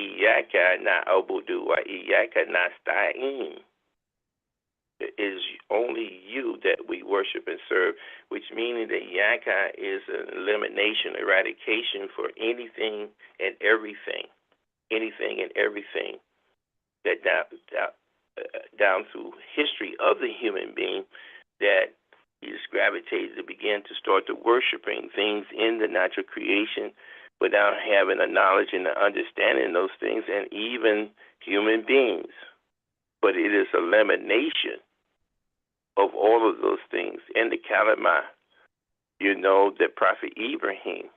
iyaka na'budu wa iyaka nasta'in. It is only you that we worship and serve, which means that yaka is an elimination, eradication for anything and everything. Anything and everything that down through history of the human being that he just gravitated to begin to start to worshiping things in the natural creation without having a knowledge and an understanding of those things, and even human beings. But it is elimination of all of those things. In the kalima, that Prophet Ibrahim,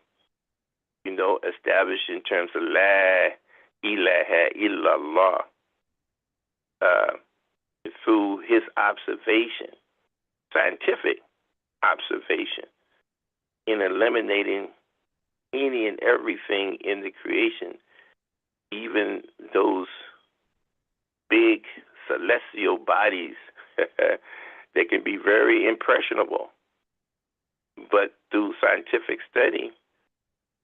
established in terms of La ilaha illallah, through his observation, scientific observation, in eliminating any and everything in the creation, even those big celestial bodies that can be very impressionable. But through scientific study,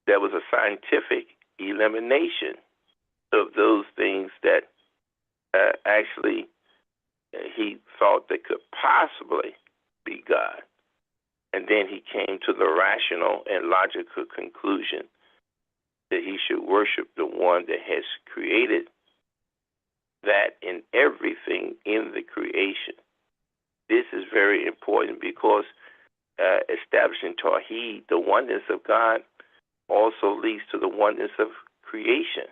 there was a scientific elimination of those things that actually he thought that could possibly be God. And then he came to the rational and logical conclusion that he should worship the one that has created that in everything in the creation. This is very important because establishing Tawheed, the oneness of God, also leads to the oneness of creation.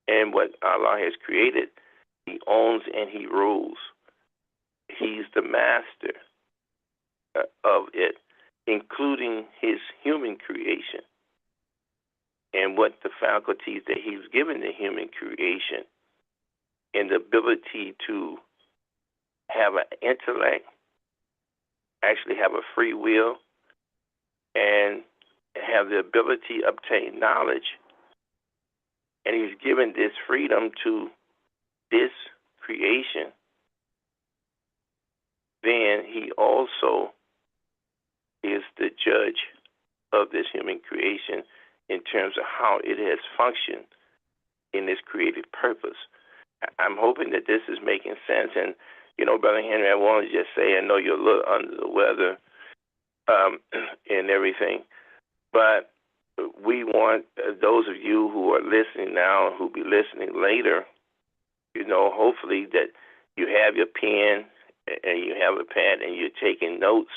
And what Allah has created, he owns and he rules. He's the master of it, including his human creation and what the faculties that he's given the human creation and the ability to have an intellect, actually have a free will, and have the ability to obtain knowledge. And he's given this freedom to this creation. Then he also is the judge of this human creation in terms of how it has functioned in this creative purpose. I'm hoping that this is making sense. And, Brother Henry, I want to just say, I know you're a little under the weather and everything, but we want those of you who are listening now and who will be listening later, hopefully that you have your pen and you have a pad and you're taking notes.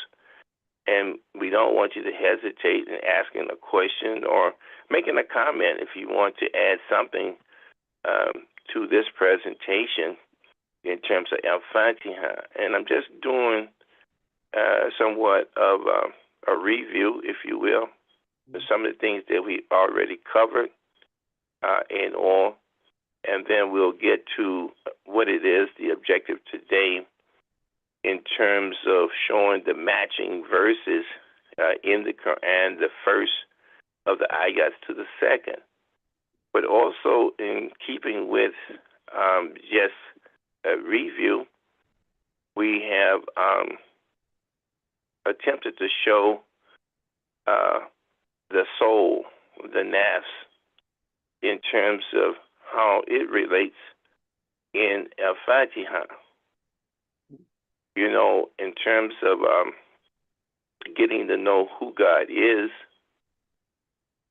And we don't want you to hesitate in asking a question or making a comment if you want to add something to this presentation in terms of Al-Fatiha. And I'm just doing somewhat of a review, if you will, of some of the things that we already covered and all. And then we'll get to what it is, the objective today, in terms of showing the matching verses in the Quran, the first of the ayats to the second. But also in keeping with just a review, we have attempted to show the soul, the nafs, in terms of how it relates in Al-Fatiha. In terms of getting to know who God is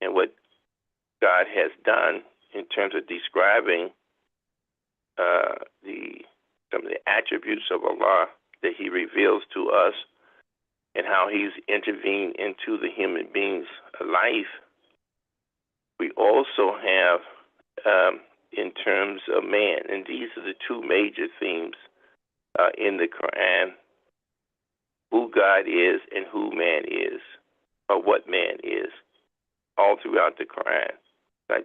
and what God has done in terms of describing some of the attributes of Allah that he reveals to us and how he's intervened into the human being's life. We also have in terms of man, and these are the two major themes in the Quran, who God is and who man is, or what man is, all throughout the Quran, not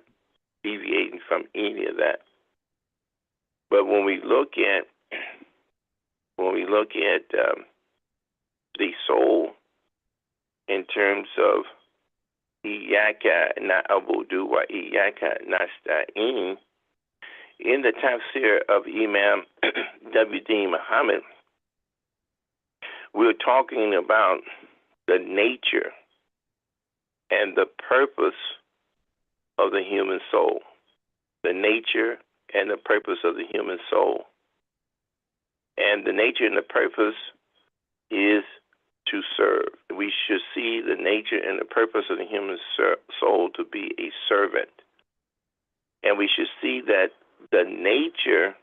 deviating from any of that. But when we look at the soul in terms of Iyaka na'budu wa iyaka nasta'in, in the tafsir of Imam W.D. Muhammad, we're talking about the nature and the purpose of the human soul. the nature and the purpose of the human soul. And the nature and the purpose is to serve. We should see the nature and the purpose of the human soul to be a servant. And we should see that the nature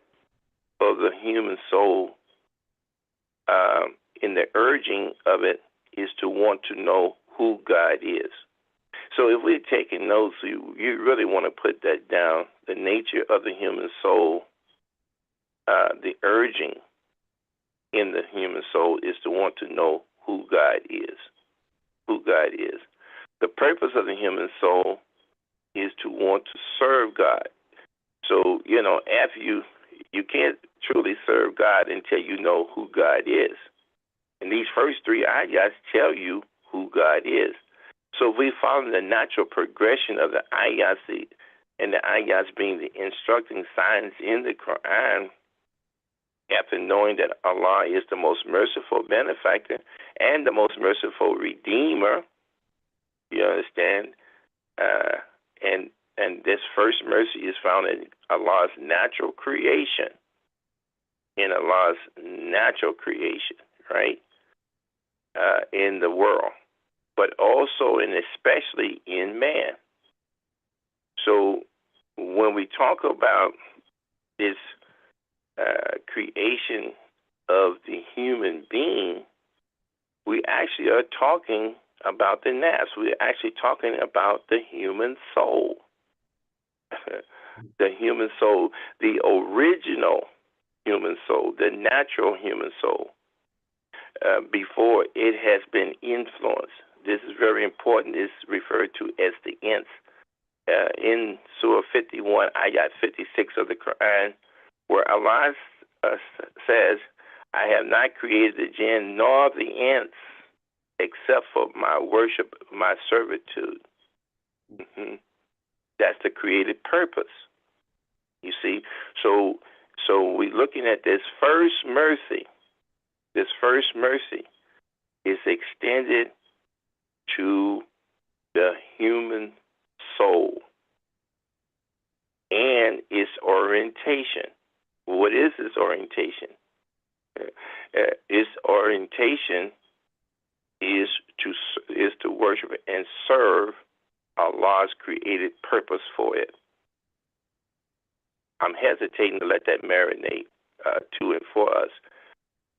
of the human soul, in the urging of it, is to want to know who God is. So if we're taking notes, you really want to put that down. The nature of the human soul, the urging in the human soul is to want to know who God is. Who God is. The purpose of the human soul is to want to serve God. So, after you can't truly serve God until you know who God is. And these first three ayahs tell you who God is. So if we follow the natural progression of the ayahs, and the ayahs being the instructing signs in the Quran, after knowing that Allah is the most merciful benefactor and the most merciful redeemer, you understand? And this first mercy is found in Allah's natural creation. In Allah's natural creation, right? In the world, but also and especially in man. So when we talk about this creation of the human being, we actually are talking about the nafs. We're actually talking about the human soul. The human soul, the original human soul, the natural human soul, before it has been influenced. This is very important. It's referred to as the ins. In Surah 51, Ayat 56 of the Quran, where Allah says, I have not created the jinn nor the ants except for my worship, my servitude. That's the created purpose. You see? So we're looking at this first mercy. This first mercy is extended to the human soul and its orientation. What is its orientation? Its orientation is to worship and serve Allah's created purpose for it. I'm hesitating to let that marinate to and for us.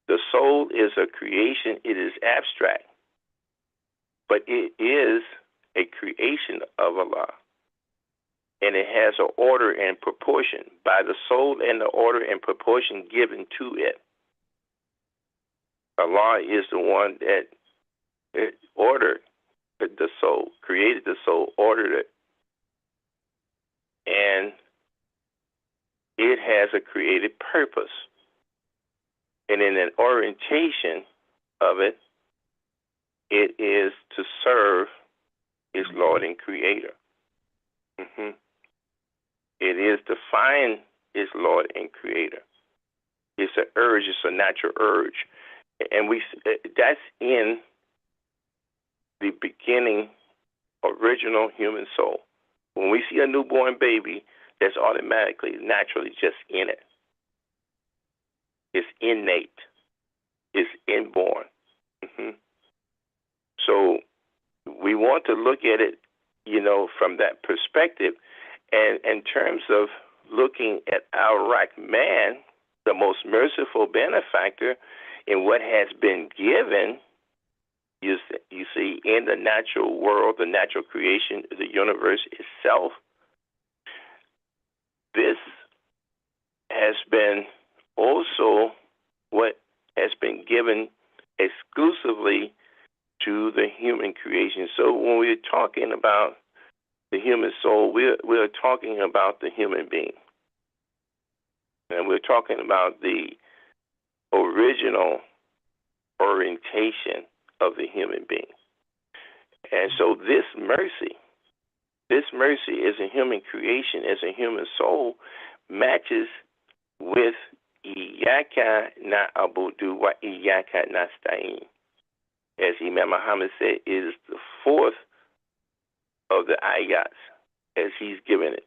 The soul is a creation. It is abstract, but it is a creation of Allah, and it has an order and proportion by the soul and the order and proportion given to it. Allah is the one that ordered the soul, created the soul, ordered it, and it has a created purpose. And in an orientation of it, it is to serve its Lord and Creator. It is to find its Lord and Creator. It's an urge, it's a natural urge. And that's in the beginning, original human soul. When we see a newborn baby, that's automatically, naturally just in it. It's innate. It's inborn. So we want to look at it, from that perspective. And in terms of looking at our Rahman, the most merciful benefactor, in what has been given, you see, in the natural world, the natural creation, the universe itself, this has been also what has been given exclusively to the human creation. So when we're talking about the human soul, we're talking about the human being. And we're talking about the original orientation of the human being. And so this mercy as a human creation, as a human soul, matches with Iyaka na'budu wa Iyaka nasta'in. As Imam Muhammad said, it is the fourth of the ayats, as he's given it.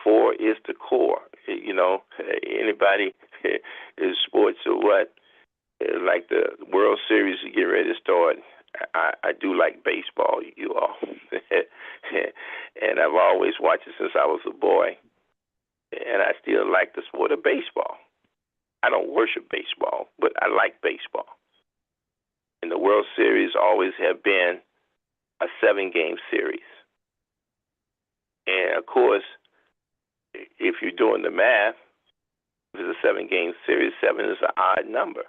4 is the core. You know, anybody in sports or what, like the World Series is getting ready to start. I do like baseball, you all. And I've always watched it since I was a boy. And I still like the sport of baseball. I don't worship baseball, but I like baseball. And the World Series always have been a 7-game series. And, of course, if you're doing the math, if it's a 7-game series, 7 is an odd number.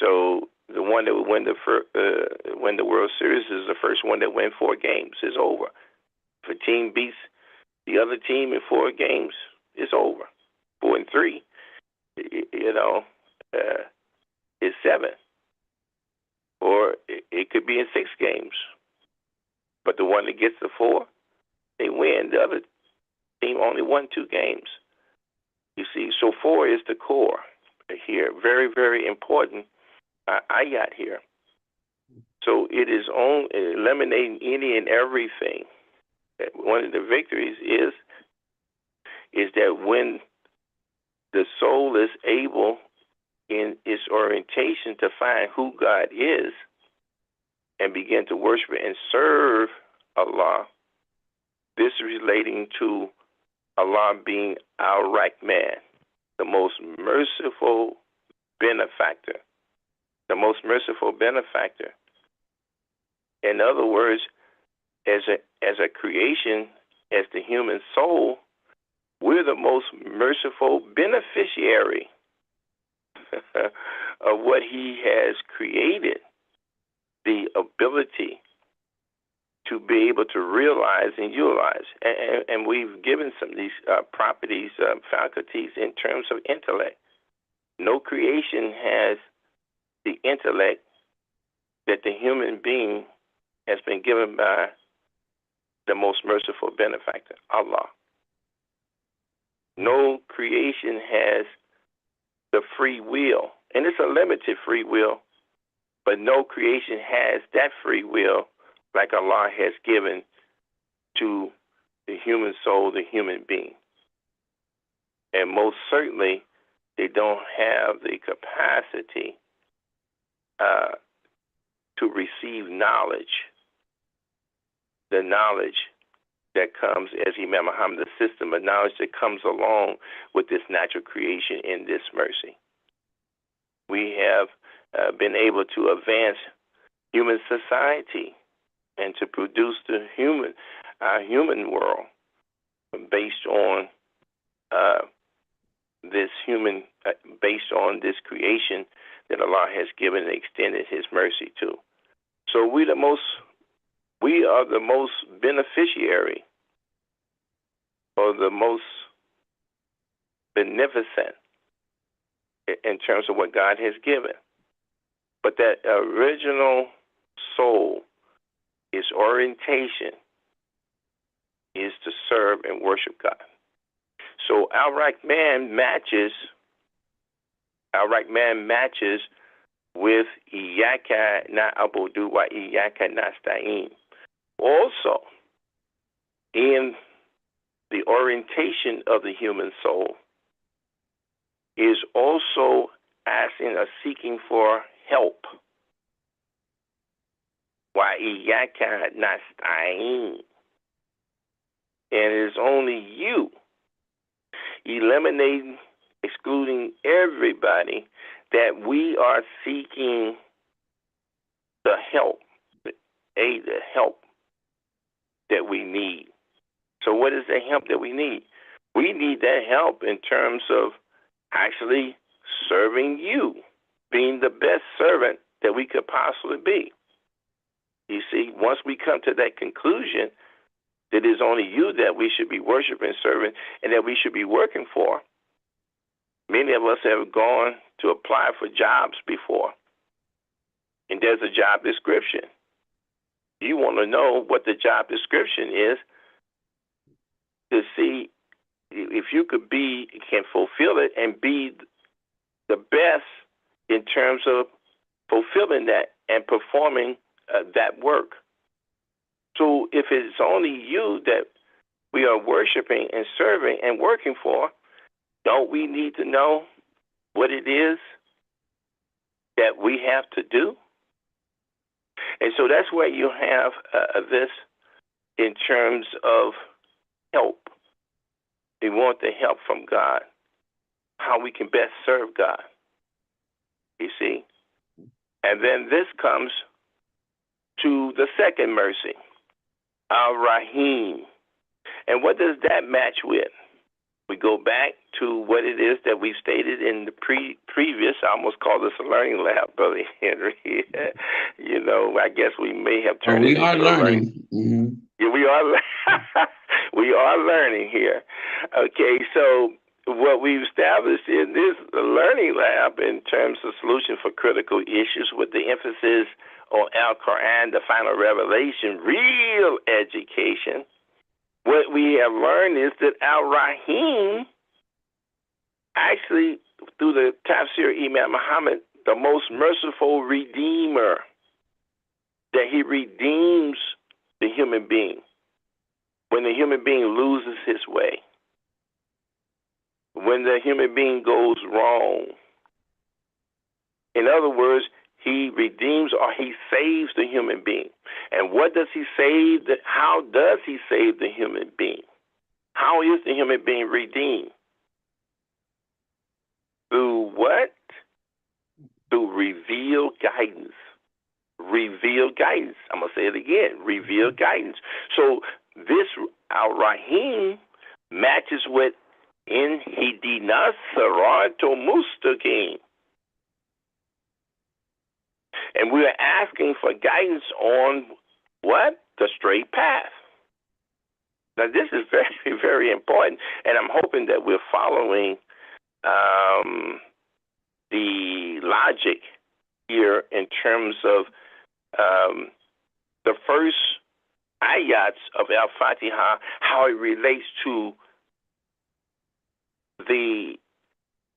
So the one that would win the World Series is the first one that wins 4 games. It's over. If a team beats the other team in 4 games, it's over. 4 and 3, you know, it's 7. Or it could be in 6 games. But the one that gets the 4, they win. The other team only won 2 games. You see, so 4 is the core here. Very, very important. I got here. So it is on eliminating any and everything. One of the victories is that when the soul is able in its orientation to find who God is and begin to worship and serve Allah, this relating to Allah being our right man, the most merciful benefactor. The most merciful benefactor. In other words, as a creation, as the human soul, we're the most merciful beneficiary of what he has created, the ability to be able to realize and utilize. And we've given some of these properties, faculties in terms of intellect. No creation has the intellect that the human being has been given by the most merciful benefactor, Allah. No creation has the free will, and it's a limited free will, but no creation has that free will like Allah has given to the human soul, the human being. And most certainly, they don't have the capacity to receive knowledge, the knowledge that comes, as Imam Muhammad, the system of knowledge that comes along with this natural creation in this mercy. We have been able to advance human society and to produce our human world based on based on this creation that Allah has given and extended His mercy to. So we are the most beneficiary, or the most beneficent in terms of what God has given. But that original soul, its orientation is to serve and worship God. So our right man matches with Iyaka na'budu wa Iyaka nasta'in. Also, in the orientation of the human soul is also asking or seeking for help. Wa Iyaka nasta'in. And it is only you, eliminating, excluding everybody, that we are seeking the help, the help that we need. So what is the help that we need? We need that help in terms of actually serving you, being the best servant that we could possibly be. You see, once we come to that conclusion, that it is only you that we should be worshiping, serving, and that we should be working for. Many of us have gone to apply for jobs before, and there's a job description. You want to know what the job description is to see if you can fulfill it and be the best in terms of fulfilling that and performing that work. So if it's only you that we are worshiping and serving and working for, don't we need to know what it is that we have to do? And so that's where you have this in terms of help. We want the help from God, how we can best serve God, you see. And then this comes to the second mercy, Al-Rahim. And what does that match with? We go back to what it is that we stated in the previous, I almost call this a learning lab, Brother Henry. I guess we may have turned it into a learning. Mm-hmm. Yeah, we are. We are learning here. Okay, so what we've established in this learning lab in terms of solution for critical issues with the emphasis on Al-Quran, the final revelation, real education, what we have learned is that Al-Rahim, actually, through the Tafsir Imam Muhammad, the most merciful redeemer, that he redeems the human being when the human being loses his way, when the human being goes wrong. In other words, he redeems or he saves the human being. And what does he save? How does he save the human being? How is the human being redeemed? Through what? Through revealed guidance. Revealed guidance. I'm going to say it again. Revealed guidance. So this Al-Rahim matches with Ihdina Siratal Mustaqim. And we are asking for guidance on what? The straight path. Now, this is very, very important, and I'm hoping that we're following the logic here in terms of the first ayats of Al-Fatiha, how it relates to the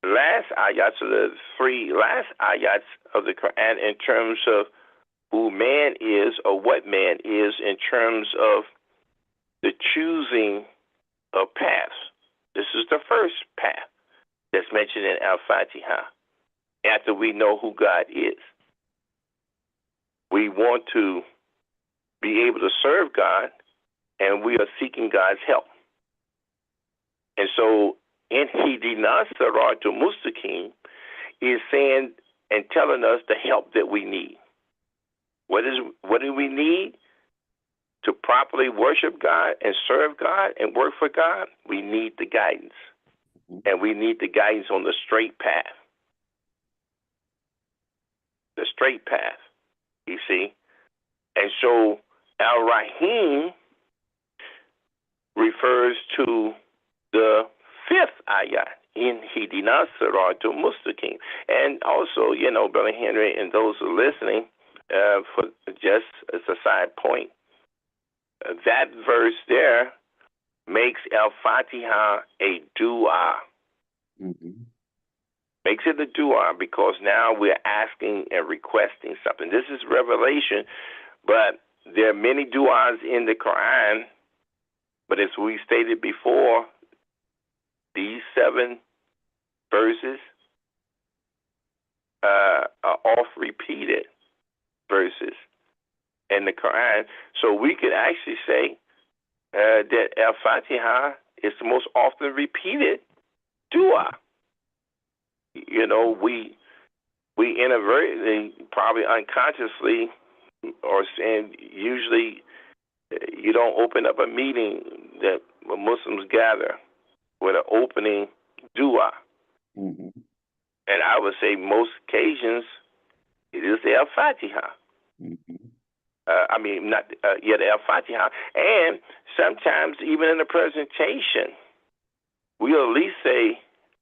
last ayats, or the three last ayats of the Quran in terms of who man is or what man is in terms of the choosing of paths. This is the first path that's mentioned in Al-Fatiha. After we know who God is, we want to be able to serve God, and we are seeking God's help. And so, Ihdina Siratal Mustaqim is saying and telling us the help that we need. What do we need to properly worship God and serve God and work for God? We need the guidance. And we need the guidance on the straight path. The straight path, you see. And so Al-Rahim refers to the fifth ayat, Ihdina Siratal Mustaqim. And also, Brother Henry and those who are listening, for just as a side point, that verse there makes Al-Fatiha a dua. Mm-hmm. Makes it a dua because now we're asking and requesting something. This is revelation, but there are many duas in the Quran, but as we stated before, these 7 verses are oft repeated verses in the Quran. So we could actually say that Al-Fatiha is the most often repeated dua. We inadvertently, probably unconsciously, or saying usually you don't open up a meeting that Muslims gather with an opening dua. Mm-hmm. And I would say most occasions it is the Al-Fatiha. Mm-hmm. Not yet Al-Fatiha. And sometimes even in the presentation, we'll at least say,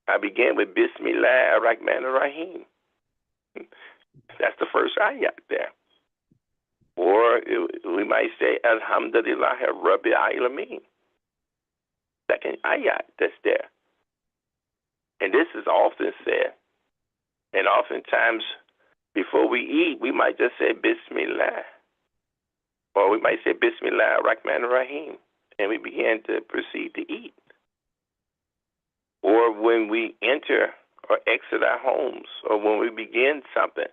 I begin with Bismillah ar-Rahman ar-Rahim. That's the first ayat there. Or we might say, Alhamdulillah Rabbil Alameen. Second ayat that's there. And this is often said. And oftentimes, before we eat, we might just say Bismillah. Or we might say Bismillah ar-Rahman ar-Rahim. and we begin to proceed to eat. Or when we enter or exit our homes, or when we begin something,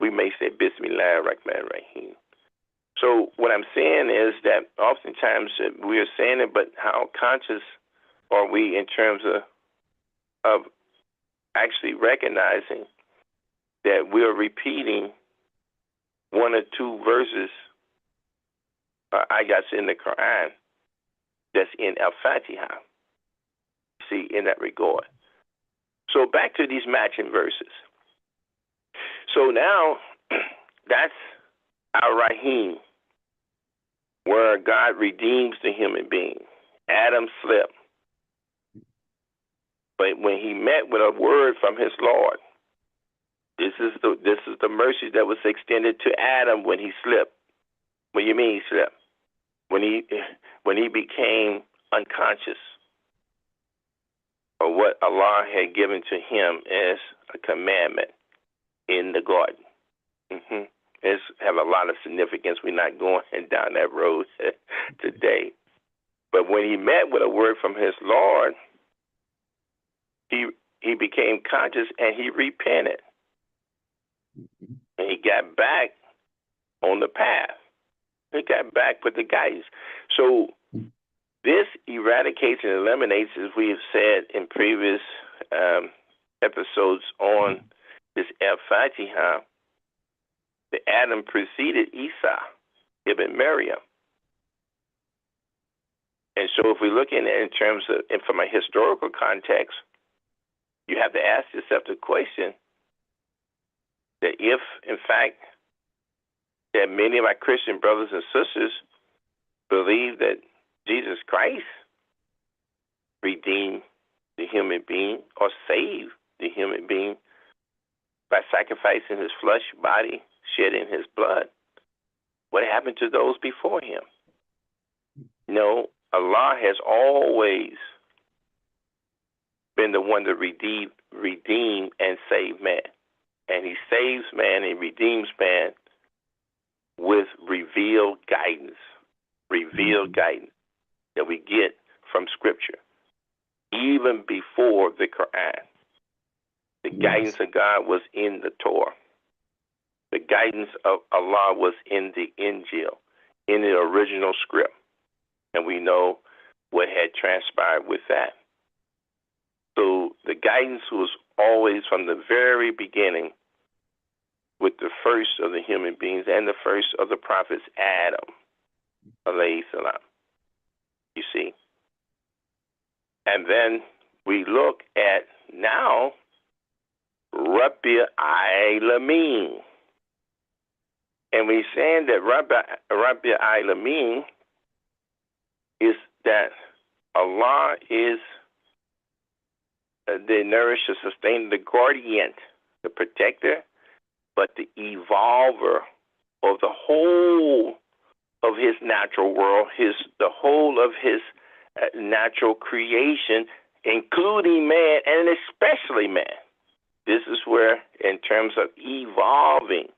we may say Bismillah ar-Rahman ar-Rahim. So what I'm saying is that oftentimes we are saying it, but how conscious are we in terms of actually recognizing that we are repeating one or two verses, ayats in the Quran that's in Al-Fatiha? See, in that regard. So back to these matching verses. So now that's Ar-Rahim, where God redeems the human being. Adam slipped, but when he met with a word from his Lord, this is the mercy that was extended to Adam when he slipped. What do you mean he slipped? When he became unconscious of what Allah had given to him as a commandment in the garden. It's have a lot of significance. We're not going down that road today. But when he met with a word from his Lord, he became conscious and he repented. And he got back on the path. He got back with the guidance. So this eradicates and eliminates, as we have said in previous episodes on this Al-Fatiha, that Adam preceded Isa ibn Maryam. And so if we look in it in terms of, and from a historical context, you have to ask yourself the question that if, in fact, that many of my Christian brothers and sisters believe that Jesus Christ redeemed the human being or saved the human being by sacrificing his flesh, body, shedding his blood, what happened to those before him? No, Allah has always been the one to redeem and save man. And he saves man and redeems man with revealed guidance that we get from Scripture, even before the Quran. The guidance of God was in the Torah. The guidance of Allah was in the Injil, in the original script. And we know what had transpired with that. So the guidance was always from the very beginning with the first of the human beings and the first of the prophets, Adam, alayhi salam. You see? And then we look at now Rabbil Alameen. And we're saying that Rabbil Alameen is that Allah is the nourisher, sustainer, the guardian, the protector, but the evolver of the whole of his natural world, the whole of his natural creation, including man and especially man. This is where, in terms of evolving,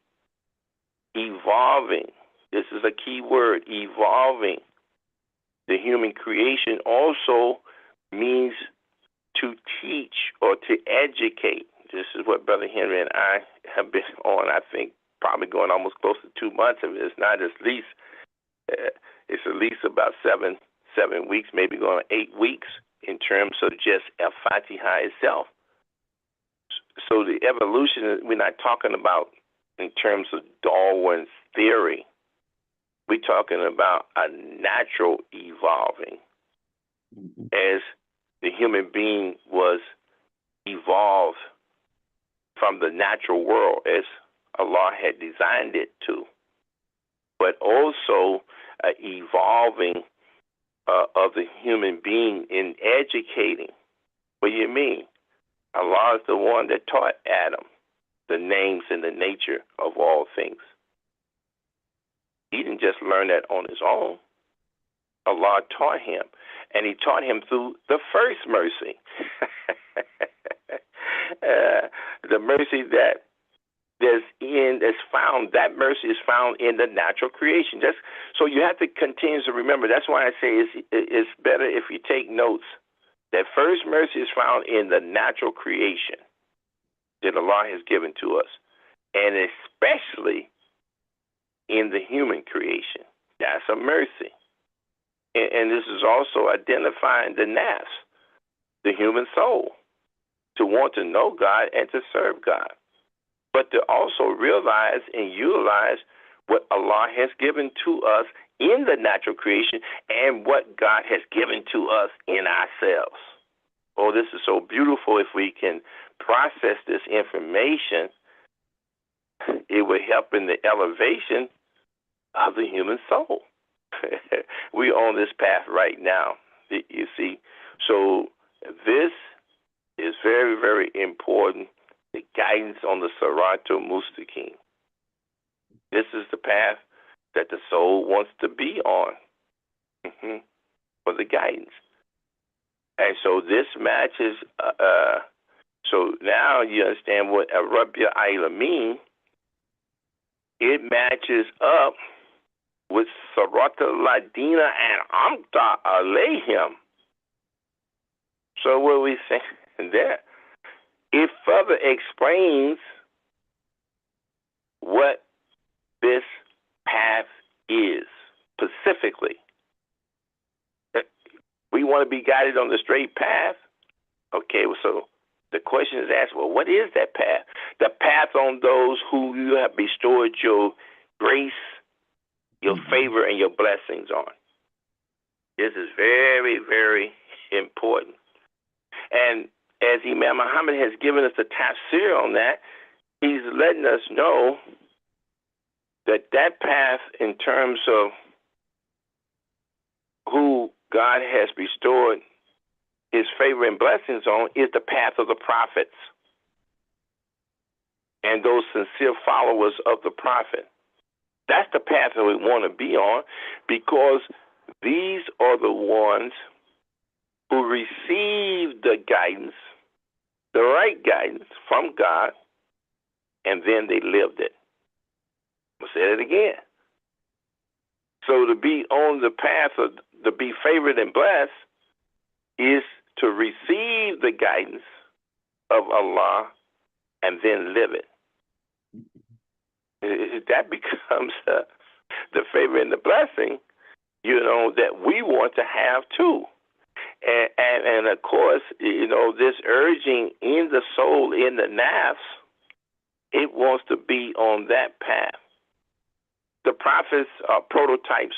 this is a key word, evolving. The human creation also means to teach or to educate. This is what Brother Henry and I have been on, I think, probably going almost close to 2 months of it. It's not at least, it's at least about seven weeks, maybe going 8 weeks in terms of just Al-Fatiha itself. So the evolution, we're not talking about in terms of Darwin's theory. We're talking about a natural evolving as the human being was evolved from the natural world as Allah had designed it to, but also evolving of the human being in educating. What do you mean? Allah is the one that taught Adam the names and the nature of all things. He didn't just learn that on his own. Allah taught him, and he taught him through the first mercy. The mercy that that mercy is found in the natural creation. So you have to continue to remember. That's why I say it's better if you take notes. That first mercy is found in the natural creation that Allah has given to us, and especially in the human creation. That's a mercy. And this is also identifying the nafs, the human soul, to want to know God and to serve God, but to also realize and utilize what Allah has given to us in the natural creation and what God has given to us in ourselves. Oh, this is so beautiful. If we can process this information, it will help in the elevation of the human soul. We're on this path right now, you see. So this is very, very important, the guidance on the Siratul Mustaqim. This is the path that the soul wants to be on for the guidance. And so this matches, so now you understand what Rabbil Alameen, it matches up with Siratul Ladina and Amta Alayhim. So what we say there, it further explains what this path is specifically. We want to be guided on the straight path. Okay, so the question is asked, well, what is that path? The path on those who you have bestowed your grace, your favor, and your blessings on. This is very, very important. And as Imam Muhammad has given us a tafsir on that, he's letting us know that that path in terms of who God has bestowed his favor and blessings on is the path of the prophets and those sincere followers of the prophet. That's the path that we want to be on, because these are the ones who received the guidance, the right guidance from God, and then they lived it. I'll say it again. So to be on the path of to be favored and blessed is to receive the guidance of Allah and then live it. That becomes the favor and the blessing, that we want to have too. And of course, this urging in the soul, in the nafs, it wants to be on that path. The prophets are prototypes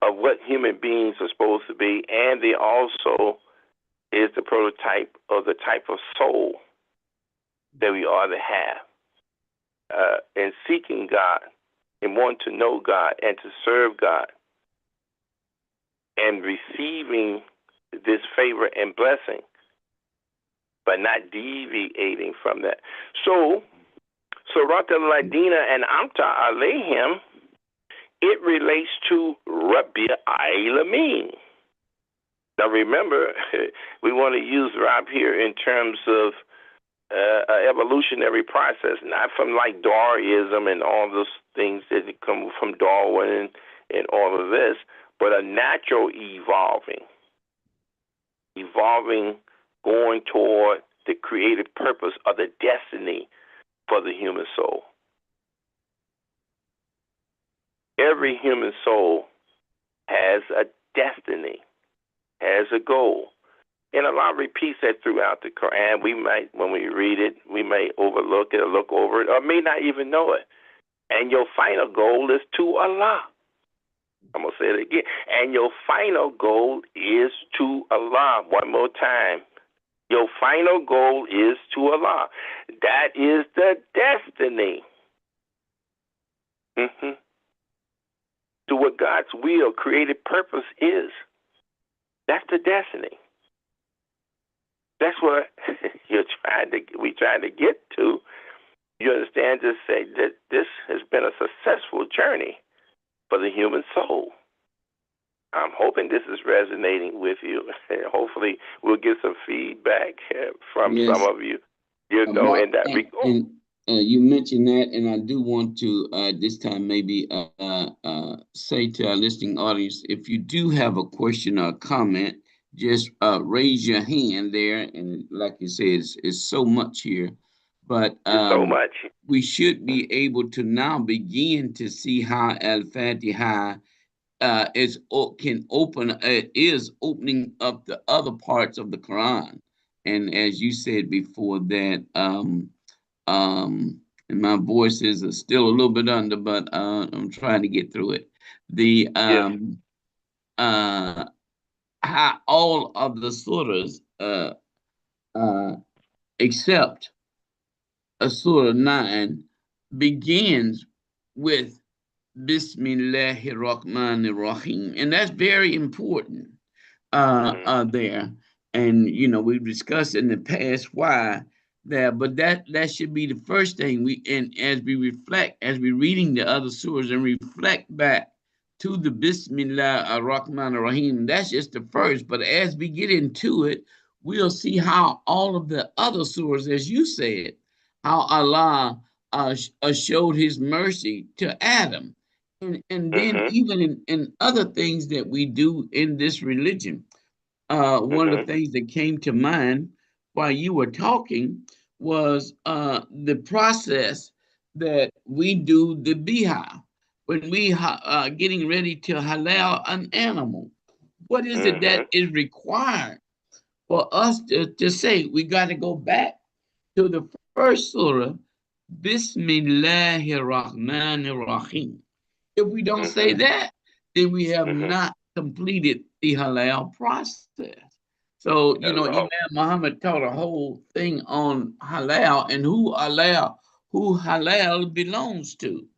of what human beings are supposed to be, and they also is the prototype of the type of soul that we ought to have. In seeking God and wanting to know God and to serve God and receiving this favor and blessing, but not deviating from that. So, Siratul Ladina and Amta Alayhim, it relates to Rabbil Alameen. Now remember, we want to use Rab here in terms of evolutionary process, not from like Darwinism and all those things that come from Darwin and all of this, but a natural evolving, going toward the creative purpose of the destiny for the human soul. Every human soul has a destiny, has a goal. And Allah repeats that throughout the Quran. We might, when we read it, we may overlook it or look over it or may not even know it. And your final goal is to Allah. I'm going to say it again. And your final goal is to Allah. One more time. Your final goal is to Allah. That is the destiny. To what God's will, creative purpose is. That's the destiny. That's what we trying to get to. You understand? To say that this has been a successful journey for the human soul. I'm hoping this is resonating with you. Hopefully, we'll get some feedback from some of you. In that regard. you mentioned that, and I do want to this time maybe say to our listening audience, if you do have a question or a comment, just raise your hand there. And like you said, it's so much here, but It's so much. we should be able to now begin to see how Al-Fatiha can open is opening up the other parts of the Quran. And as you said before, that and my voice is still a little bit under, but I'm trying to get through it. The Yes. uh how all of the surahs uh except a surah 9 begins with Bismillahir Rahmanir Rahim, and that's very important Mhm. there. And we've discussed in the past why there, but that should be the first thing we, and as we reflect, as we're reading the other surahs and reflect back to the Bismillah ar-Rahman ar-Rahim, that's just the first. But as we get into it, we'll see how all of the other surahs, as you said, how Allah showed his mercy to Adam. And then Mhm. even in other things that we do in this religion, one of the Mhm. things that came to mind while you were talking was the process that we do the Beyah when we getting ready to halal an animal. What is it that Mhm. is required for us to say? We got to go back to the first surah, Bismillahir Rahmanir Rahim. If we don't say Mhm. that, then we have Mhm. not completed the halal process. So, Hello. Imam Muhammad taught a whole thing on halal and who halal belongs to.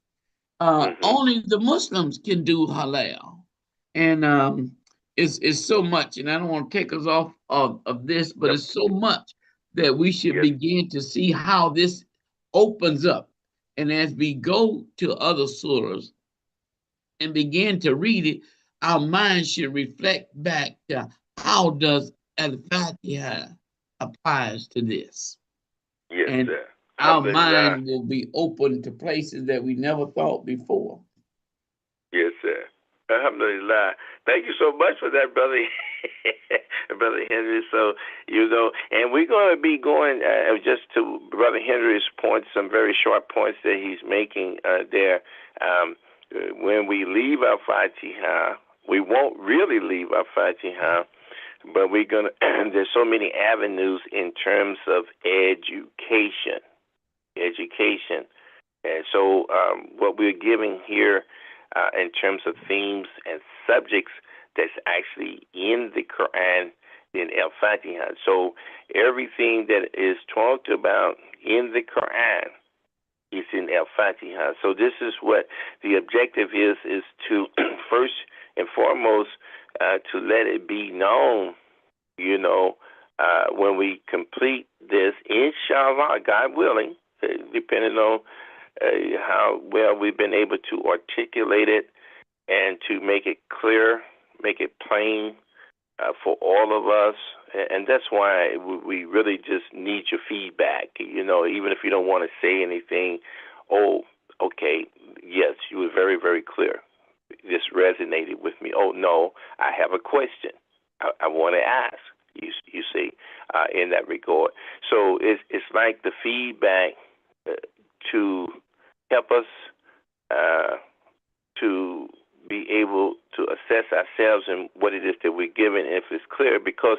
Mhm. Only the Muslims can do halal. And it's so much, and I don't want to take us off of this, but Yep. it's so much that we should Yes. begin to see how this opens up. And as we go to other surahs and begin to read it, our mind should reflect back to how does Al-Fatiha applies to this. Yes, And sir. our Alhamdulillah. mind will be open to places that we never thought before. Yes, sir. Alhamdulillah. Thank you so much for that, brother, brother Henry. So and we're going to be going just to brother Henry's points, some very short points that he's making there. Um, when we leave our Fatiha, we won't really leave our Fatiha, but we're gonna. There's so many avenues in terms of education. And so, what we're giving here in terms of themes and subjects that's actually in the Quran, in Al Fatiha. So, everything that is talked about in the Quran is in Al Fatiha. So, this is what the objective is to first and foremost to let it be known, when we complete this, inshallah, God willing, depending on how well we've been able to articulate it and to make it clear, make it plain for all of us. And that's why we really just need your feedback. Even if you don't want to say anything, oh, okay, yes, you were very, very clear. This resonated with me. Oh, no, I have a question I want to ask. You see, in that regard. So it's like the feedback to help us to be able to assess ourselves and what it is that we're given, if it's clear. Because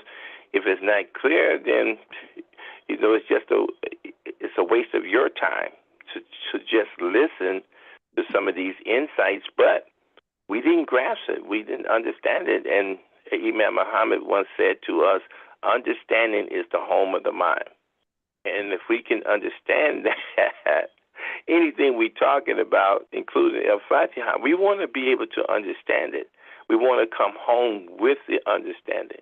if it's not clear, then it's a waste of your time to just listen to some of these insights, but we didn't grasp it, we didn't understand it, and Imam Muhammad once said to us, "Understanding is the home of the mind." And if we can understand that, anything we're talking about, including Al Fatiha, we want to be able to understand it. We want to come home with the understanding.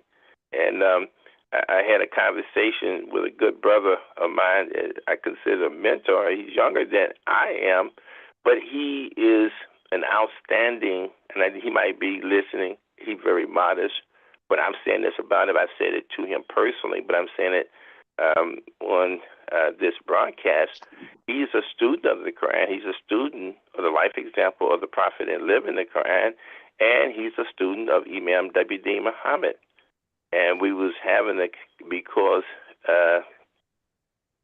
And I had a conversation with a good brother of mine that I consider a mentor. He's younger than I am, but he is an outstanding, and he might be listening. He's very modest, but I'm saying this about him. I've said it to him personally, but I'm saying it on this broadcast, he's a student of the Quran. He's a student of the life example of the Prophet and living the Quran, and he's a student of Imam W.D. Muhammad. And we was having because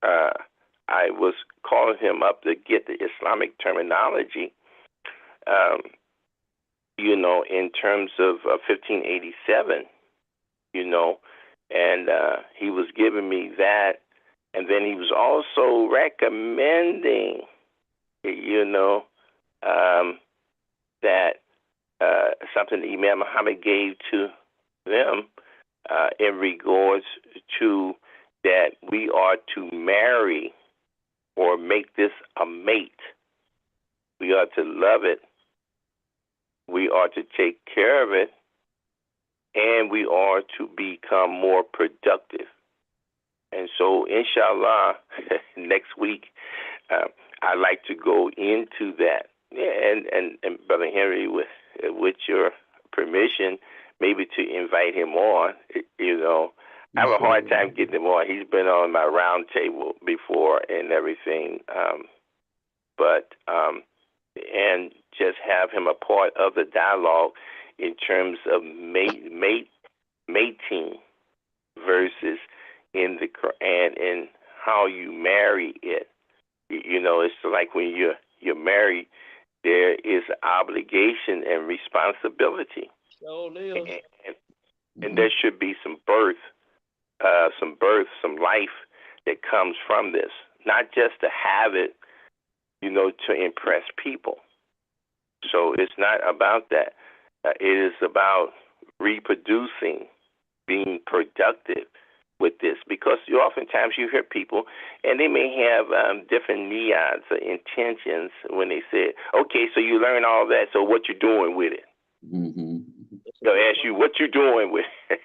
I was calling him up to get the Islamic terminology, in terms of 1587, and he was giving me that. And then he was also recommending, that something that Imam Muhammad gave to them in regards to that we are to marry or make this a mate. We are to love it. We are to take care of it. And we are to become more productive. And so, inshallah, next week, I'd like to go into that. Yeah, and Brother Henry, with your permission, maybe to invite him on. I have a hard time getting him on. He's been on my round table before and everything, and just have him a part of the dialogue in terms of mating versus in the Quran and how you marry it. It's like when you're married, there is obligation and responsibility. And there should be some birth, some life that comes from this. Not just to have it, to impress people. So it's not about that. It is about reproducing, being productive with this, because oftentimes you hear people and they may have different needs or intentions when they say, okay, so you learn all that, so what you doing with it? Mm-hmm. They'll ask you what you doing with it.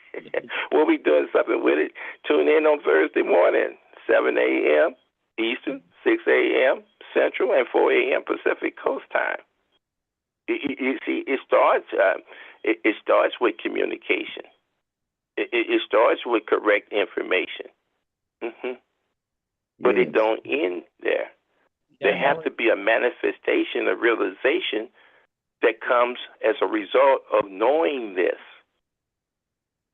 We'll be doing something with it. Tune in on Thursday morning, 7 a.m. Eastern, 6 a.m. Central, and 4 a.m. Pacific Coast time. You see, it starts with communication. It starts with correct information. Mm-hmm. But it don't end there. There has to be a manifestation, a realization that comes as a result of knowing this.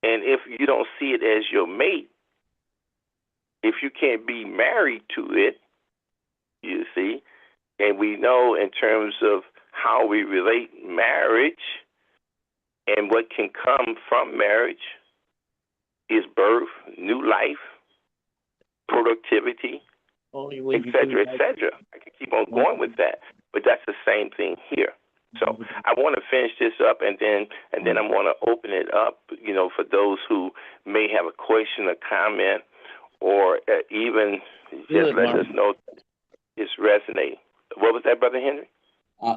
And if you don't see it as your mate, if you can't be married to it, you see, and we know in terms of how we relate marriage and what can come from marriage is birth, new life, productivity, etc., etc. I can keep on going with that, but that's the same thing here. So I want to finish this up, and then I want to open it up, for those who may have a question, a comment, or even just let us know it's resonating. What was that, Brother Henry?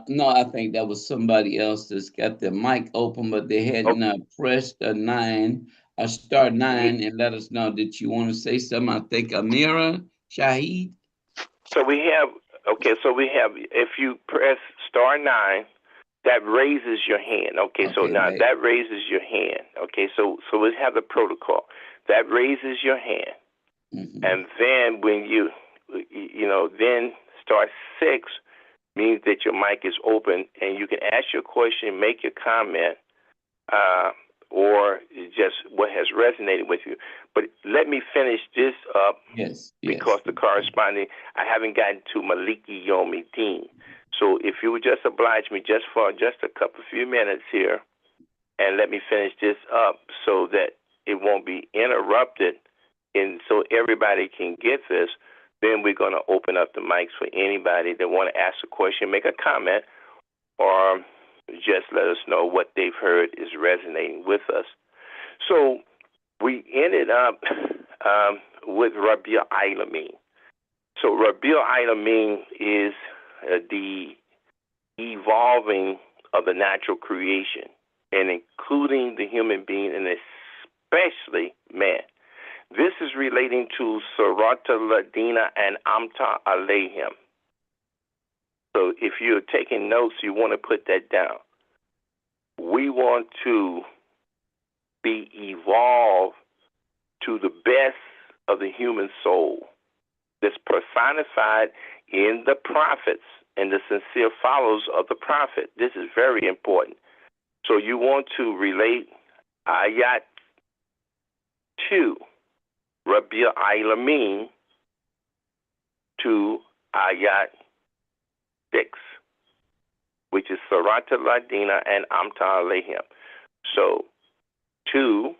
No, I think that was somebody else that's got their mic open, but they hadn't pressed a 9 or star 9 and let us know that you want to say something. I think Amira Shaheed. So we have, if you press star 9, that raises your hand. So now that raises your hand. So we have the protocol. That raises your hand. Mm-hmm. And then when then star 6 means that your mic is open and you can ask your question, make your comment, or just what has resonated with you. But let me finish this up because the corresponding, I haven't gotten to Maliki Yomideen. So if you would just oblige me just for just a few minutes here and let me finish this up so that it won't be interrupted and so everybody can get this, then we're going to open up the mics for anybody that want to ask a question, make a comment, or just let us know what they've heard is resonating with us. So we ended up with Rabiul Alameen. So Rabiul Alameen is the evolving of the natural creation, and including the human being, and especially man. This is relating to Surata Ladina and Amta Alayhim. So if you're taking notes, you want to put that down. We want to be evolved to the best of the human soul that's personified in the prophets and the sincere followers of the prophet. This is very important. So you want to relate Ayat 2, Rabbi Ilamin, to Ayat 6, which is Sarat al-Ladina and Amta Alayhim. So 2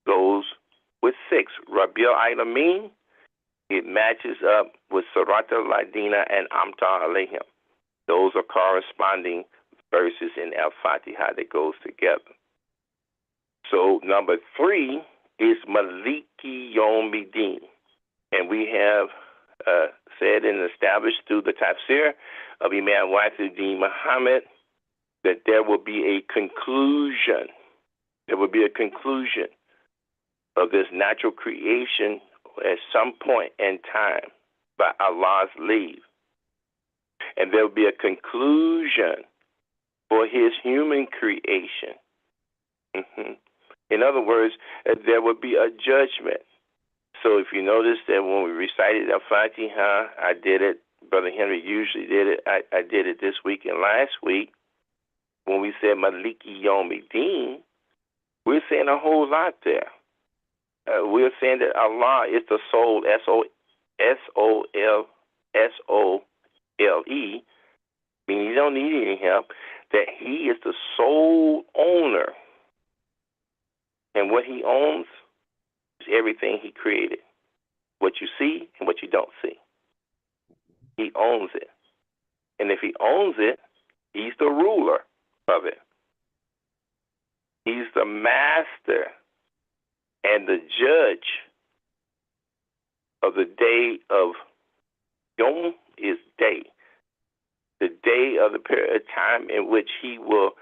goes with 6. Rabbi Ilamin, it matches up with Sarat al-Ladina and Amta Alayhim. Those are corresponding verses in Al-Fatiha that goes together. So number 3 is Maliki Yomidin. And we have said and established through the tafsir of Imam Wahiduddin Muhammad that there will be a conclusion. There will be a conclusion of this natural creation at some point in time by Allah's leave. And there will be a conclusion for his human creation. In other words, there will be a judgment. So if you notice that when we recited Al-Fatiha, I did it, Brother Henry usually did it, I did it this week and last week. When we said Maliki Yomidin, we're saying a whole lot there. We're saying that Allah is the soul, S-O-L-E, meaning you don't need any help, that he is the sole owner. And what he owns is everything he created. What you see and what you don't see. He owns it. And if he owns it, he's the ruler of it. He's the master and the judge of the day of Yom is day. The day of the period of time in which he will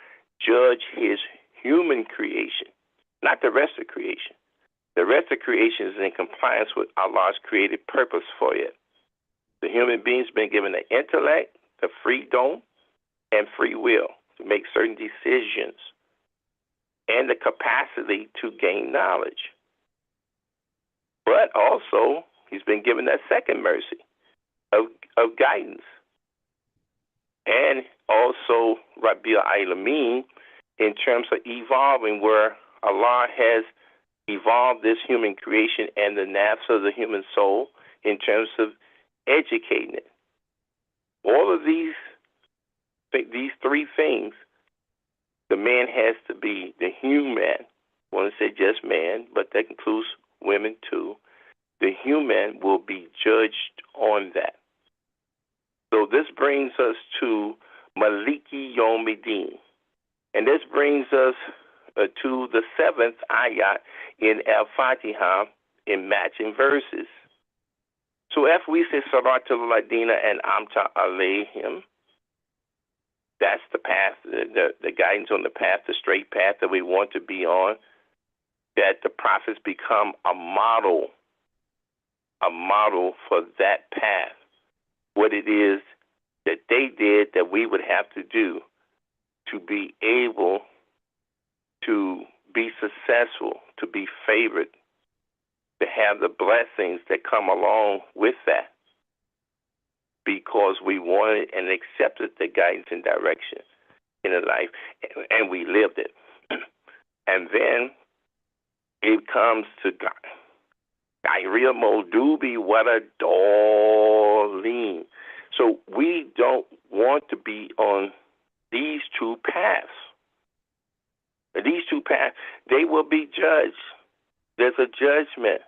judge his human creation, not the rest of creation. The rest of creation is in compliance with Allah's created purpose for it. The human being's been given the intellect, the freedom, and free will to make certain decisions and the capacity to gain knowledge. But also, he's been given that second mercy of guidance. And also, Rabbi Ilamin, in terms of evolving, where Allah has evolved this human creation and the nafs of the human soul in terms of educating it. All of these three things, the man has to be the human. I want to say just man, but that includes women too. The human will be judged on that. So this brings us to Maliki Yomidin. And this brings us to the 7th ayat in Al-Fatiha in matching verses. So after we say Salatul Ladina and Amta Alayhim, that's the path, the guidance on the path, the straight path that we want to be on, that the prophets become a model for that path, what it is that they did that we would have to do to be able to be successful, to be favored, to have the blessings that come along with that, because we wanted and accepted the guidance and direction in the life, and we lived it. And then it comes to Gairil Moldubi Wada Dolin. So we don't want to be on these two paths. These two paths, they will be judged. There's a judgment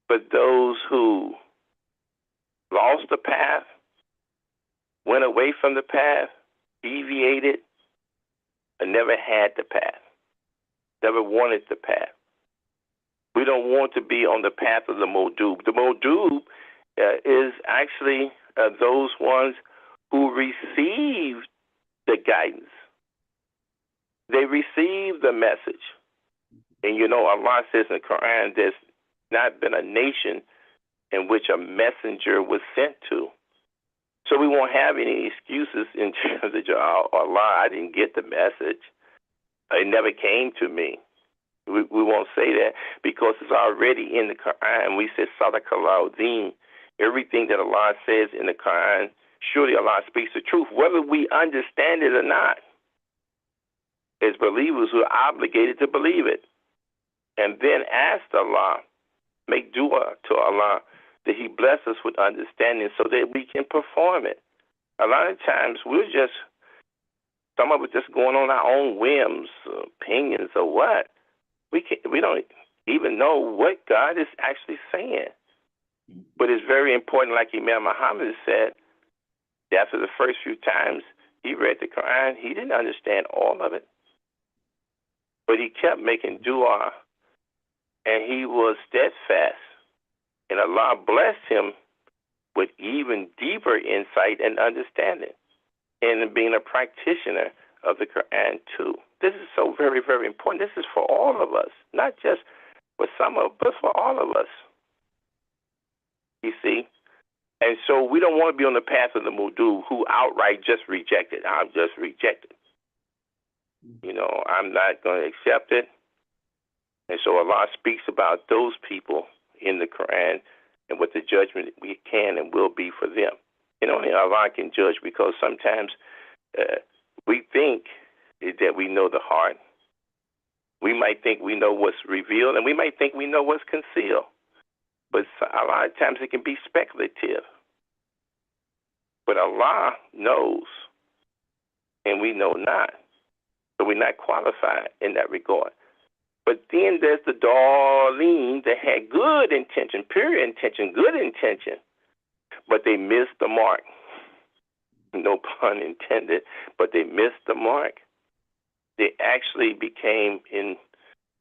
for those who lost the path, went away from the path, deviated, and never had the path, never wanted the path. We don't want to be on the path of the Modub. The Modub is actually those ones who received the guidance. They received the message. And you know, Allah says in the Quran, there's not been a nation in which a messenger was sent to. So we won't have any excuses in terms of, Allah, I didn't get the message. It never came to me. We won't say that because it's already in the Quran. We said Sadaqallahu al-Azim. Everything that Allah says in the Quran, surely Allah speaks the truth, whether we understand it or not. As believers, we're obligated to believe it. And then ask Allah, make dua to Allah that He bless us with understanding so that we can perform it. A lot of times some of us just going on our own whims, opinions, or what. We don't even know what God is actually saying. But it's very important, like Imam Muhammad said, that after the first few times he read the Quran, he didn't understand all of it. But he kept making dua, and he was steadfast. And Allah blessed him with even deeper insight and understanding, and being a practitioner of the Quran too. This is so very, very important. This is for all of us, not just for some of us, but for all of us. You see? And so we don't want to be on the path of the Mudu who outright just reject it. I'm just rejected. I'm not going to accept it. And so Allah speaks about those people in the Quran and what the judgment we can and will be for them. Only Allah can judge, because sometimes we think that we know the heart. We might think we know what's revealed, and we might think we know what's concealed. But a lot of times it can be speculative. But Allah knows, and we know not. So we're not qualified in that regard. But then there's the Darlene that had good intention, pure intention, good intention, but they missed the mark. No pun intended, but they missed the mark. They actually became, in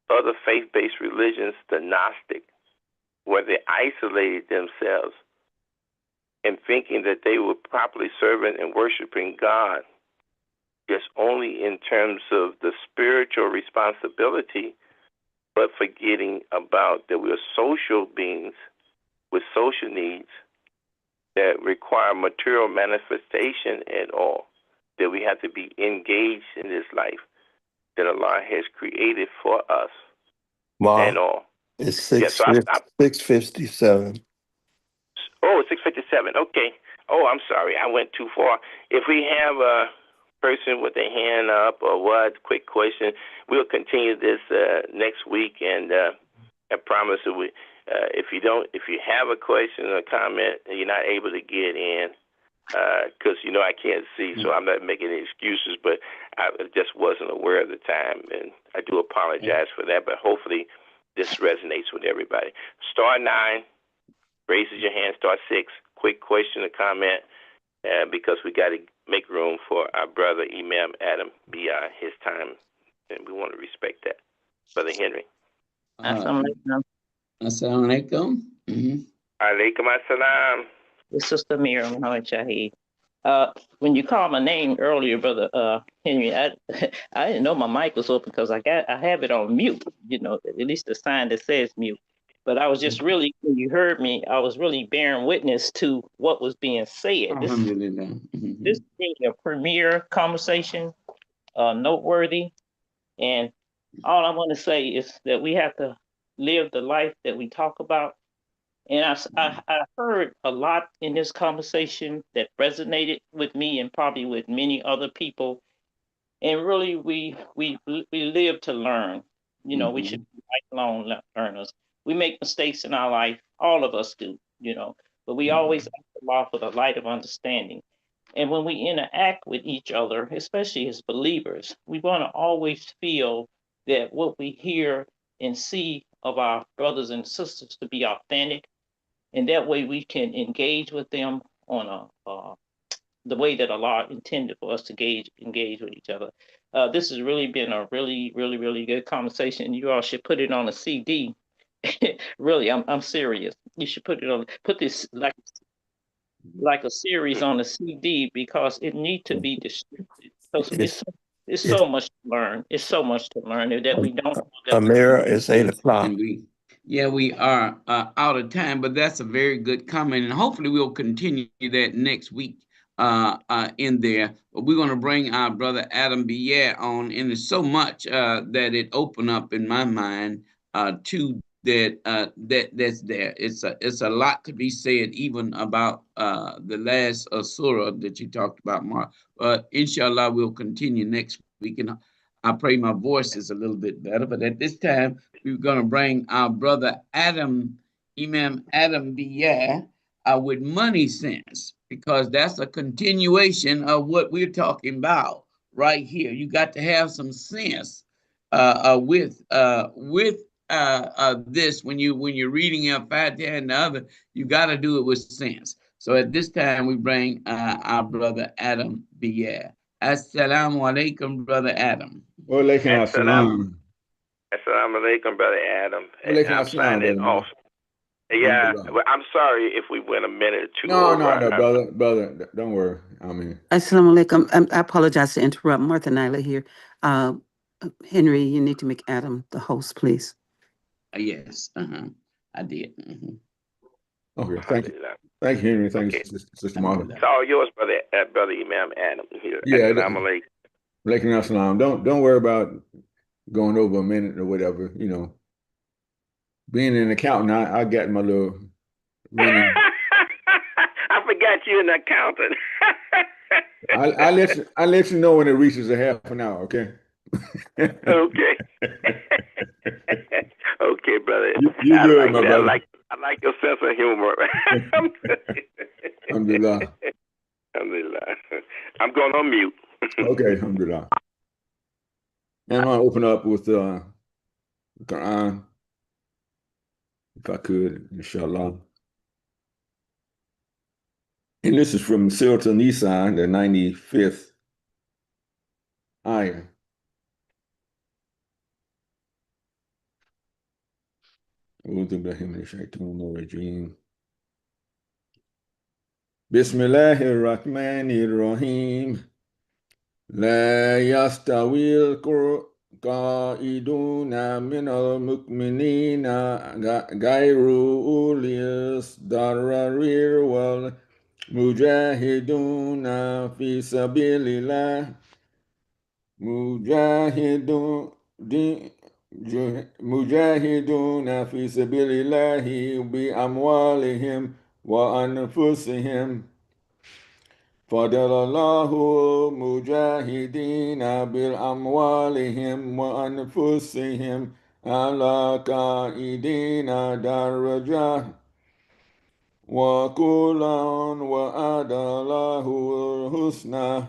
other faith-based religions, the Gnostic, where they isolated themselves and thinking that they were properly serving and worshiping God just only in terms of the spiritual responsibility, but forgetting about that we're social beings with social needs that require material manifestation and all, that we have to be engaged in this life that Allah has created for us. Wow. And all. It's 6:57. Oh, 6:57. Okay. Oh, I'm sorry. I went too far. If we have a person with their hand up or what, quick question, we'll continue this next week. And I promise that if you have a question or comment and you're not able to get in, because I can't see, so I'm not making any excuses, but I just wasn't aware of the time, and I do apologize for that. But hopefully this resonates with everybody. Star 9 raises your hand. Star 6, quick question or comment, because we got to make room for our brother Imam Adam Beyah, his time, and we want to respect that. Brother Henry. Assalamu alaikum. Alaikum assalam. This is Sister Miriam, Mark Shaheed. When you called my name earlier, Brother Henry, I didn't know my mic was open because I have it on mute, at least the sign that says mute. But I was just really, when you heard me, I was really bearing witness to what was being said. This being a premier conversation, noteworthy. And all I want to say is that we have to live the life that we talk about. And I heard a lot in this conversation that resonated with me and probably with many other people. And really, we live to learn. We should be lifelong learners. We make mistakes in our life. All of us do, but we always ask Allah for the light of understanding. And when we interact with each other, especially as believers, we want to always feel that what we hear and see of our brothers and sisters to be authentic. And that way we can engage with them on the way that Allah intended for us to engage with each other. This has really been a really, really, really good conversation. You all should put it on a CD. Really, I'm serious. You should put this like a series on a CD, because it needs to be distributed. It's so much to learn. It's so much to learn that we don't. Amira, it's 8 o'clock. We are out of time, but that's a very good comment, and hopefully we'll continue that next week in there. But we're going to bring our brother Adam Beyah on, and there's so much that it opened up in my mind to that's there. It's a lot to be said, even about the last surah that you talked about, Mark. But inshallah, we'll continue next week, and I pray my voice is a little bit better. But at this time, we're going to bring our brother Imam Adam Beyah, with money sense, because that's a continuation of what we're talking about right here. You got to have some sense with this when you're reading a Fatiha and the other. You got to do it with sense. So at this time, we bring our brother Adam Beyah. Assalamu alaikum, brother Adam. Wa alaikum assalam. Assalamu alaikum, brother Adam. Wa alaikum I'm assalam, signing brother. off. Yeah, well, I'm sorry if we went a minute or two over. No, brother, don't worry. I mean, Assalamu alaikum. I apologize to interrupt. Martha Nyla here. Henry, you need to make Adam the host, please. Yes, I did. Okay, thank you, Henry. Thank you, Sister Martha. It's all yours, brother Imam Adam here. Yeah, Assalamu alaikum. Alaikum assalam. Don't worry about going over a minute or whatever. You know, being an accountant, I got my little running. I forgot you an accountant. I let you know when it reaches a half an hour. Okay. Okay. Okay, brother. You good, my brother. I like your sense of humor. Alhamdulillah. Alhamdulillah. I'm going on mute. Okay, alhamdulillah. And I'm gonna open up with the Quran, if I could, inshallah. And this is from Surah An-Nisa, the 95th ayah. Bismillahir Rahmanir Rahim. لا يستوي القائدون من المؤمنين غير أولي الضرر والمجاهدون في سبيل الله مجاهدون في سبيل الله بأموالهم وأنفسهم فضل الله مجاهدين بأموالهم وأنفسهم على قائدين درجة وكلا وعد الله الحسنى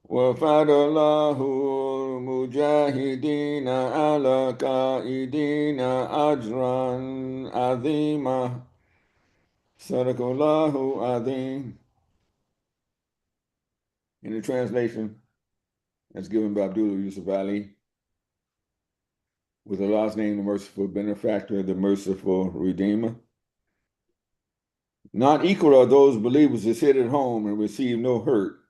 وفضل الله المجاهدين على قائدين أجرا عظيما صدق الله العظيم. In the translation that's given by Abdullah Yusuf Ali, with Allah's name, the merciful benefactor, the merciful redeemer. Not equal are those believers who sit at home and receive no hurt,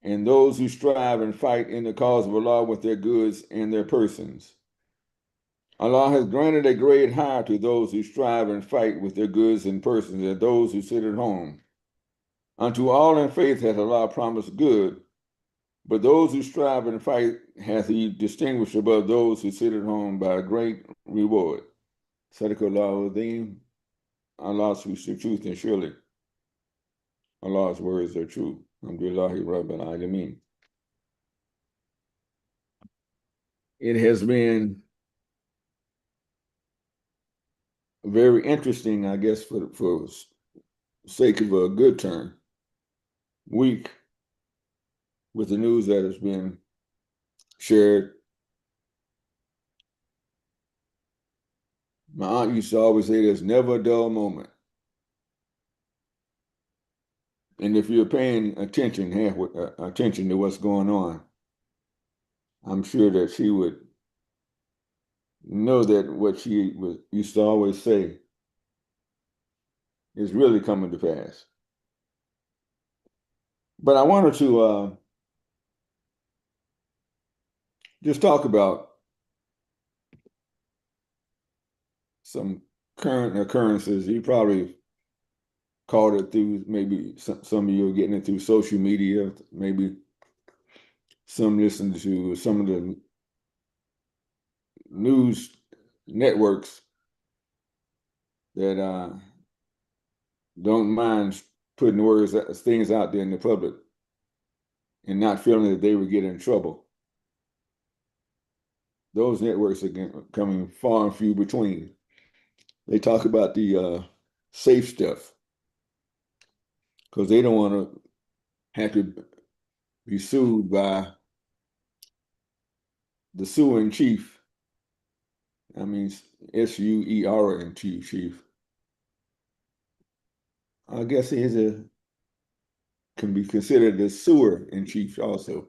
and those who strive and fight in the cause of Allah with their goods and their persons. Allah has granted a great high to those who strive and fight with their goods and persons, and those who sit at home. Unto all in faith hath Allah promised good, but those who strive and fight hath He distinguished above those who sit at home by a great reward. Sadaqallahu al-Azim. Allah speaks the truth, and surely Allah's words are true. Alhamdulillahi Rabbil Alameen. It has been very interesting, I guess, for sake of a good term, week with the news that has been shared. My aunt used to always say there's never a dull moment. And if you're paying attention to what's going on, I'm sure that she would know that what she used to always say is really coming to pass. But I wanted to just talk about some current occurrences. You probably caught it through, maybe some of you are getting it through social media, maybe some listen to some of the news networks that don't mind putting things out there in the public and not feeling that they would get in trouble. Those networks are coming far and few between. They talk about the safe stuff because they don't want to have to be sued by the suing chief. I mean, SUER in chief. I guess can be considered the sewer in chief also.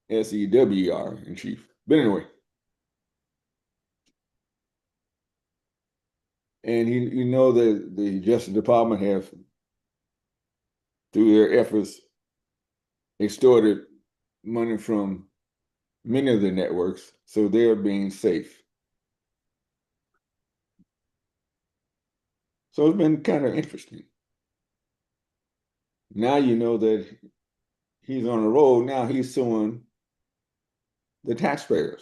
SEWER in chief. But anyway. And you know that the Justice Department have, through their efforts, extorted money from many of the networks, so they're being safe. So it's been kind of interesting. Now you know that he's on the road. Now he's suing the taxpayers.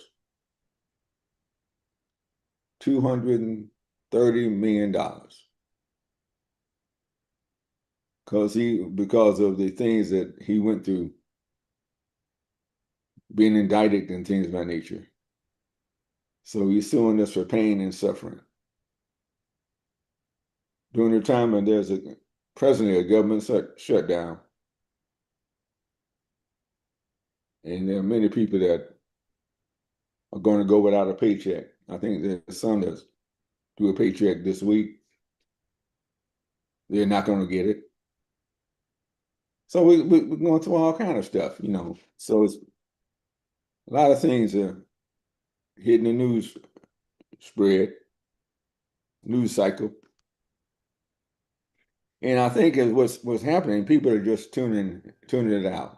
$230 million. Because of the things that he went through, being indicted and things of that nature. So he's suing us for pain and suffering. During the time when there's presently a government shutdown, and there are many people that are going to go without a paycheck. I think there's some that's do a paycheck this week. They're not going to get it. So we're going through all kind of stuff, you know. So it's a lot of things are hitting the news spread, news cycle. And I think what's happening, people are just tuning it out,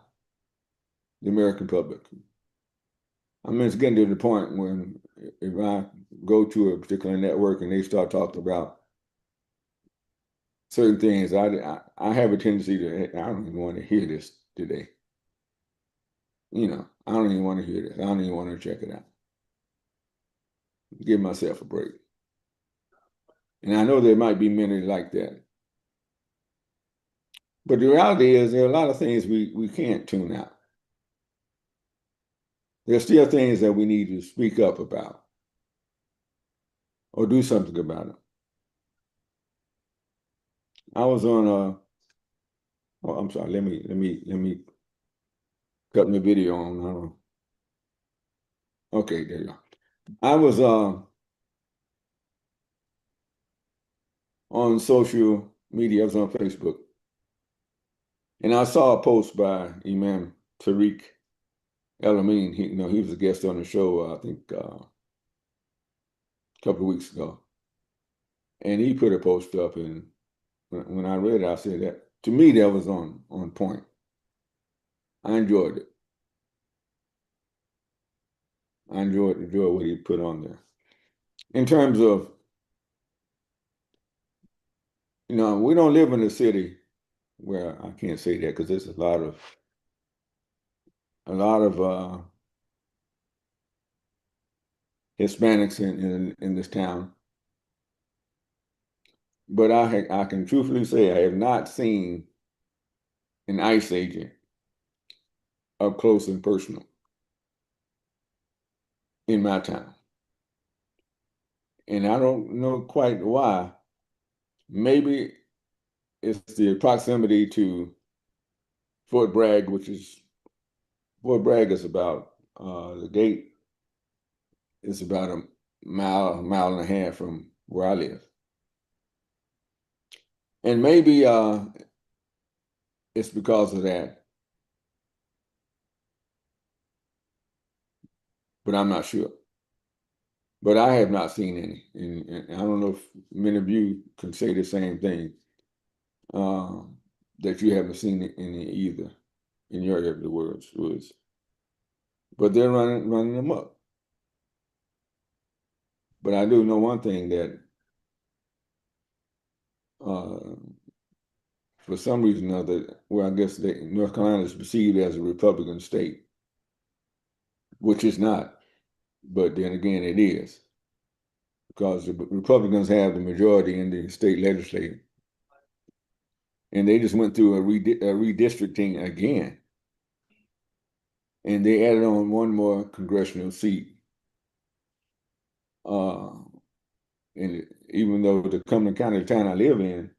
the American public. I mean, it's getting to the point when if I go to a particular network and they start talking about certain things, I have a tendency to, I don't even want to hear this today. You know, I don't even want to hear this. I don't even want to check it out. Give myself a break. And I know there might be many like that. But the reality is there are a lot of things we can't tune out. There are still things that we need to speak up about or do something about it. I was on I'm sorry, let me cut my video on. Okay, there you go. I was on social media, I was on Facebook, and I saw a post by Imam Tariq El-Amin. He was a guest on the show, I think a couple of weeks ago. And he put a post up, and when I read it, I said that to me that was on point. I enjoyed it. I enjoyed what he put on there. In terms of, we don't live in a city where I can't say that because there's a lot of Hispanics in this town. But I can truthfully say I have not seen an ICE agent up close and personal in my town. And I don't know quite why. Maybe it's the proximity to Fort Bragg, Fort Bragg is about, the gate is about a mile and a half from where I live. And maybe it's because of that. But I'm not sure. But I have not seen any. And I don't know if many of you can say the same thing, that you haven't seen any either in your area of the woods. But they're running them up. But I do know one thing, that for some reason or other, well, I guess North Carolina is perceived as a Republican state, which is not. But then again, it is, because the Republicans have the majority in the state legislature. And they just went through a redistricting again. And they added on one more congressional seat. And even though the Cumberland County town I live in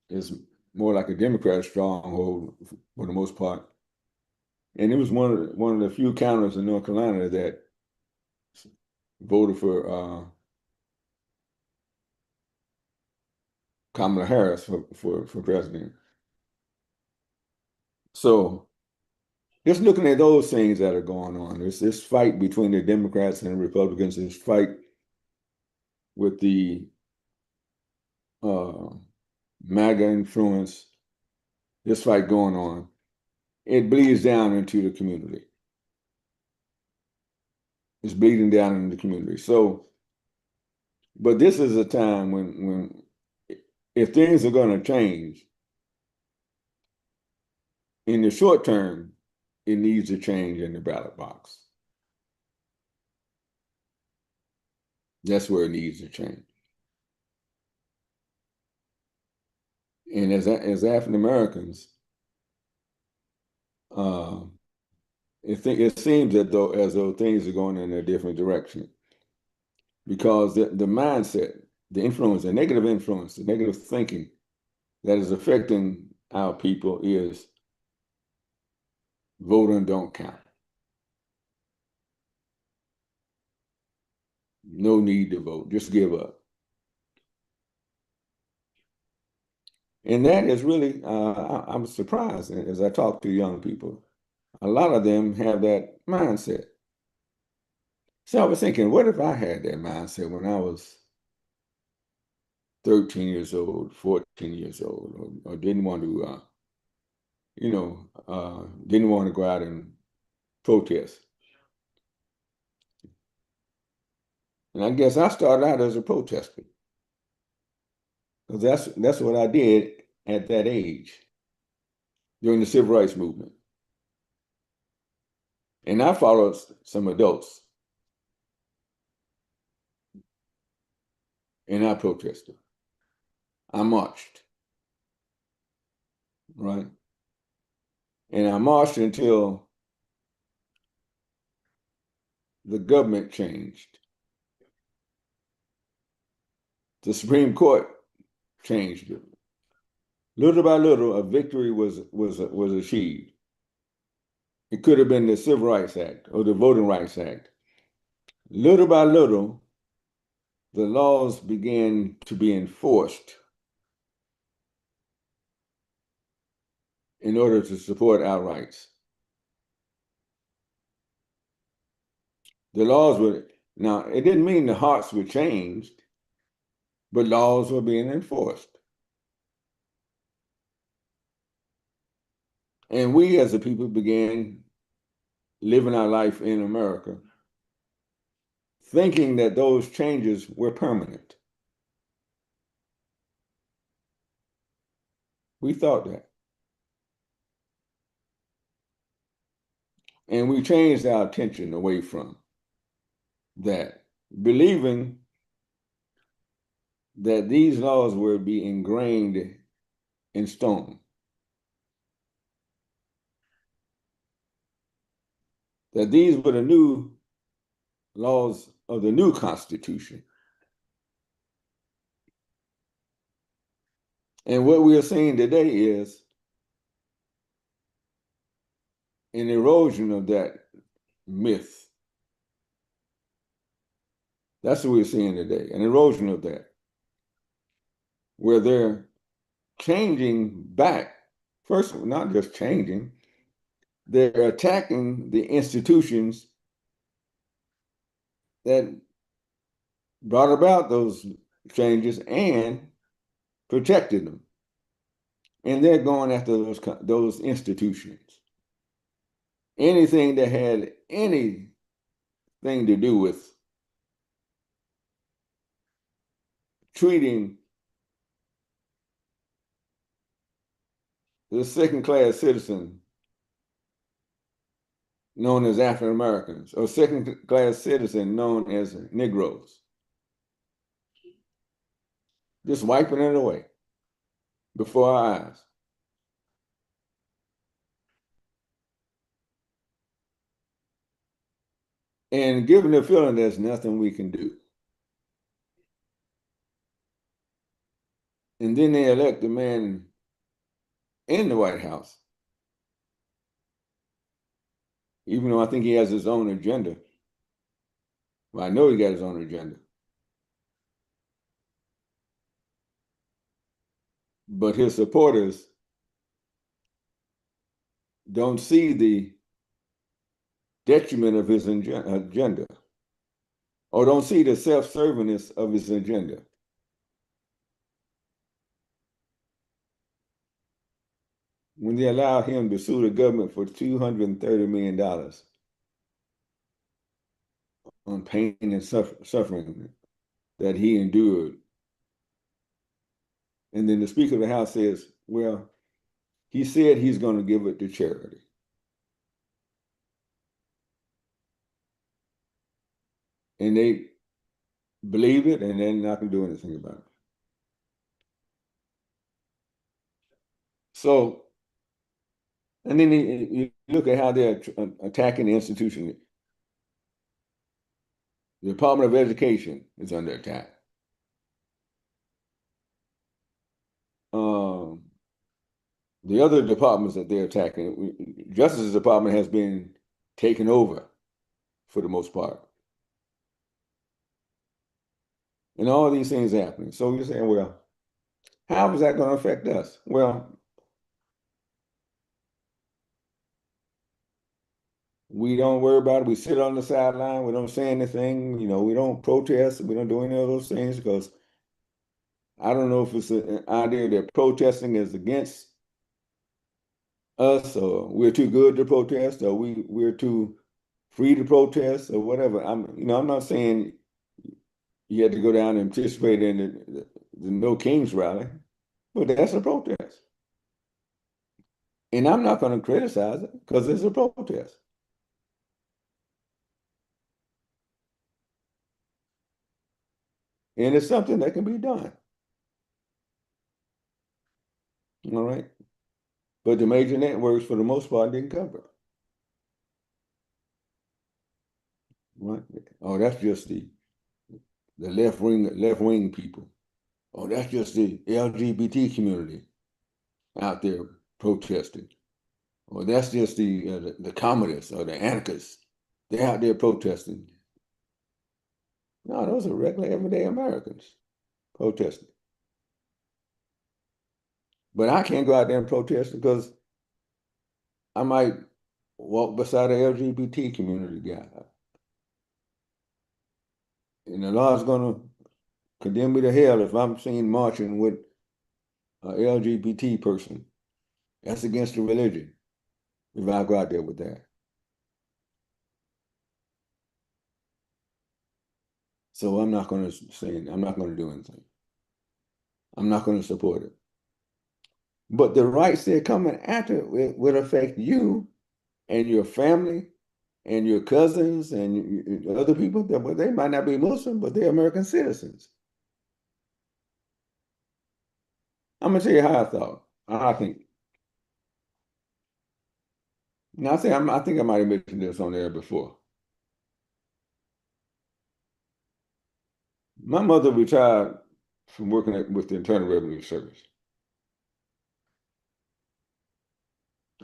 is more like a Democrat stronghold for the most part. And it was one of the few counties in North Carolina that voted for Kamala Harris for president. So just looking at those things that are going on, there's this fight between the Democrats and the Republicans, this fight with the MAGA influence, this fight going on. It bleeds down into the community. It's bleeding down into the community. So, but this is a time when if things are going to change, in the short term, it needs to change in the ballot box. That's where it needs to change. And as African Americans, it seems as though things are going in a different direction, because the mindset, the influence, the negative influence, the negative thinking that is affecting our people is vote and don't count. No need to vote, just give up. And that is really, I'm surprised as I talk to young people. A lot of them have that mindset. So I was thinking, what if I had that mindset when I was 13 years old, 14 years old, or didn't want to, didn't want to go out and protest? And I guess I started out as a protester, because that's what I did at that age during the civil rights movement. And I followed some adults, and I protested. I marched, right? And I marched until the government changed. The Supreme Court changed it. Little by little, a victory was achieved. It could have been the Civil Rights Act or the Voting Rights Act. Little by little, the laws began to be enforced in order to support our rights. The laws were, now, it didn't mean the hearts were changed, but laws were being enforced. And we as a people began living our life in America, thinking that those changes were permanent. We thought that. And we changed our attention away from that, believing that these laws would be ingrained in stone. That these were the new laws of the new Constitution. And what we are seeing today is an erosion of that myth. That's what we're seeing today, an erosion of that, where they're changing back. First, not just changing, they're attacking the institutions that brought about those changes and protected them. And they're going after those institutions. Anything that had anything to do with treating the second-class citizen known as African Americans, or second-class citizen known as Negroes. Just wiping it away before our eyes. And given the feeling there's nothing we can do. And then they elect a man in the White House, even though I think he has his own agenda. Well, I know he got his own agenda. But his supporters don't see the detriment of his agenda, or don't see the self-servingness of his agenda. When they allow him to sue the government for $230 million on pain and suffering that he endured. And then the Speaker of the House says, well, he said he's going to give it to charity. And they believe it, and they're not going to do anything about it. So, and then you look at how they're attacking the institution. The Department of Education is under attack. The other departments that they're attacking, Justice Department has been taken over for the most part. And all these things happening. So you're saying, well, how is that going to affect us? Well, we don't worry about it. We sit on the sideline. We don't say anything. You know, we don't protest. We don't do any of those things because I don't know if it's an idea that protesting is against us, or we're too good to protest, or we're too free to protest, or whatever. I'm not saying you had to go down and participate in the No Kings rally, but that's a protest. And I'm not going to criticize it because it's a protest. And it's something that can be done. All right. But the major networks, for the most part, didn't cover it. Right? Oh, that's just the left wing people. Oh, that's just the LGBT community out there protesting. Or that's just the communists or the anarchists. They're out there protesting. No, those are regular, everyday Americans protesting. But I can't go out there and protest because I might walk beside an LGBT community guy. And the law's going to condemn me to hell if I'm seen marching with an LGBT person. That's against the religion if I go out there with that. So I'm not going to say, I'm not going to do anything. I'm not going to support it. But the rights they're coming after it will affect you and your family and your cousins and other people. They might not be Muslim, but they're American citizens. I'm going to tell you how I think. Now, I think I might have mentioned this on there before. My mother retired from working with the Internal Revenue Service.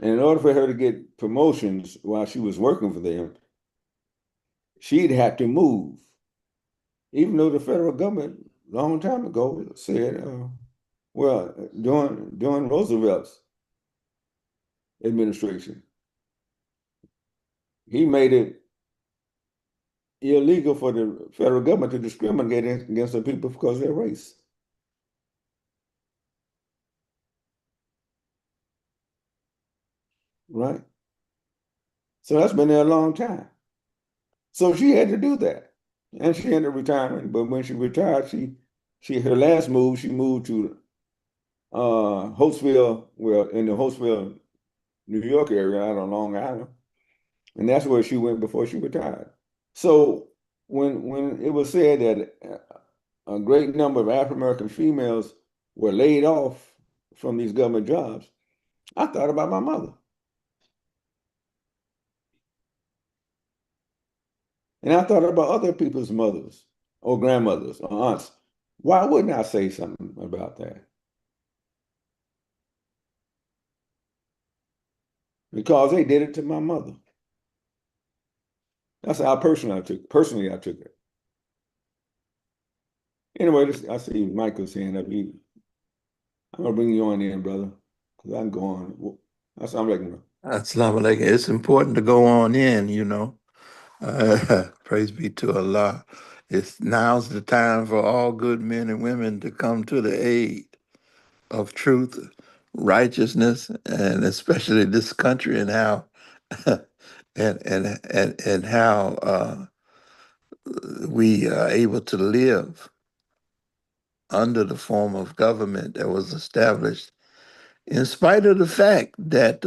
And in order for her to get promotions while she was working for them, she'd have to move. Even though the federal government, a long time ago, said, well, during Roosevelt's administration, he made it illegal for the federal government to discriminate against the people because of their race. Right? So that's been there a long time. So she had to do that. And she ended up retiring. But when she retired, her last move, she moved to Holtzville, well, in the Holtzville, New York area, out on Long Island, and that's where she went before she retired. So when it was said that a great number of African American females were laid off from these government jobs, I thought about my mother. And I thought about other people's mothers or grandmothers or aunts. Why wouldn't I say something about that? Because they did it to my mother. That's how personally I took it. Anyway, I see Michael's hand up. I'm gonna bring you on in, brother, because I'm going. Assalamu alaikum. Assalamu alaikum. It's important to go on in, you know. Praise be to Allah. Now's the time for all good men and women to come to the aid of truth, righteousness, and especially this country and how and how we are able to live under the form of government that was established, in spite of the fact that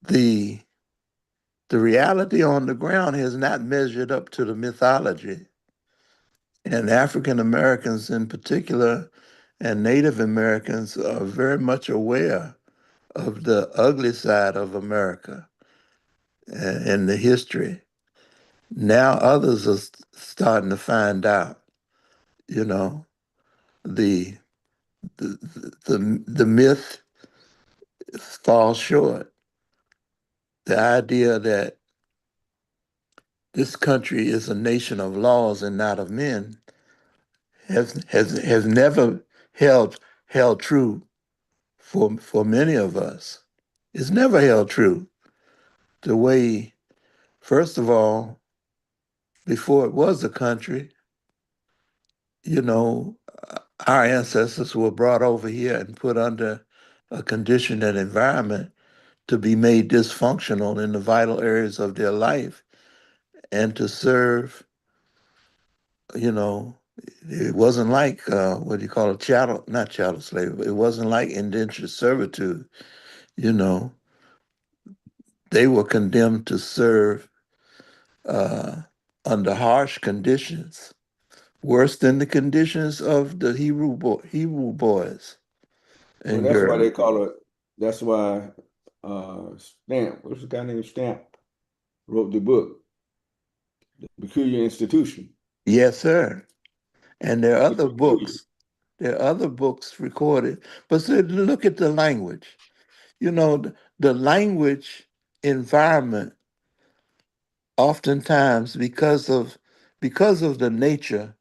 the reality on the ground has not measured up to the mythology. And African Americans in particular and Native Americans are very much aware of the ugly side of America and the history. Now others are starting to find out, you know, the the myth falls short. The idea that this country is a nation of laws and not of men has never held true for many of us. It's never held true. The way, first of all, before it was a country, you know, our ancestors were brought over here and put under a condition and environment to be made dysfunctional in the vital areas of their life and to serve, you know, it wasn't like what do you call it, not chattel slave. It wasn't like indentured servitude. You know, they were condemned to serve uh, under harsh conditions, worse than the conditions of the Hebrew boys Well, and that's why they girls. call it. That's why Stamp. What's the guy named Stamp? Wrote the book, The Peculiar Institution. Yes, sir. And there are It's other peculiar. books. There are other books recorded. But see, look at the language. You know, the language environment oftentimes because of the nature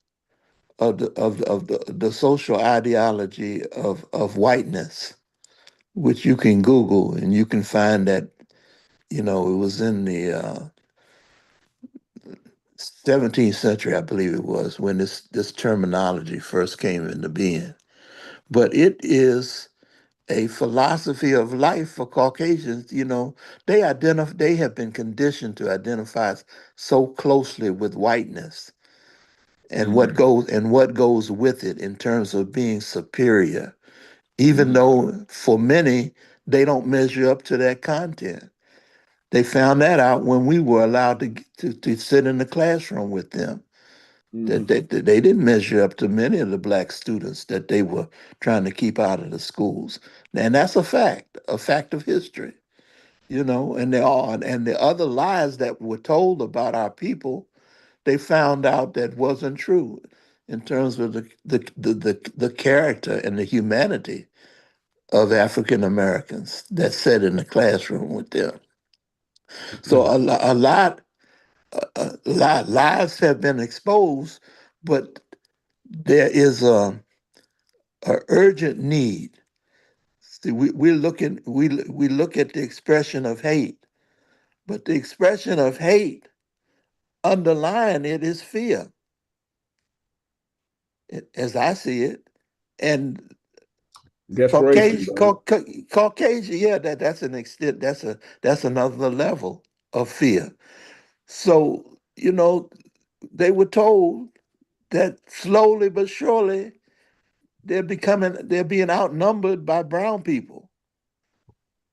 of the social ideology of whiteness, which you can Google and you can find that, you know, it was in the 17th century, I believe it was, when this terminology first came into being. But it is a philosophy of life for Caucasians. You know, they have been conditioned to identify so closely with whiteness and what goes with it in terms of being superior, even Mm-hmm. though for many they don't measure up to that content. They found that out when we were allowed to sit in the classroom with them. That Mm-hmm. they didn't measure up to many of the black students that they were trying to keep out of the schools. And that's a fact of history, you know, and the other lies that were told about our people, they found out that wasn't true in terms of the character and the humanity of African Americans that sat in the classroom with them. So a lot lives have been exposed, but there is a urgent need. See, we look at the expression of hate, but the expression of hate underlying it is fear, as I see it. And Desperation, brother. Caucasian, yeah, that's an extent. That's another level of fear. So you know, they were told that slowly but surely they're being outnumbered by brown people.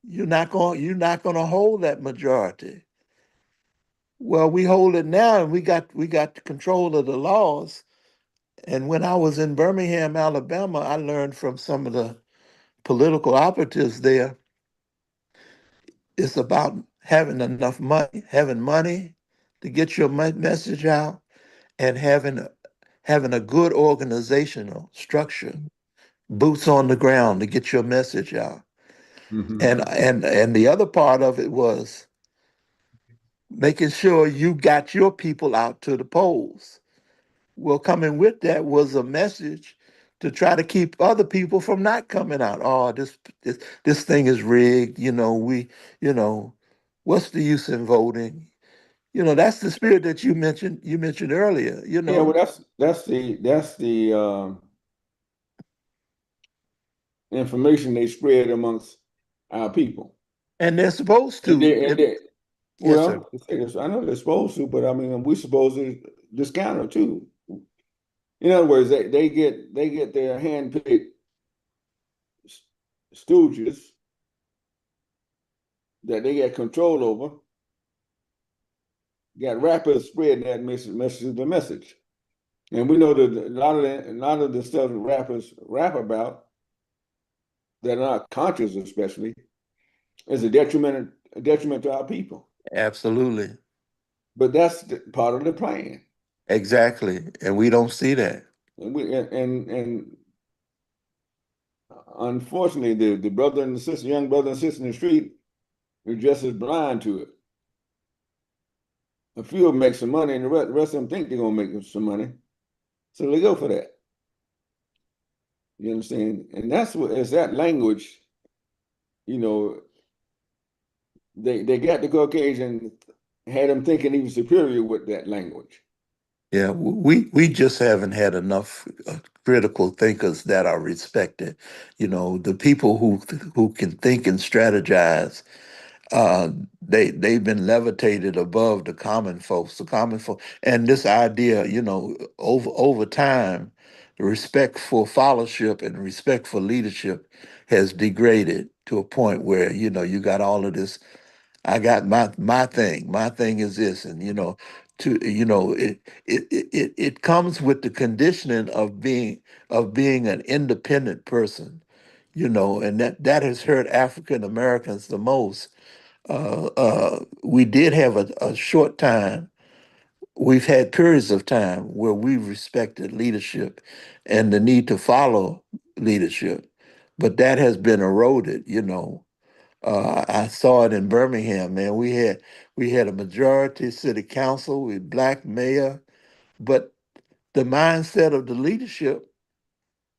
You're not going to hold that majority. Well, we hold it now, and we got control of the laws. And when I was in Birmingham, Alabama, I learned from some of the political operatives there. It's about having enough money, having money to get your message out, and having a good organizational structure, boots on the ground to get your message out. Mm-hmm. And the other part of it was making sure you got your people out to the polls. Well, coming with that was a message to try to keep other people from not coming out. Oh, this thing is rigged. You know, what's the use in voting? That's the spirit that you mentioned earlier. Yeah, well, that's the information they spread amongst our people. And they're supposed And to. Yes, sir. well, I know they're supposed to, but I mean, we're supposed to discount it too. In other words, they get their handpicked stooges that they got control over, got rappers spreading that message. And we know that a lot of the stuff that rappers rap about that are not conscious, especially, is a detriment to our people. Absolutely. But that's part of the plan. Exactly. And we don't see that. And unfortunately, the brother and the sister, young brother and sister in the street, are just as blind to it. A few of them make some money, and the rest of them think they're gonna make some money, so they go for that. You understand? And it's that language. You know, they got the Caucasian, had them thinking he was superior with that language. Yeah, we just haven't had enough critical thinkers that are respected. The people who can think and strategize, they've been levitated above the common folks. The common folk, and this idea, over time, the respect for fellowship and respect for leadership has degraded to a point where you got all of this. I got my thing. My thing is this, and it comes with the conditioning of being an independent person, and that has hurt African Americans the most. We did have a short time. We've had periods of time where we respected leadership and the need to follow leadership, but that has been eroded. I saw it in Birmingham, man. We had a majority city council with black mayor, but the mindset of the leadership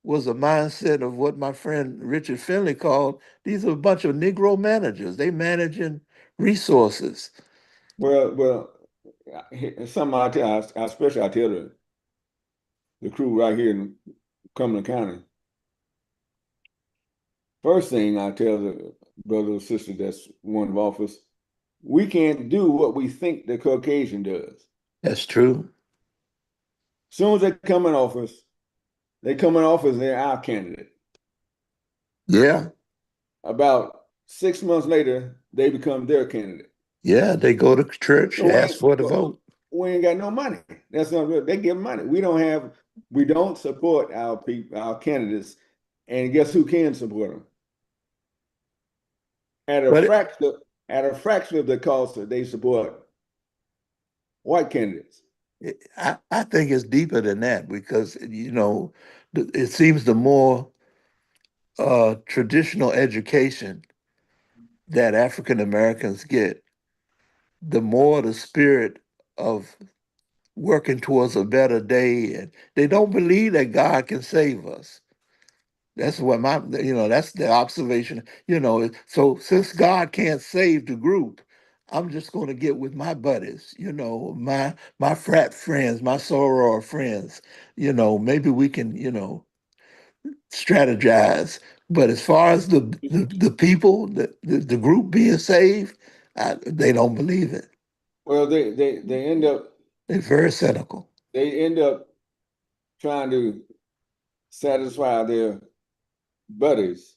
was a mindset of what my friend Richard Finley called, these are a bunch of Negro managers. They managing resources. Well, something especially I tell the crew right here in Cumberland County. First thing I tell the brother or sister that's one of office, we can't do what we think the Caucasian does. That's true. As soon as they come in office, they're our candidate. Yeah. About 6 months later, they become their candidate. Yeah, they go to church, So ask for the vote. we ain't got no money. That's not real. They give money. We don't support our people, our candidates, and guess who can support them? At a But fraction of the cost that they support white candidates. I think it's deeper than that because it seems the more traditional education that African Americans get, the more the spirit of working towards a better day, and they don't believe that God can save us. That's what that's the observation. So since God can't save the group, I'm just going to get with my buddies, my frat friends, my soror friends. Maybe we can, strategize. But as far as the people, the group being saved, they don't believe it. Well, they end up They're very cynical. they end up trying to satisfy their buddies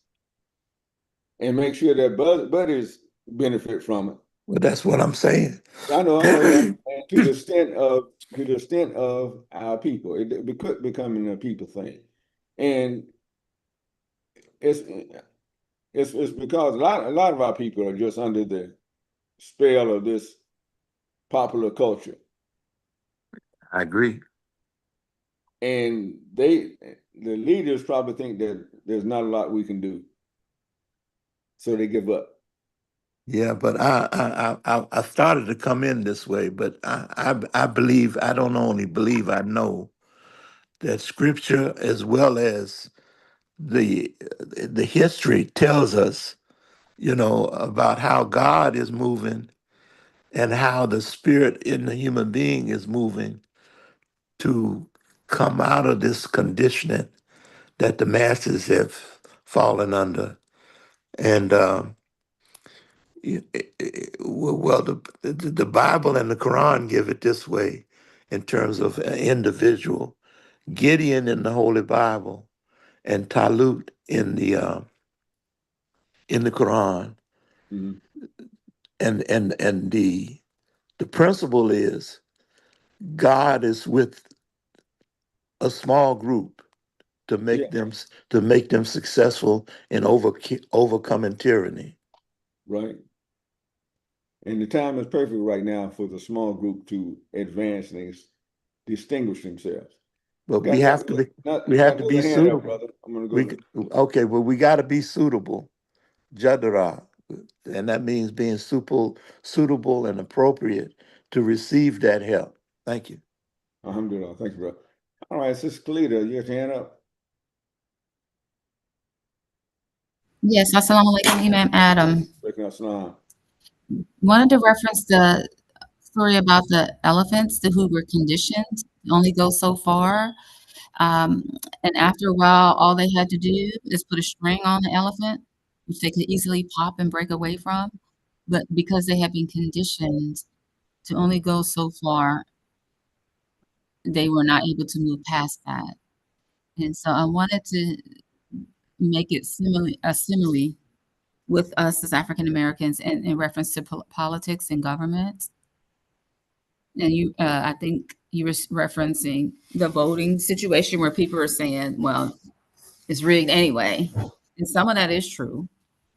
and make sure their buddies benefit from it. Well, that's what I'm saying. I know, yeah. And to the extent of our people, it could becoming a people thing, and it's because a lot of our people are just under the spell of this popular culture, I agree. and the leaders probably think that there's not a lot we can do, so they give up. Yeah, but I started to come in this way, but I believe, I don't only believe, I know that Scripture as well as the history tells us, about how God is moving and how the spirit in the human being is moving to come out of this conditioning that the masses have fallen under. And well, the Bible and the Quran give it this way in terms of an individual. Gideon in the Holy Bible and Talut in the Quran, Mhm. and the principle is God is with a small group to Yeah, make them successful in overcoming tyranny. right. And the time is perfect right now for the small group to advance and distinguish themselves. But Got we have to be another hand up, suitable. brother. I'm gonna go We to. okay, well we got to be suitable, jadara, and that means being suitable and appropriate to receive that help. Thank you. Alhamdulillah. Thank you, bro. All right, Sister Kalita, you have your hand up. Yes, assalamu alaikum, Imam Adam. Breaking up Islam. Wanted to reference the story about the elephants who were conditioned to only go so far. Um, and after a while, all they had to do is put a string on the elephant, which they could easily pop and break away from. But because they had been conditioned to only go so far, they were not able to move past that. And so I wanted to make it a simile with us as African Americans in reference to politics and government. And I think you were referencing the voting situation where people are saying, well, it's rigged anyway. And some of that is true.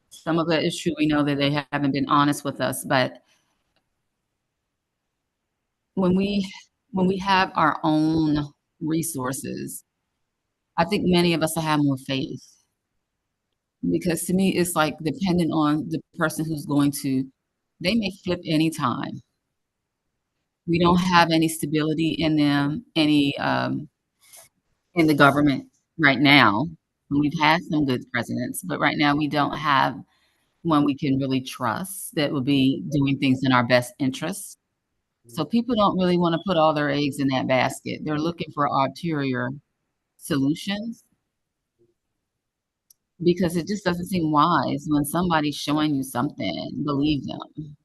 Some of that is true. We know that they haven't been honest with us. But when we have our own resources, I think many of us will have more faith. Because to me, it's like dependent on the person who's going to, they may flip anytime. We don't have any stability in them, any in the government right now. We've had some good presidents, but right now we don't have one we can really trust that will be doing things in our best interests. So people don't really want to put all their eggs in that basket. They're looking for ulterior solutions because it just doesn't seem wise when somebody's showing you something, believe them.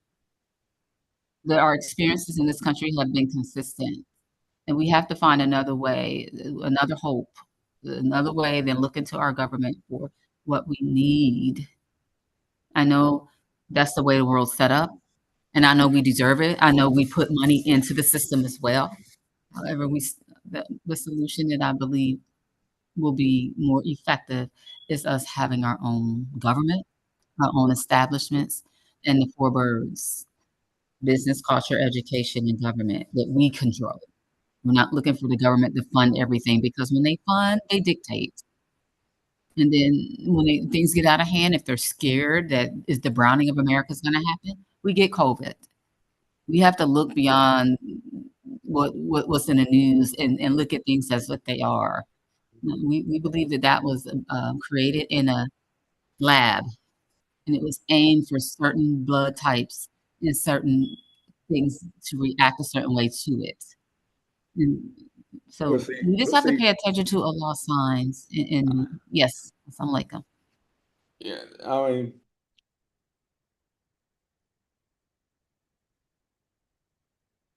That our experiences in this country have been consistent, and we have to find another way, another hope, another way than look into our government for what we need. I know that's the way the world's set up, and I know we deserve it. I know we put money into the system as well. However, the solution that I believe will be more effective is us having our own government, our own establishments, and the four birds: business, culture, education, and government that we control. We're not looking for the government to fund everything because when they fund, they dictate. And then when things get out of hand, if they're scared that is the browning of America is going to happen, we get COVID. We have to look beyond what's in the news and look at things as what they are. We believe that that was created in a lab, and it was aimed for certain blood types and certain things to react a certain way to it. And Well, so see, we just have to pay attention to Allah signs. And yes, assalamu alaikum. yeah, I mean,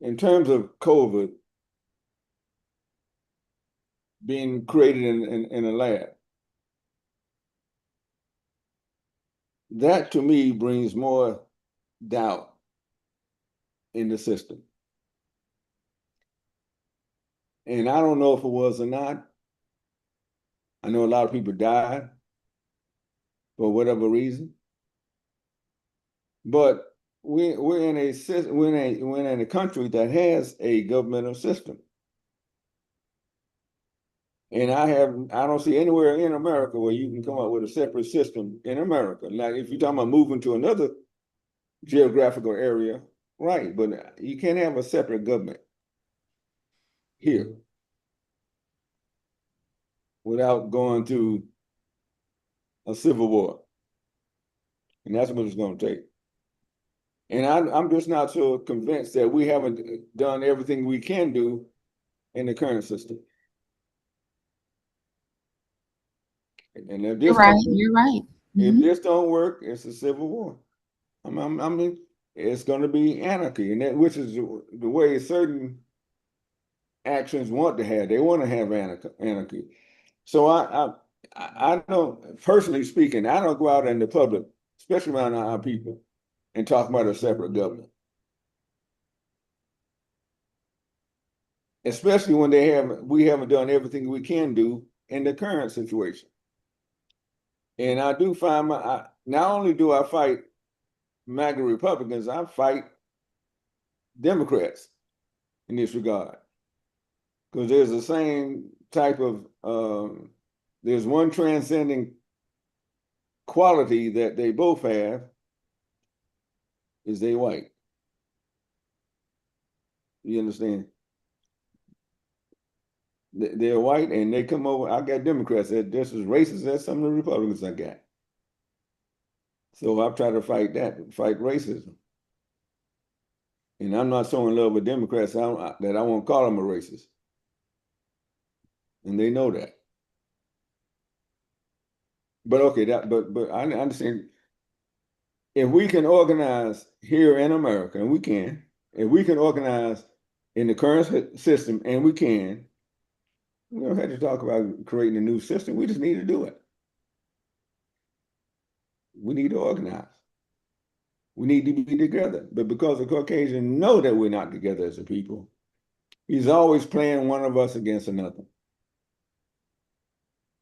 in terms of COVID, being created in a lab. That to me brings more doubt in the system. And I don't know if it was or not. I know a lot of people died for whatever reason. But we're in a country that has a governmental system. And I don't see anywhere in America where you can come up with a separate system in America. Like if you're talking about moving to another geographical area, right, but you can't have a separate government here without going to a civil war. And that's what it's going to take. And I'm just not so convinced that we haven't done everything we can do in the current system. And if this You're right. If this don't work, it's a civil war. I mean, it's going to be anarchy, and which is the way certain actions want to have. They want to have anarchy. So I don't, personally speaking, I don't go out in the public, especially around our people, and talk about a separate government. Especially when we haven't done everything we can do in the current situation. And I do find not only do I fight MAGA Republicans, I fight Democrats in this regard. Because there's the same type of, there's one transcending quality that they both have, is they white. You understand? They're white and they come over. I got Democrats that just as racist as some of the Republicans I got. So I've tried to fight racism. And I'm not so in love with Democrats that I won't call them a racist. And they know that. But okay, but I understand. If we can organize here in America, and we can, if we can organize in the current system, and we don't have to talk about creating a new system. We just need to do it. We need to organize. We need to be together. But because the Caucasians know that we're not together as a people, he's always playing one of us against another.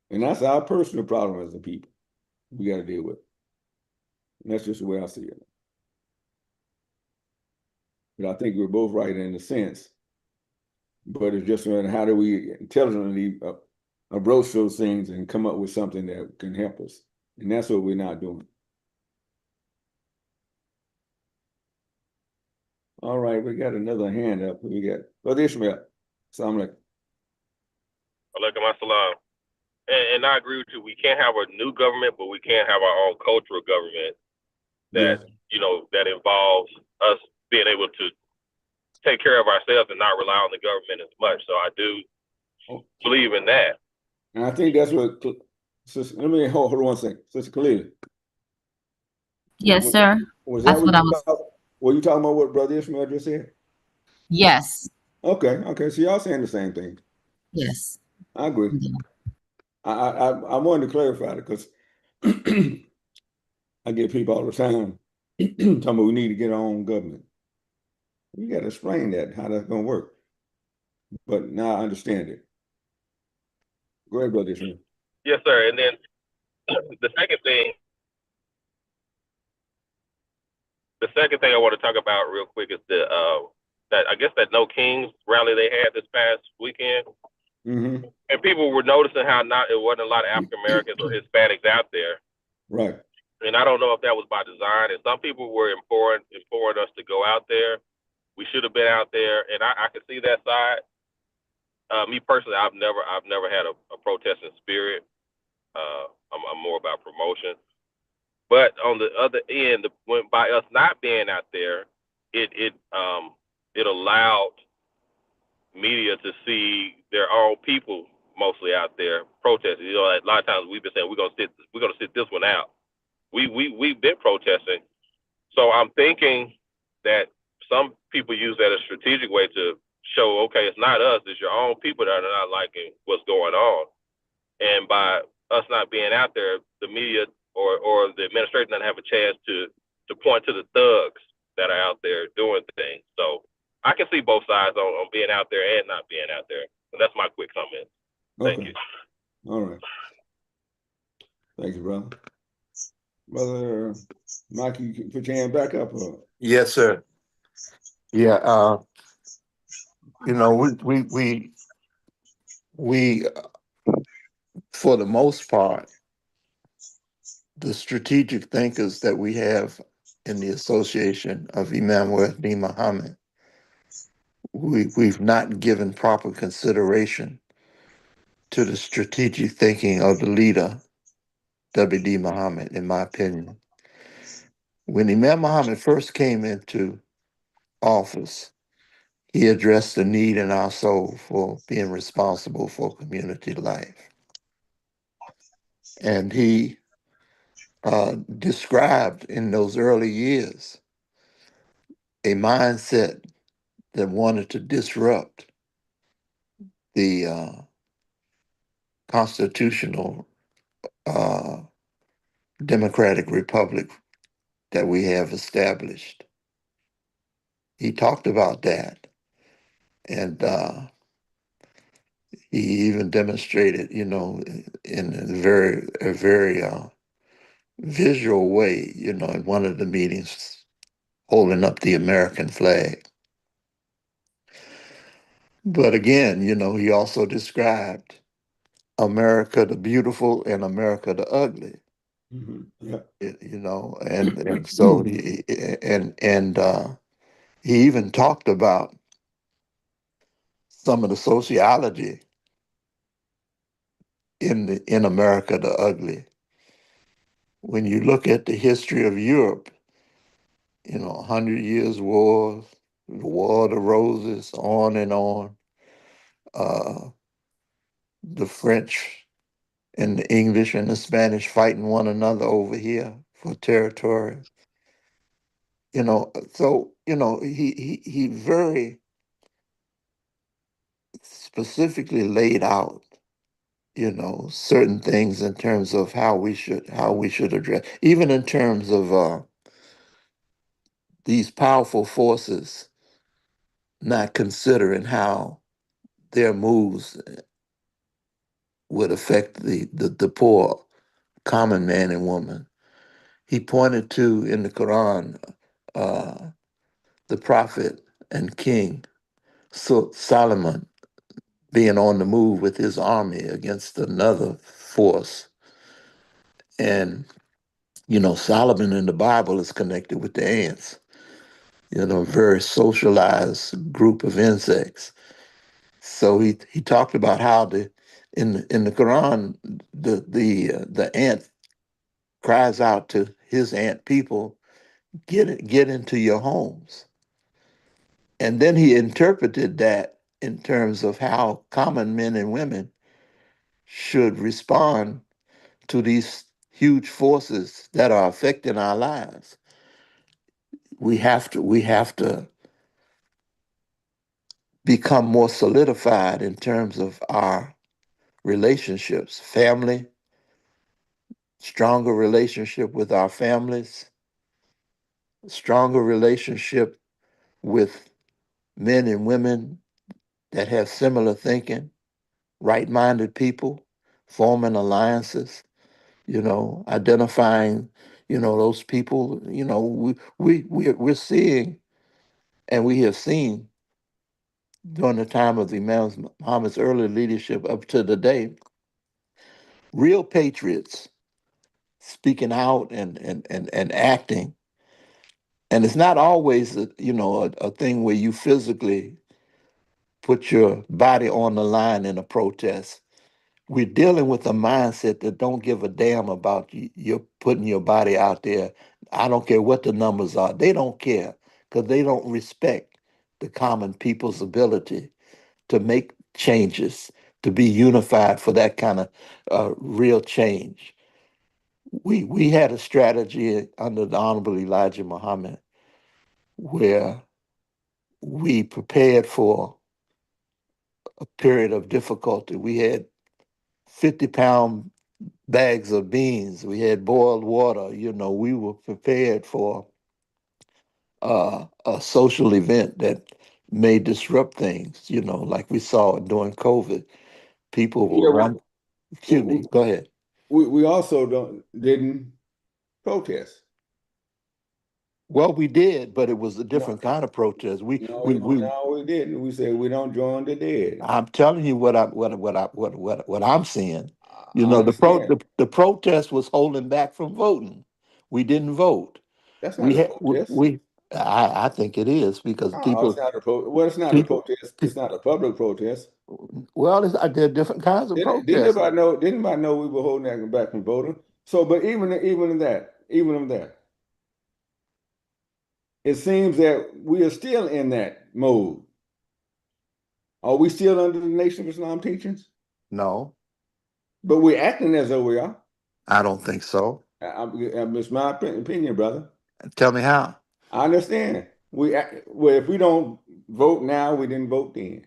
And that's our personal problem as a people we got to deal with. And that's just the way I see it. But I think we're both right in a sense. But it's just how do we intelligently approach those things and come up with something that can help us. And that's what we're not doing. All right, we got another hand up. We got Brother Ishmael. Assalamu alaikum. Alaikum assalam. And I agree with you. We can't have a new government, but we can have our own cultural government that, that involves us being able to take care of ourselves and not rely on the government as much. So I do believe in that. And I think that's what, let me hold on one second. Sister Khalil. Yes, sir. That's what I was. Were you talking about what Brother Ishmael just said? Yes. Okay. So y'all saying the same thing. Yes. I agree. Yeah. I wanted to clarify it because I get people all the time talking about we need to get our own government. We got to explain that, how that's going to work. But now I understand it. Go ahead, Brother Ishmael. Yes, sir. And then the second thing I want to talk about real quick is that No Kings rally they had this past weekend. Mm-hmm. And people were noticing how it wasn't a lot of African Americans or Hispanics out there. Right. And I don't know if that was by design. And some people were imploring us to go out there. We should have been out there, and I could see that side. Me personally, I've never had a protesting spirit. I'm more about promotion. But on the other end, by us not being out there, it allowed media to see their own people mostly out there protesting. A lot of times we've been saying we're gonna sit this one out. We've been protesting, so I'm thinking that some people use that as a strategic way to show, okay, it's not us, it's your own people that are not liking what's going on. And by us not being out there, the media or the administration doesn't have a chance to point to the thugs that are out there doing things. So I can see both sides on being out there and not being out there. So that's my quick comment. Thank you. All right. Thank you, brother. Brother Mike, you can put your hand back up. Yes, sir. Yeah, you know, we for the most part, the strategic thinkers that we have in the Association of Imam Wahdi Muhammad, we've not given proper consideration to the strategic thinking of the leader, W.D. Muhammad, in my opinion. When Imam Muhammad first came into office, he addressed the need in our soul for being responsible for community life. And he described in those early years a mindset that wanted to disrupt the constitutional democratic republic that we have established. He talked about that, and he even demonstrated, you know, in a very visual way, you know, in one of the meetings, holding up the American flag. But again, you know, he also described America the beautiful and America the ugly. Yeah. You know, and so he even talked about some of the sociology in America the ugly. When you look at the history of Europe, you know, 100 Years' War, the War of the Roses, on and on. The French and the English and the Spanish fighting one another over here for territory. You know, so you know he very specifically laid out, you know, certain things in terms of how we should address, even in terms of these powerful forces not considering how their moves would affect the poor common man and woman. He pointed to in the Quran uh, the prophet and king Solomon being on the move with his army against another force. And, you know, Solomon in the Bible is connected with the ants, you know, a very socialized group of insects. So he talked about how in the Quran the ant cries out to his ant people, get into your homes. And then he interpreted that in terms of how common men and women should respond to these huge forces that are affecting our lives. We have to become more solidified in terms of our relationships, family, stronger relationship with our families, stronger relationship with men and women that have similar thinking, right-minded people, forming alliances, you know, identifying, you know, those people, you know, we're seeing and we have seen during the time of the Imam Muhammad's early leadership up to the day, real patriots speaking out and acting. And it's not always, you know, a thing where you physically put your body on the line in a protest. We're dealing with a mindset that don't give a damn about you're putting your body out there. I don't care what the numbers are. They don't care because they don't respect the common people's ability to make changes, to be unified for that kind of real change. We had a strategy under the Honorable Elijah Muhammad where we prepared for a period of difficulty. We had 50-pound bags of beans. We had boiled water. You know, we were prepared for a social event that may disrupt things. You know, like we saw during COVID. People will Yeah, run. Excuse me. Go ahead. we also didn't protest. Well, we did, but it was a No, different kind of protest. no, we didn't. We said we don't join the dead. I'm telling you what I'm seeing. You I know, understand. the protest was holding back from voting. We didn't vote. That's not We a had protest. I think it is because Oh, it's not a well, it's not a people protest. It's not a public protest. well, there are different kinds of protests. Didn't nobody know we were holding that back from voting? So, but even in that, it seems that we are still in that mode. Are we still under the Nation of Islam teachings? No, But we're acting as though we are. I don't think so. It's my opinion, brother. Tell me how. I understand. Well, if we don't vote now, we didn't vote then.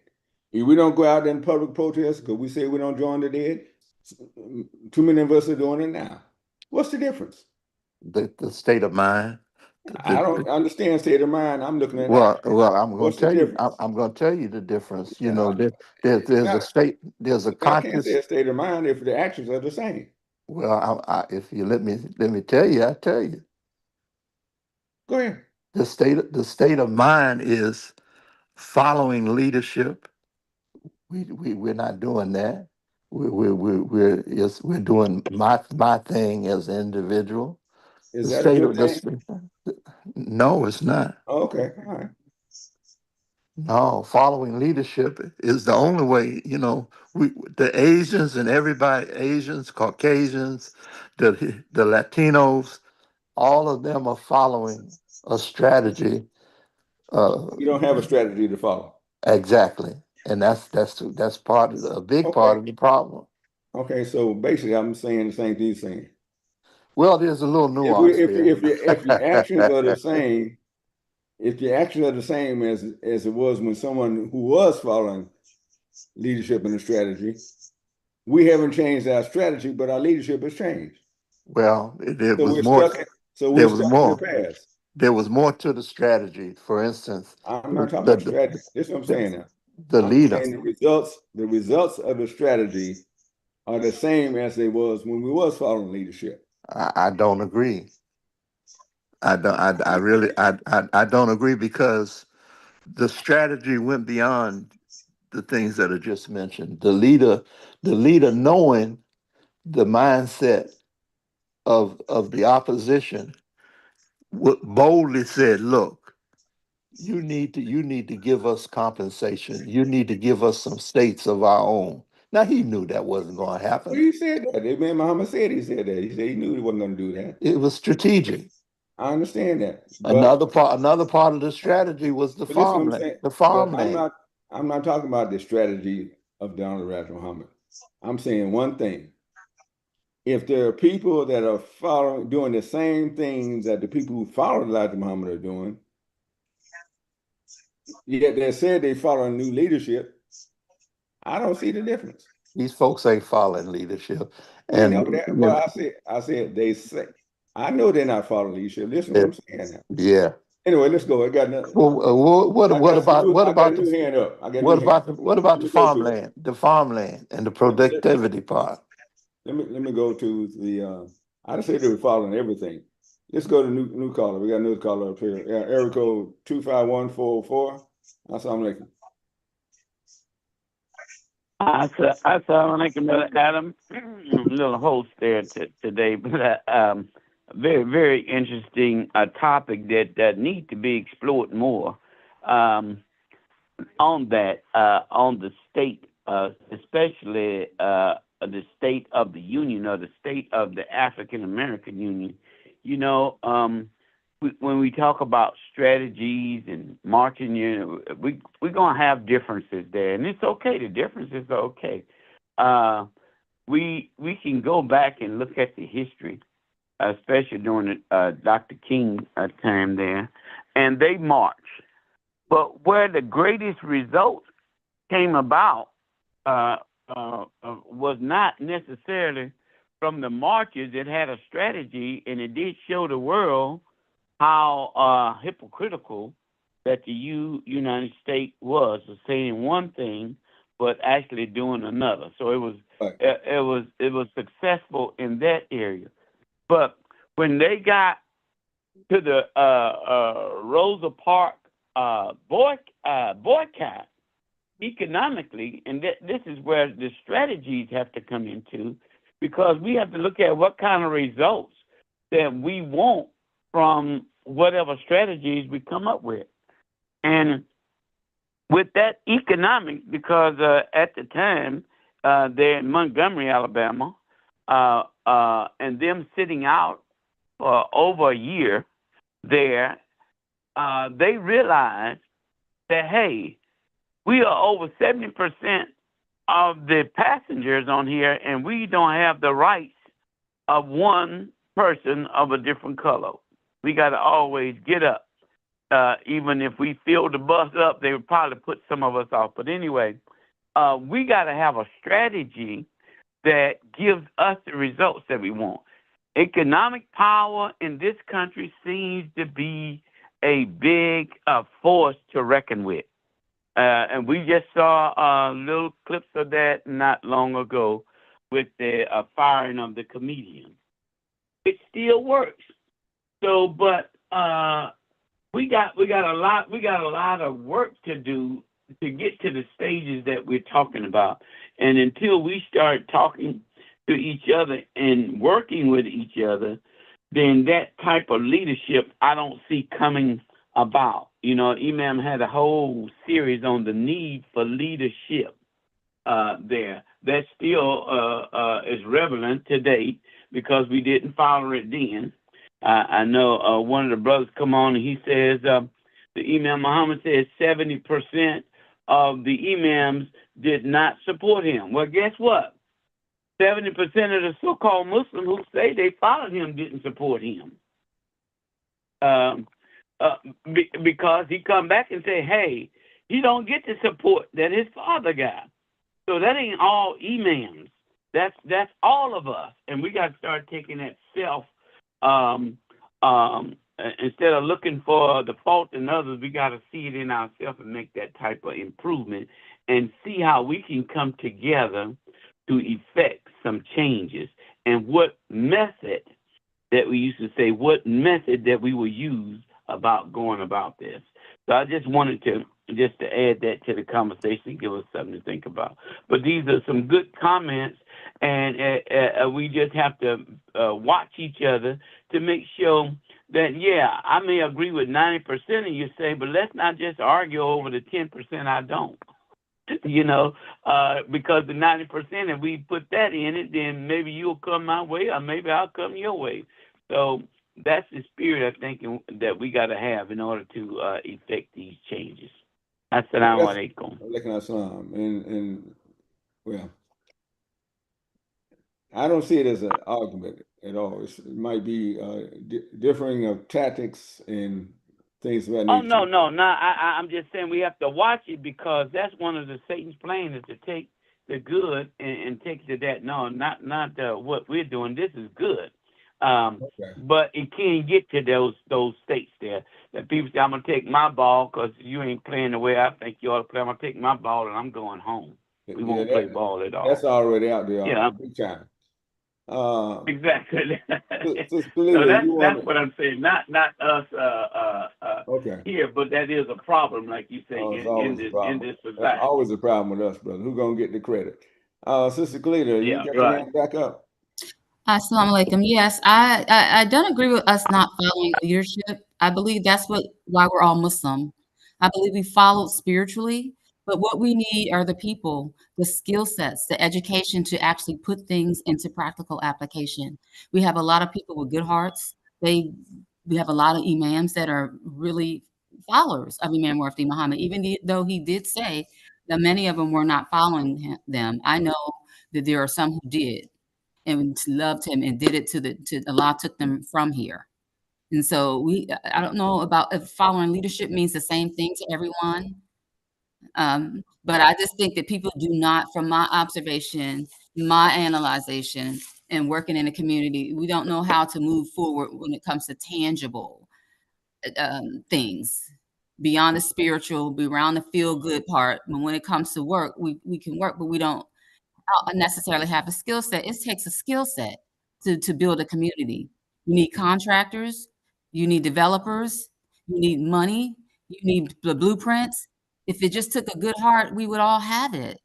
If we don't go out in public protest because we say we don't join the dead, too many of us are doing it now. What's the difference? The state of mind. I don't understand state of mind. I'm looking at Well, action. I'm going What's to the tell you. difference? I'm going to tell you the difference. You know, Yeah, it's there's a not. state. There's a I can't say conscious. a state of mind if the actions are the same. Well, if you let me tell you, I tell you. Go ahead. The state of mind is following leadership. We're not doing that. We're doing my thing as an individual. Is The that a state good of thing? no, it's not. Okay, all right. No, following leadership is the only way. You know, the Asians and everybody, Asians, Caucasians, the Latinos, all of them are following a strategy. You don't have a strategy to follow. Exactly, and that's part of a big part Okay. of the problem. Okay, so basically I'm saying the same thing you're saying. Well, there's a little nuance there. If your actions are the same, if your actions are the same as it was when someone who was following leadership and the strategy, we haven't changed our strategy, but our leadership has changed. Well, there So was we're more. stuck. So we're There was stuck in the more. past. There was more to the strategy. For instance, I'm not talking about the strategy. This is what I'm saying now. the I'm leader. saying the results of the strategy are the same as they was when we was following leadership. I don't agree. I don't. I really. I don't agree because the strategy went beyond the things that are just mentioned. The leader knowing the mindset of the opposition, boldly said, "Look, you need to give us compensation. You need to give us some states of our own." Now he knew that wasn't going to Well, happen. he said that. Amen. Muhammad said he said that. He said he knew he wasn't going to do that. It was strategic. I understand that, but Another part of the strategy was the this is what I'm farmland. saying. The But farmland. I'm not talking about the strategy of Donald Ras Muhammad. I'm saying one thing. If there are people that are doing the same thing that the people who follow Elijah Muhammad are doing, yet they said they follow new leadership, I don't see the difference. These folks ain't following leadership, We know and that. Well, I said they say. I know they're not following leadership. Listen to what I'm saying now. yeah. Anyway, let's go. I got nothing. Well, I got a new hand up. I got a new hand. what about Let the me go to it. farmland? The farmland and the Let, let, productivity part. let me go to the. I didn't say they were following everything. Let's go to new caller. We got another caller up here. Yeah, area code 251404. Assalamu alaikum. Assalamu alaikum, Brother Adam. Little host there today, but very, very interesting topic that need to be explored more on that, on the state, especially the state of the Union or the state of the African American Union. You know, when we talk about strategies and marching, we're gonna have differences there, and it's okay. The differences are okay. We can go back and look at the history, especially during the Dr. King time there, and they marched. But where the greatest results came about was not necessarily from the marches. It had a strategy, and it did show the world how hypocritical that the United States was saying one thing but actually doing another. So Right. it was successful in that area. But when they got to the Rosa Parks boycott economically, and this is where the strategies have to come into, because we have to look at what kind of results that we want from whatever strategies we come up with. And with that economic, because at the time they're in Montgomery, Alabama, and them sitting out for over a year there, they realized that, hey, we are over 70% of the passengers on here, and we don't have the rights of one person of a different color. We got to always get up. Even if we fill the bus up, they would probably put some of us off. But anyway, we got to have a strategy that gives us the results that we want. Economic power in this country seems to be a big force to reckon with. And we just saw little clips of that not long ago with the firing of the comedian. It still works. So, but we got a lot of work to do to get to the stages that we're talking about. And until we start talking to each other and working with each other, then that type of leadership I don't see coming about. You know, Imam had a whole series on the need for leadership there. That still is relevant today because we didn't follow it then. I know one of the brothers come on and he says, the Imam Muhammad says 70% of the imams did not support him. Well, guess what? 70% of the so-called Muslims who say they followed him didn't support him. Because he come back and say, hey, he don't get the support that his father got. So that ain't all imams. That's all of us. And we got to start taking that self, instead of looking for the fault in others, we got to see it in ourselves and make that type of improvement and see how we can come together to effect some changes. And what method that we used to say, what method that we will use about going about this. So I just wanted to add that to the conversation, give us something to think about. But these are some good comments, and we just have to watch each other to make sure that, yeah, I may agree with 90% of you say, but let's not just argue over the 10% I don't. You know, because the 90%, if we put that in it, then maybe you'll come my way or maybe I'll come your way. So that's the spirit, I think, that we got to have in order to effect these changes. Assalamu alaikum. Alaikum assalam. And well, I don't see it as an argument at all. It might be differing of tactics and things of that nature. Oh, no. I'm just saying we have to watch it because that's one of the Satan's plans is to take the good and take to that. No, not what we're doing. This is good. Okay. But it can't get to those states there that people say, I'm going to take my ball because you ain't playing the way I think you ought to play. I'm going to take my ball and I'm going home. We won't play ball at all. That's already out there. Yeah. Big time. Exactly. So that's what I'm saying. Not us okay. here, but that is a problem, like you say, in this society. That's always a problem with us, brother. Who's going to get the credit? Sister Kalita, you got your hand back up? Assalamu alaikum. Yes, I don't agree with us not following leadership. I believe that's why we're all Muslim. I believe we follow spiritually, but what we need are the people, the skill sets, the education to actually put things into practical application. We have a lot of people with good hearts. We have a lot of imams that are really followers of Imam Mufti Muhammad, even though he did say that many of them were not following them. I know that there are some who did and loved him and did it to Allah took them from here. And so I don't know about if following leadership means the same thing to everyone. But I just think that people do not, from my observation, my analyzation, and working in the community, we don't know how to move forward when it comes to tangible things beyond the spiritual, beyond the feel good part. But when it comes to work, we can work, but we don't necessarily have a skill set. It takes a skill set to build a community. You need contractors, you need developers, you need money, you need the blueprints. If it just took a good heart, we would all have it.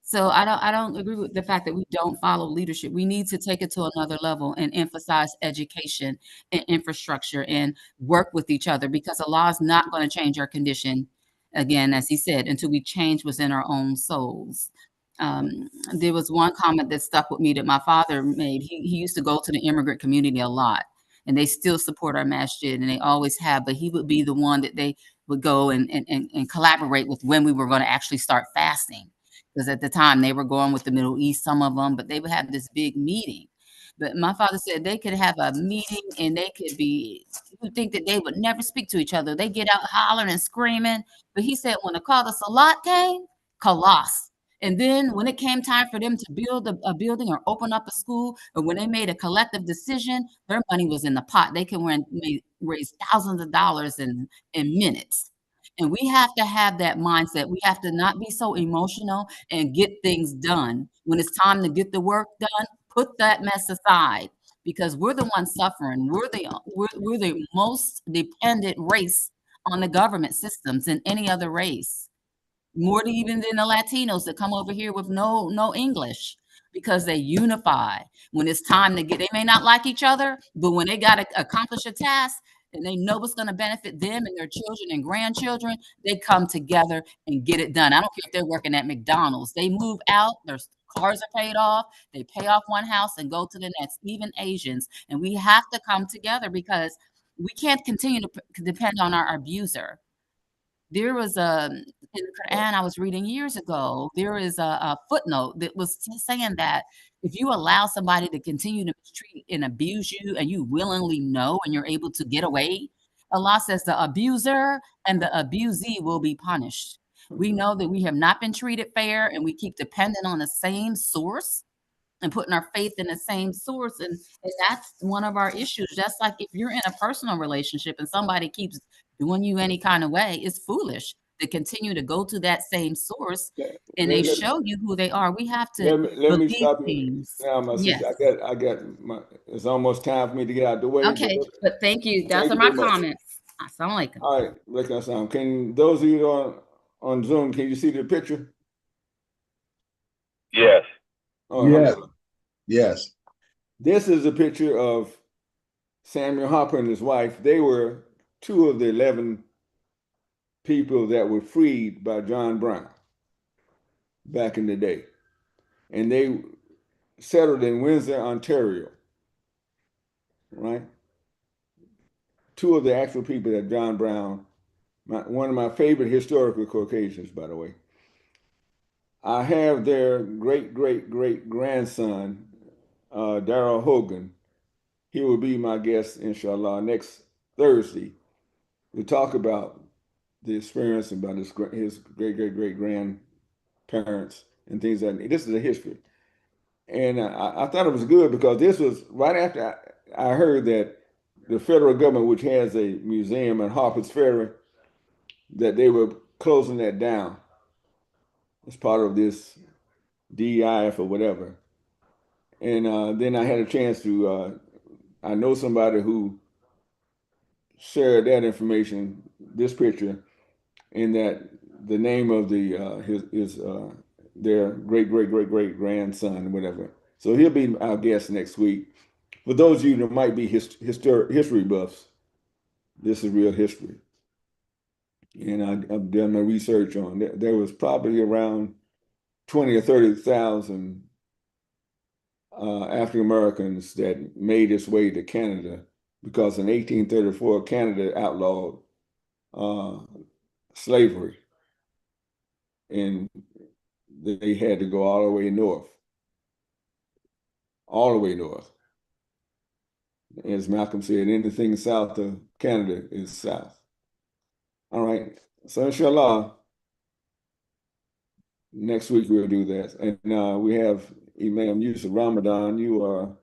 So I don't agree with the fact that we don't follow leadership. We need to take it to another level and emphasize education and infrastructure and work with each other, because Allah is not going to change our condition, again, as he said, until we change what's in our own souls. There was one comment that stuck with me that my father made. He used to go to the immigrant community a lot, and they still support our masjid, and they always have, but he would be the one that they would go and collaborate with when we were going to actually start fasting, because at the time they were going with the Middle East, some of them, but they would have this big meeting. But my father said they could have a meeting and they could be, you would think that they would never speak to each other. They get out hollering and screaming. But he said when the call to Salat came, Kalas. And then when it came time for them to build a building or open up a school, or when they made a collective decision, their money was in the pot. They can raise thousands of dollars in minutes. And we have to have that mindset. We have to not be so emotional and get things done. When it's time to get the work done, put that mess aside, because we're the ones suffering. We're the most dependent race on the government systems than any other race, more even than the Latinos that come over here with no English, because they unify. When it's time to get, they may not like each other, but when they got to accomplish a task and they know what's going to benefit them and their children and grandchildren, they come together and get it done. I don't care if they're working at McDonald's. They move out, their cars are paid off, they pay off one house and go to the next, even Asians. And we have to come together, because we can't continue to depend on our abuser. There was in the Quran I was reading years ago, there is a footnote that was saying that if you allow somebody to continue to mistreat and abuse you, and you willingly know and you're able to get away, Allah says the abuser and the abusee will be punished. We know that we have not been treated fair, and we keep depending on the same source and putting our faith in the same source. And that's one of our issues. Just like if you're in a personal relationship and somebody keeps doing you any kind of way, it's foolish to continue to go to that same source, and they show you who they are. We have to let me believe stop you things. now, my Yes. sister. I got my. It's almost time for me to get out the way. Okay, but thank you. That's Thank my you very much. comments. Assalamu alaikum. All right, Walaikum assalam. Can those of you on Zoom, can you see the picture? Yes. Oh, Yes. Yes. This is a picture of Samuel Hopper and his wife. They were two of the 11 people that were freed by John Brown back in the day. And they settled in Windsor, Ontario, right? Two of the actual people that John Brown, one of my favorite historical Caucasians, by the way. I have their great-great-great-grandson, Darrell Hogan. He will be my guest, inshallah, next Thursday to talk about the experience, about his great-great-great-grandparents and things like that. This is a history. And I thought it was good because this was right after I heard that the federal government, which has a museum in Harper's Ferry, that they were closing that down as part of this DEIF or whatever. And then I had a chance to, I know somebody who shared that information, this picture, and that the name of their great-great-great-great-grandson, whatever. So he'll be our guest next week. For those of you that might be history buffs, this is real history. And I've done my research on it. There was probably around 20 or 30,000 African Americans that made its way to Canada, because in 1834, Canada outlawed slavery. And they had to go all the way north. All the way north. As Malcolm said, anything south of Canada is south. All right. So inshallah, Next week we'll do that. And we have Imam Yusuf Ramadan. You are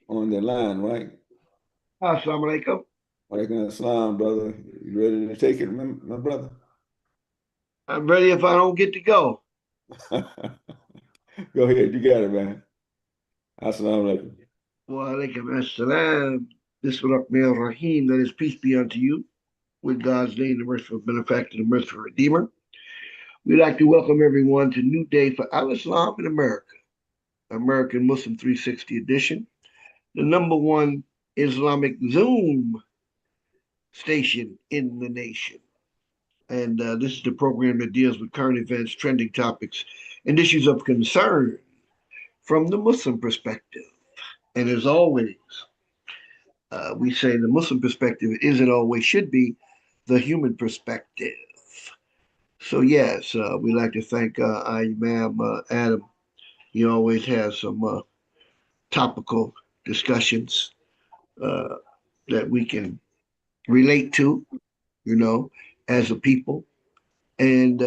on the line, right? Assalamu alaikum. Walaikum assalam, brother. You ready to take it, my brother? I'm ready if I don't get to go. Go ahead. You got it, man. Assalamu alaikum. Wa alaikum assalam. Bismillahir rahim. That is peace be unto you. With God's name, the merciful benefactor, the merciful redeemer. We'd like to welcome everyone to New Day for Al-Islam in America, American Muslim 360 edition, the #1 Islamic Zoom station in the nation. And this is the program that deals with current events, trending topics, and issues of concern from the Muslim perspective. And as always, we say the Muslim perspective is and always should be the human perspective. So yes, we'd like to thank our Imam Adam. He always has some topical discussions that we can relate to, as a people. And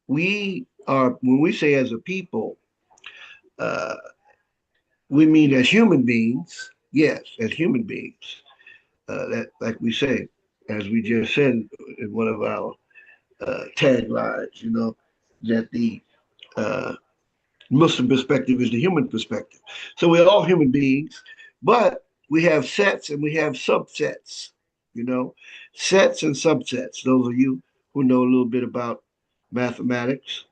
when we say as a people, we mean as human beings. Yes, as human beings. That, like we say, as we just said in one of our taglines, that the Muslim perspective is the human perspective. So we're all human beings, but we have sets and we have subsets, sets and subsets. Those of you who know a little bit about mathematics,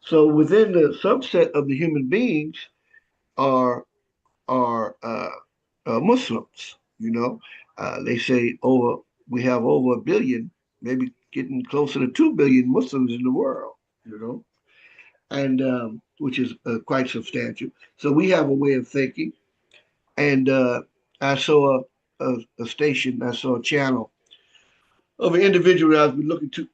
So within the subset of the human beings are Muslims. They say we have over 1 billion, maybe getting closer to 2 billion Muslims in the world. And which is quite substantial. So we have a way of thinking. And I saw a station, I saw a channel of an individual I've been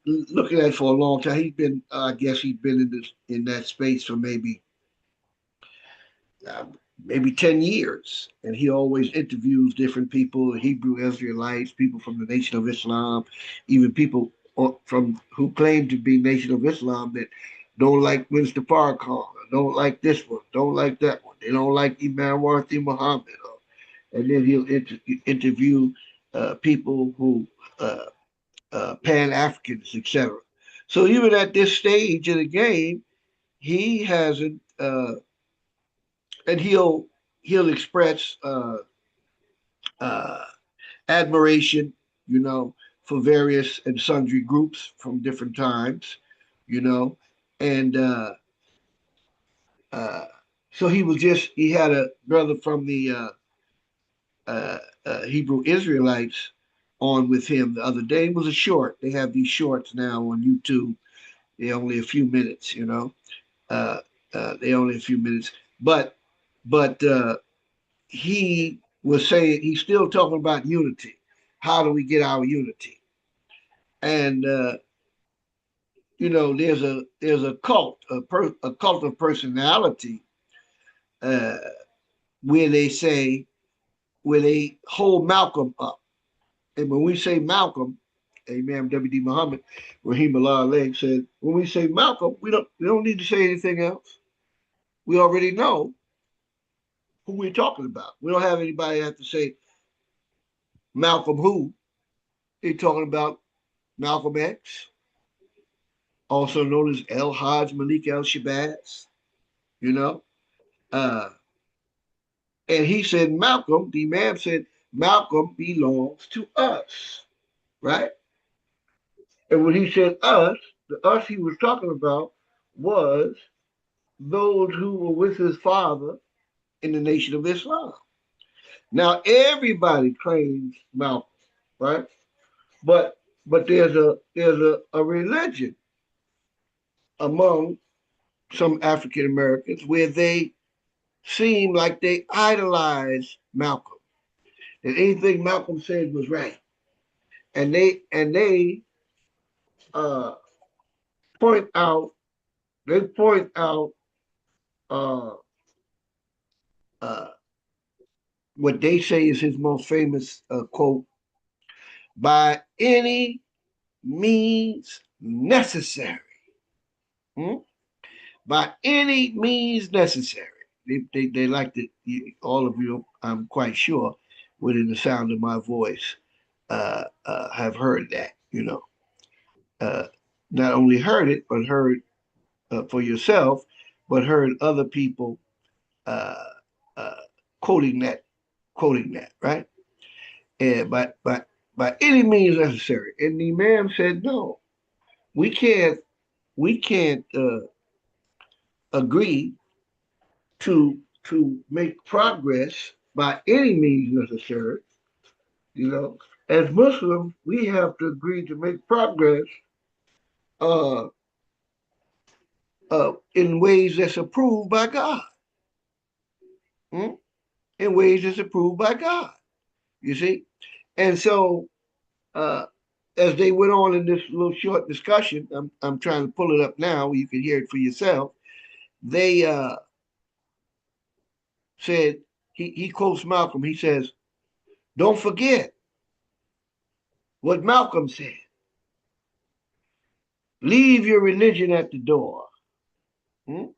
looking at for a long time. I guess he's been in that space for maybe 10 years. And he always interviews different people, Hebrew Israelites, people from the Nation of Islam, even people from who claim to be Nation of Islam that don't like Minister Farrakhan, don't like this one, don't like that one. They don't like Imam Muhammad. And then he'll interview people who, Pan-Africans, etc. So even at this stage of the game, he hasn't, and he'll express admiration, for various and sundry groups from different times, and so he had a brother from the Hebrew Israelites on with him the other day. It was a short. They have these shorts now on YouTube. They're only a few minutes, they only a few minutes. But he was saying he's still talking about unity. How do we get our unity? And there's a cult, a cult of personality, where they hold Malcolm up. And when we say Malcolm, Imam W.D. Muhammad, Rahimahullah alayhi, said, when we say Malcolm, we don't need to say anything else. We already know who we're talking about. We don't have anybody have to say Malcolm who. They're talking about Malcolm X, also known as El Hajj Malik El Shabazz, and he said Malcolm, the Imam said Malcolm belongs to us, right? And when he said us, the us he was talking about was those who were with his father in the Nation of Islam. Now everybody claims Malcolm, right? But there's a religion among some African Americans where they seem like they idolize Malcolm. That anything Malcolm said was right. And they uh, point out uh, uh, what they say is his most famous quote: by any means necessary. By any means necessary. They like to, all of you, I'm quite sure, within the sound of my voice, have heard that, not only heard it, but heard for yourself, but heard other people uh, uh, quoting that, right? And by any means necessary. And the Imam said, no, we can't agree to make progress by any means necessary. As Muslims, we have to agree to make progress uh, in ways that's approved by God. Hmm? In ways that's approved by God. You see, and so uh, as they went on in this little short discussion, I'm trying to pull it up now. You can hear it for yourself. They said he quotes Malcolm. He says, "Don't forget what Malcolm said. Leave your religion at the door. Hmm?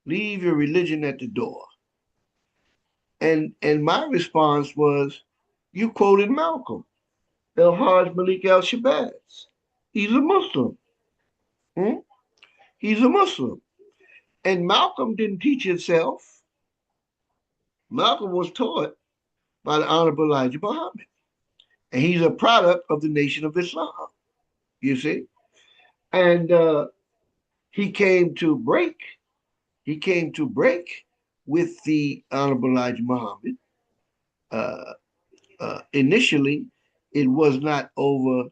Leave your religion at the door." And my response was, "You quoted Malcolm, El Hajj Malik Al Shabazz. He's a Muslim. Hmm? He's a Muslim, and Malcolm didn't teach himself. Malcolm was taught by the Honorable Elijah Muhammad, and he's a product of the Nation of Islam. You see, and he came to break. He came to break with the Honorable Elijah Muhammad. Uh, Initially, it was not over,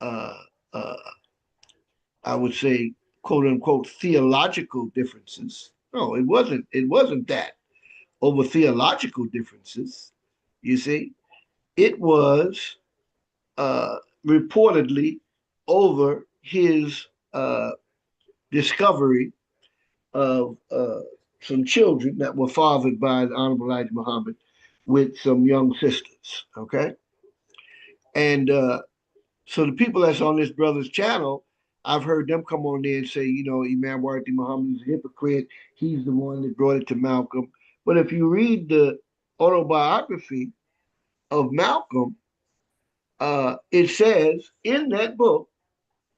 uh, uh, I would say, quote unquote, theological differences. No, it wasn't. It wasn't that over theological differences. You see, it was reportedly over his discovery of some children that were fathered by the Honorable Elijah Muhammad with some young sisters. Okay, and so the people that's on this brother's channel, I've heard them come on there and say, Imam Wardi Muhammad is a hypocrite. He's the one that brought it to Malcolm. But if you read the autobiography of Malcolm, it says in that book,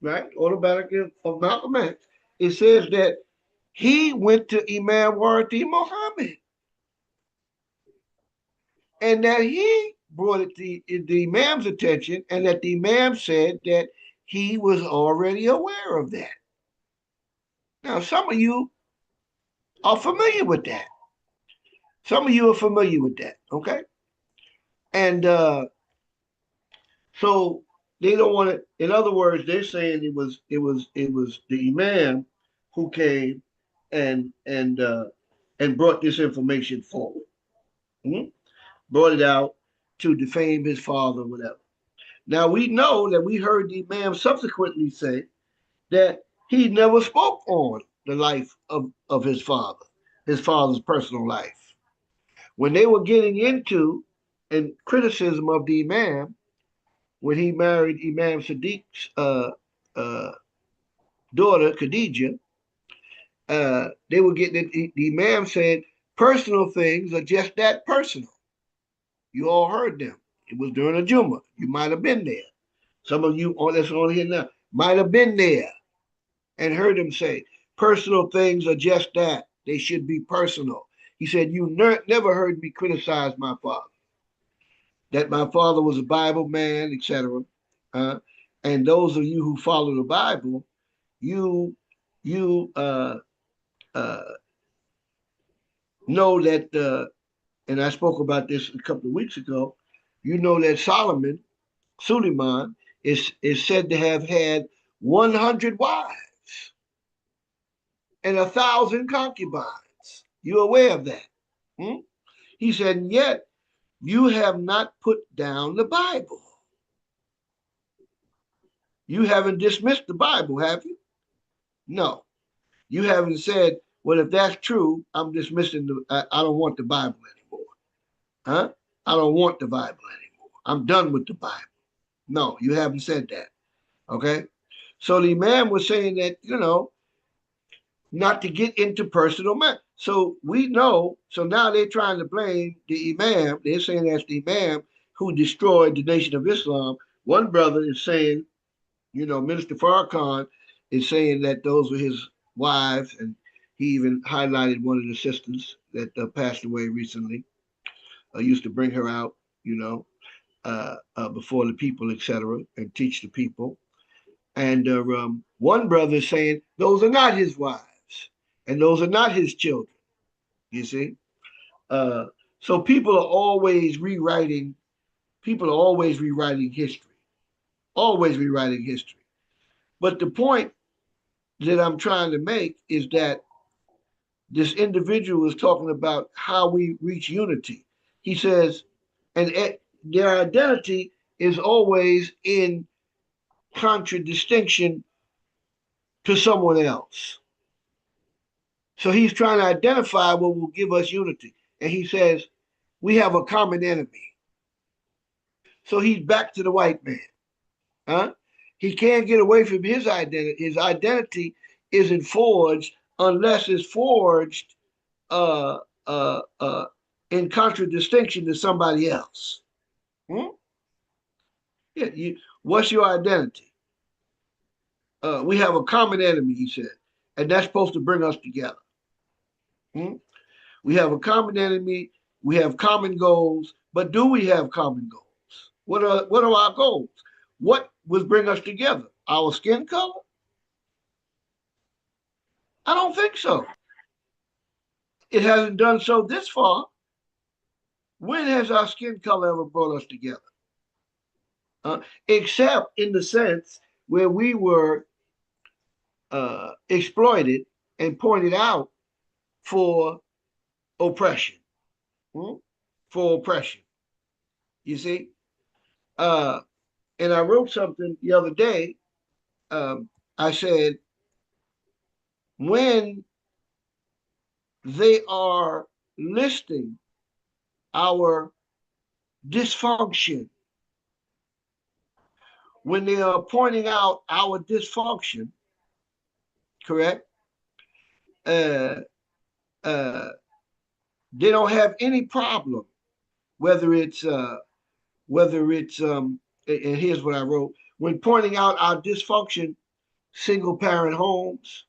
right, autobiography of Malcolm X, it says that he went to Imam Wardi Muhammad and that he brought it to the Imam's attention, and that the Imam said that he was already aware of that. Now, some of you are familiar with that. Some of you are familiar with that, okay? And so they don't want to. In other words, they're saying it was the Imam who came and brought this information forward, brought it out to defame his father, whatever. Now we know that we heard the Imam subsequently say that he never spoke on the life of his father's personal life. When they were getting into and criticism of the Imam, when he married Imam Sadiq's uh, daughter, Khadija, they were getting the Imam said, personal things are just that personal. You all heard them. It was during a Jummah. You might have been there. Some of you that's on here now might have been there and heard him say, personal things are just that. They should be personal. He said, you never heard me criticize my father, that my father was a Bible man, etc. And those of you who follow the Bible, you uh, know that, and I spoke about this a couple of weeks ago, you know that Suleiman, is said to have had 100 wives and 1,000 concubines. You aware of that? He said, yet you have not put down the Bible. You haven't dismissed the Bible, have you? No. You haven't said, well, if that's true, I'm dismissing I don't want the Bible anymore. I don't want the Bible anymore. I'm done with the Bible. No, you haven't said that. Okay? So the Imam was saying that, not to get into personal matter. So we know, so now they're trying to blame the Imam. They're saying that's the Imam who destroyed the Nation of Islam. One brother is saying, Minister Farrakhan is saying that those were his wives, and he even highlighted one of the sisters that passed away recently. Used to bring her out, before the people, etc., and teach the people. And one brother is saying those are not his wives, and those are not his children. You see, so people are always rewriting. People are always rewriting history. Always rewriting history. But the point that I'm trying to make is that this individual is talking about how we reach unity. He says, and their identity is always in contradistinction to someone else. So he's trying to identify what will give us unity. And he says, we have a common enemy. So he's back to the white man. Huh? He can't get away from his identity. His identity isn't forged unless it's forged uh, uh, uh, in contradistinction to somebody else. Hmm? Yeah, what's your identity? We have a common enemy, he said, and that's supposed to bring us together. Hmm? We have a common enemy. We have common goals, but do we have common goals? What are our goals? What will bring us together? Our skin color? I don't think so. It hasn't done so this far. When has our skin color ever brought us together? Except in the sense where we were exploited and pointed out for oppression. Hmm? For oppression. You see? And I wrote something the other day. I said, when they are listing our dysfunction, when they are pointing out our dysfunction, correct? Uh, uh, they don't have any problem whether it's and here's what I wrote: when pointing out our dysfunction, single parent homes,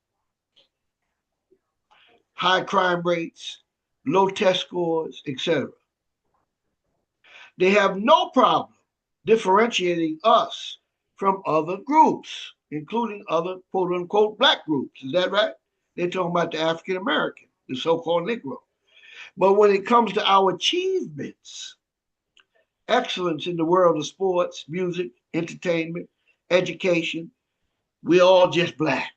high crime rates, low test scores, etc. They have no problem differentiating us from other groups, including other quote unquote black groups. Is that right? They're talking about the African American, the so called Negro. But when it comes to our achievements, excellence in the world of sports, music, entertainment, education, we're all just black.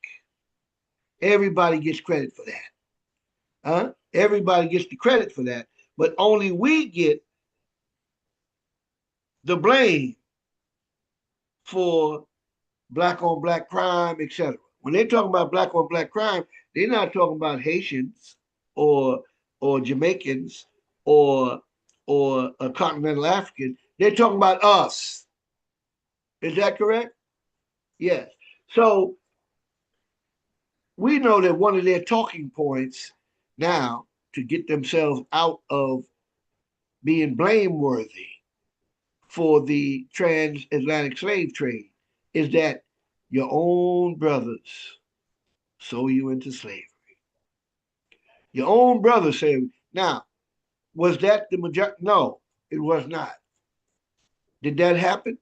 Everybody gets credit for that. Huh? Everybody gets the credit for that, but only we get the blame for black on black crime, etc. When they're talking about black on black crime, they're not talking about Haitians or Jamaicans or a continental African. They're talking about us. Is that correct? Yes. So we know that one of their talking points now to get themselves out of being blameworthy for the transatlantic slave trade is that your own brothers sold you into slavery. Your own brothers said, now, was that the majority? No, it was not. Did that happen?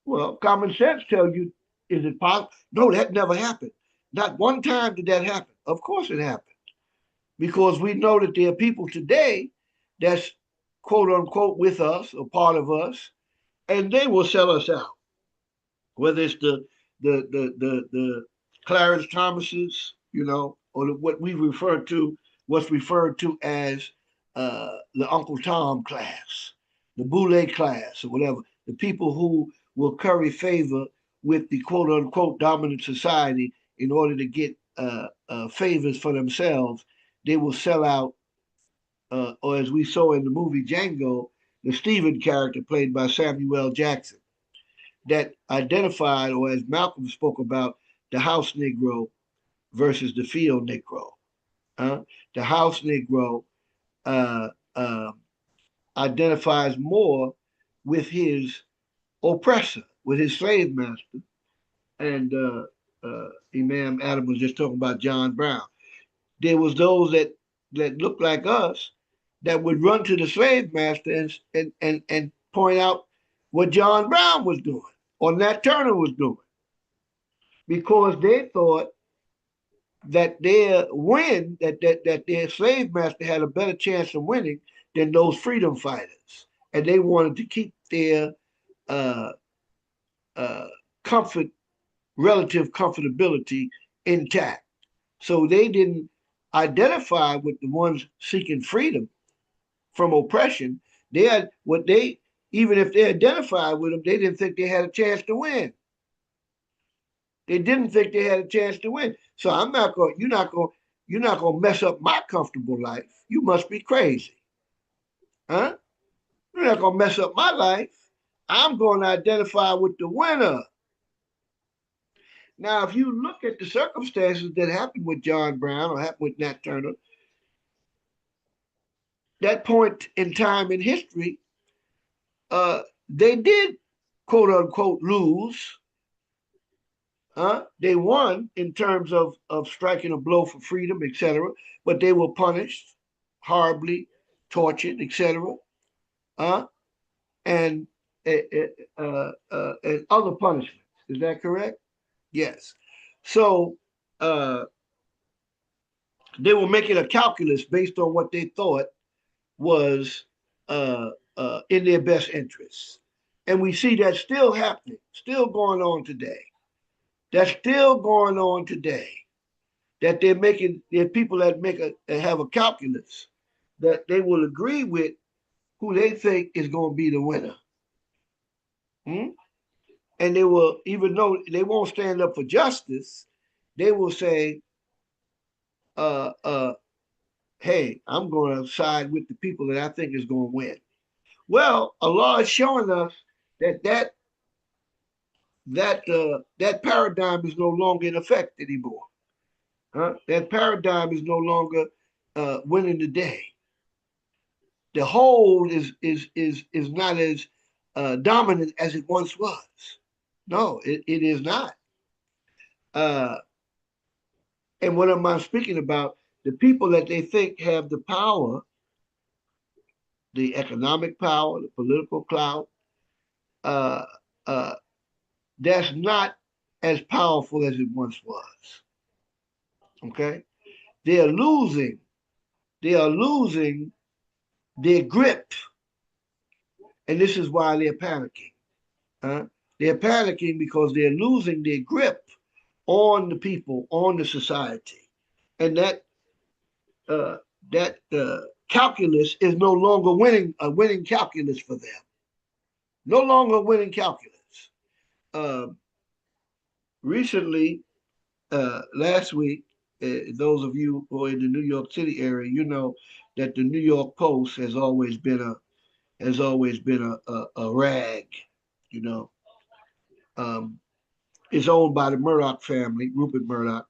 Well, common sense tells you, is it possible? No, that never happened. Not one time did that happen. Of course it happened. Because we know that there are people today that's quote unquote with us or part of us, and they will sell us out. Whether it's the Clarence Thomases, or what's referred to as the Uncle Tom class, the Boule class, or whatever, the people who will curry favor with the quote unquote dominant society in order to get favors for themselves. They will sell out, or as we saw in the movie Django, the Stephen character played by Samuel L. Jackson. that identified, or as Malcolm spoke about, the house Negro versus the field Negro. The house Negro uh, uh, identifies more with his oppressor, with his slave master. And Imam Adam was just talking about John Brown. There was those that looked like us that would run to the slave master and point out what John Brown was doing or Nat Turner was doing, because they thought that that their slave master had a better chance of winning than those freedom fighters, and they wanted to keep their uh, uh, comfort, relative comfortability intact. So they didn't identify with the ones seeking freedom from oppression. They had what they, even if they identified with them, they didn't think they had a chance to win. They didn't think they had a chance to win. So I'm not going. You're not going to mess up my comfortable life. You must be crazy, huh? You're not going to mess up my life. I'm going to identify with the winner. Now, if you look at the circumstances that happened with John Brown or happened with Nat Turner, that point in time in history, they did quote unquote lose. They won in terms of striking a blow for freedom, etc., but they were punished horribly, tortured, etc., and and other punishments. Is that correct? Yes. So they were making a calculus based on what they thought was in their best interests. And we see that still happening, still going on today. That's still going on today. That there are people that have a calculus that they will agree with who they think is going to be the winner. And they will, even though they won't stand up for justice, they will say, hey, I'm going to side with the people that I think is going to win. Well, Allah is showing us that paradigm is no longer in effect anymore. That paradigm is no longer winning the day. The whole is not as dominant as it once was. No, it is not. And what am I speaking about? The people that they think have the power, the economic power, the political clout, uh, uh, that's not as powerful as it once was. Okay, they are losing their grip, and this is why they're panicking. They're panicking because they're losing their grip on the people, on the society, and that calculus is no longer a winning calculus for them. No longer a winning calculus. Recently, last week, those of you who are in the New York City area, you know that the New York Post has always been a rag. You know, it's owned by the Murdoch family, Rupert Murdoch.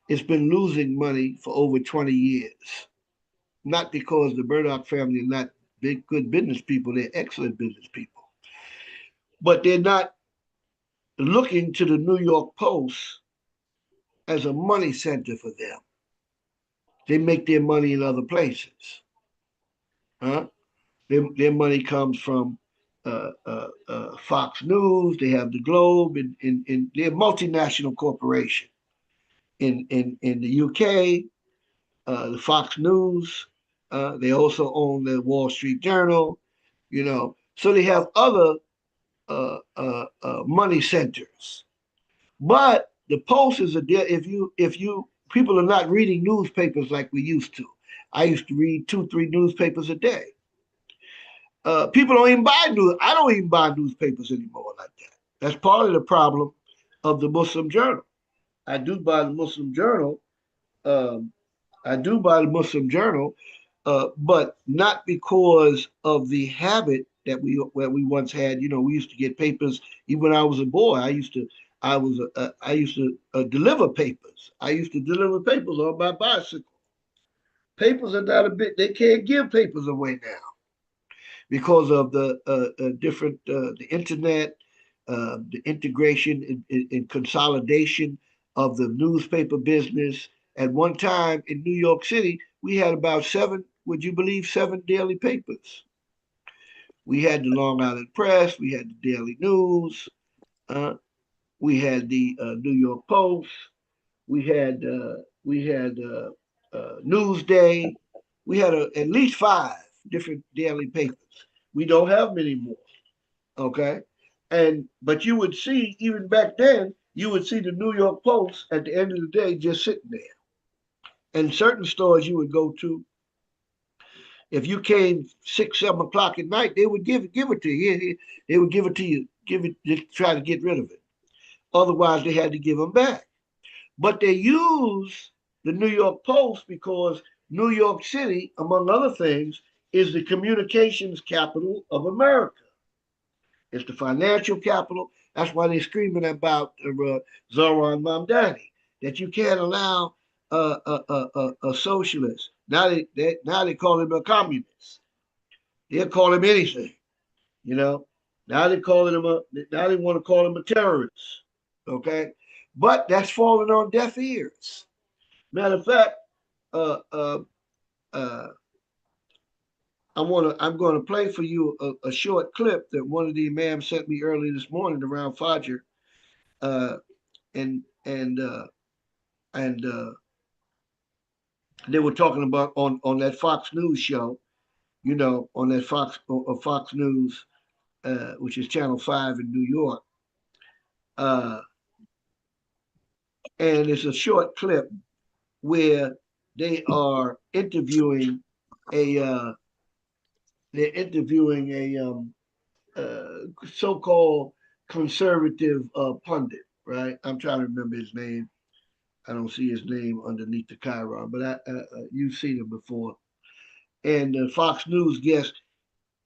It's been losing money for over 20 years. Not because the Murdoch family are not good business people; they're excellent business people, but they're not looking to the New York Post as a money center for them. They make their money in other places. Their money comes from Fox News. They have the Globe, and they're a multinational corporation. In the UK, the Fox News. They also own the Wall Street Journal. You know, so they have other money centers. But the Post is if you people are not reading newspapers like we used to. I used to read 2-3 newspapers a day. People don't even buy news. I don't even buy newspapers anymore like that. That's part of the problem of the Muslim Journal. I do buy the Muslim Journal. Um, I do buy the Muslim Journal, but not because of the habit that we once had. You know, we used to get papers. Even when I was a boy, I used to deliver papers. I used to deliver papers on my bicycle. Papers are not a bit. They can't give papers away now because of the different the internet, the integration and consolidation of the newspaper business. At one time in New York City, we had about seven. Would you believe 7 daily papers? We had the Long Island Press. We had the Daily News. We had the New York Post. We had Newsday. We had at least 5 different daily papers. We don't have many more. Okay, but you would see even back then, you would see the New York Post at the end of the day just sitting there. And certain stores you would go to, if you came 6, 7 o'clock at night, they would give it to you. They would give it to you, just try to get rid of it. Otherwise, they had to give them back. But they use the New York Post because New York City, among other things, is the communications capital of America. It's the financial capital. That's why they're screaming about Zoran Mamdani, that you can't allow a socialist. Now they call him a communist. They'll call him anything, you know. Now they want to call him a terrorist. Okay, but that's falling on deaf ears. Matter of fact, uh, uh, uh, I'm going to play for you a short clip that one of the imams sent me early this morning around Fajr, uh, and and uh, and they were talking about on that Fox News show, you know, on that Fox News, which is Channel 5 in New York, uh, and it's a short clip where they are interviewing a they're interviewing a so-called conservative pundit, right? I'm trying to remember his name. I don't see his name underneath the chyron, but you've seen him before. And Fox News guest,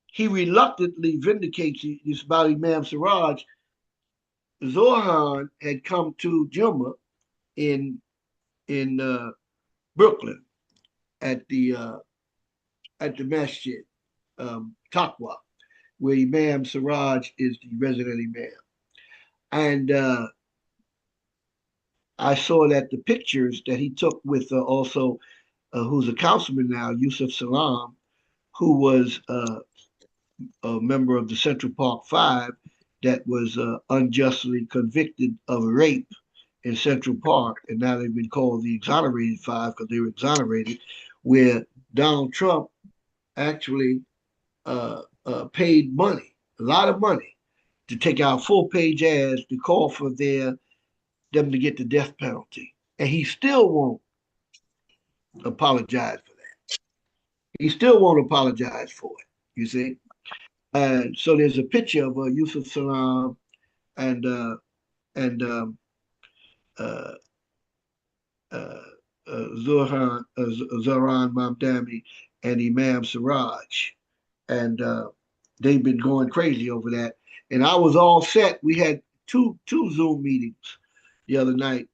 he reluctantly vindicates this about Imam Siraj. Zohan had come to Jumma in Brooklyn at the Masjid Taqwa, where Imam Siraj is the resident Imam. And I saw that the pictures that he took with also, who's a councilman now, Yusuf Salam, who was a member of the Central Park Five that was unjustly convicted of rape in Central Park, and now they've been called the Exonerated Five because they were exonerated, where Donald Trump actually paid money, a lot of money, to take out full-page ads to call for them to get the death penalty, and he still won't apologize for that. He still won't apologize for it. You see, and so there's a picture of Yusuf Salam and and uh, uh, Zoran Mamdani and Imam Siraj, and they've been going crazy over that. And I was all set. We had two Zoom meetings the other night.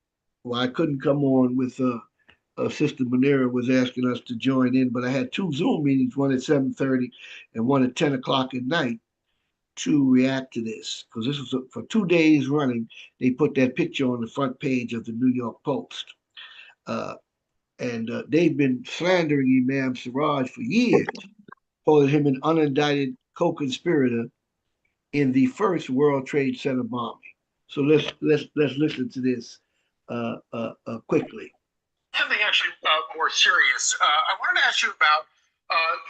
Well, I couldn't come on with Sister Manera was asking us to join in, but I had 2 Zoom meetings, one at 7:30 and one at 10 o'clock at night, to react to this because this was for 2 days running. They put that picture on the front page of the New York Post, and they've been slandering Imam Siraj for years, calling him an unindicted co-conspirator in the first World Trade Center bombing. So let's listen to this quickly. Something actually more serious. I wanted to ask you about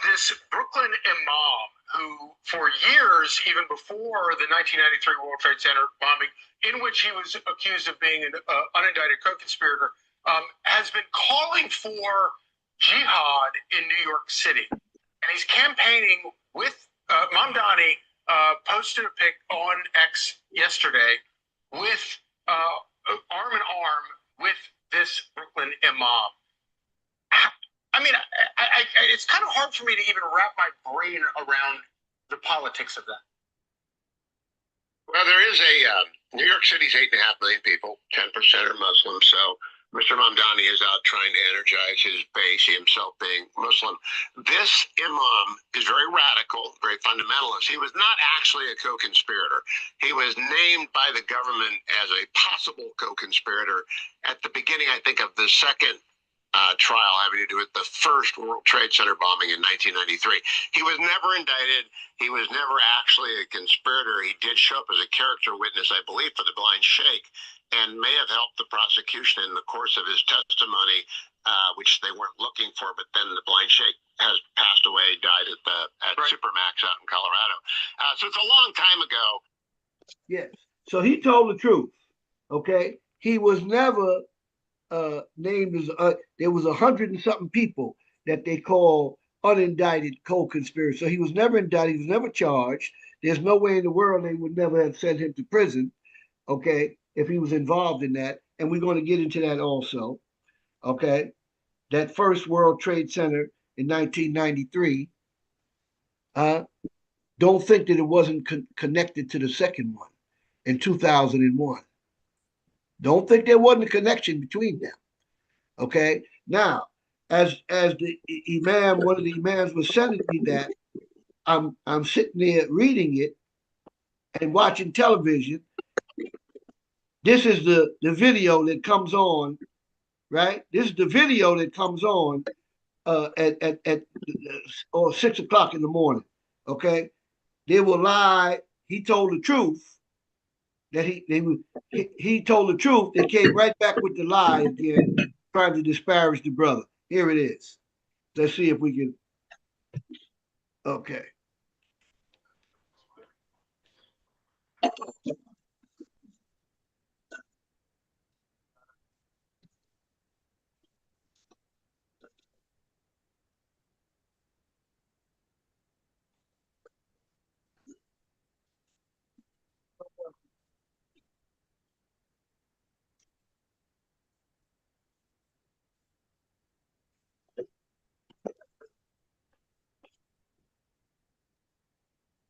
this Brooklyn Imam who, for years, even before the 1993 World Trade Center bombing, in which he was accused of being an unindicted co-conspirator, has been calling for jihad in New York City. And he's campaigning with Mamdani posted a pic on X yesterday with arm in arm with this Brooklyn Imam. I mean, it's kind of hard for me to even wrap my brain around the politics of that? Well, there is New York City's 8.5 million people, 10% are Muslim. So Mr. Mamdani is out trying to energize his base, he himself being Muslim. This imam is very radical, very fundamentalist. He was not actually a co-conspirator. He was named by the government as a possible co-conspirator at the beginning, I think, of the second trial having to do with the first World Trade Center bombing in 1993. He was never indicted. He was never actually a conspirator. He did show up as a character witness, I believe, for the Blind Sheikh, and may have helped the prosecution in the course of his testimony, which they weren't looking for. But then the Blind Sheikh has passed away, died at right. Supermax out in Colorado. So it's a long time ago. Yes. So he told the truth. Okay. He was never named as there was 100 and something people that they call unindicted co-conspirators. So he was never indicted. He was never charged. There's no way in the world they would never have sent him to prison, okay, if he was involved in that. And we're going to get into that also, okay. That first World Trade Center in 1993, don't think that it wasn't connected to the second one in 2001. Don't think there wasn't a connection between them. Okay. Now, as the imam, one of the imams was sending me that, I'm sitting there reading it and watching television. This is the video that comes on, right? This is the video that comes on at 6 o'clock in the morning. Okay. They will lie. He told the truth. That he told the truth. They came right back with the lie again, trying to disparage the brother. Here it is. Let's see if we can. Okay.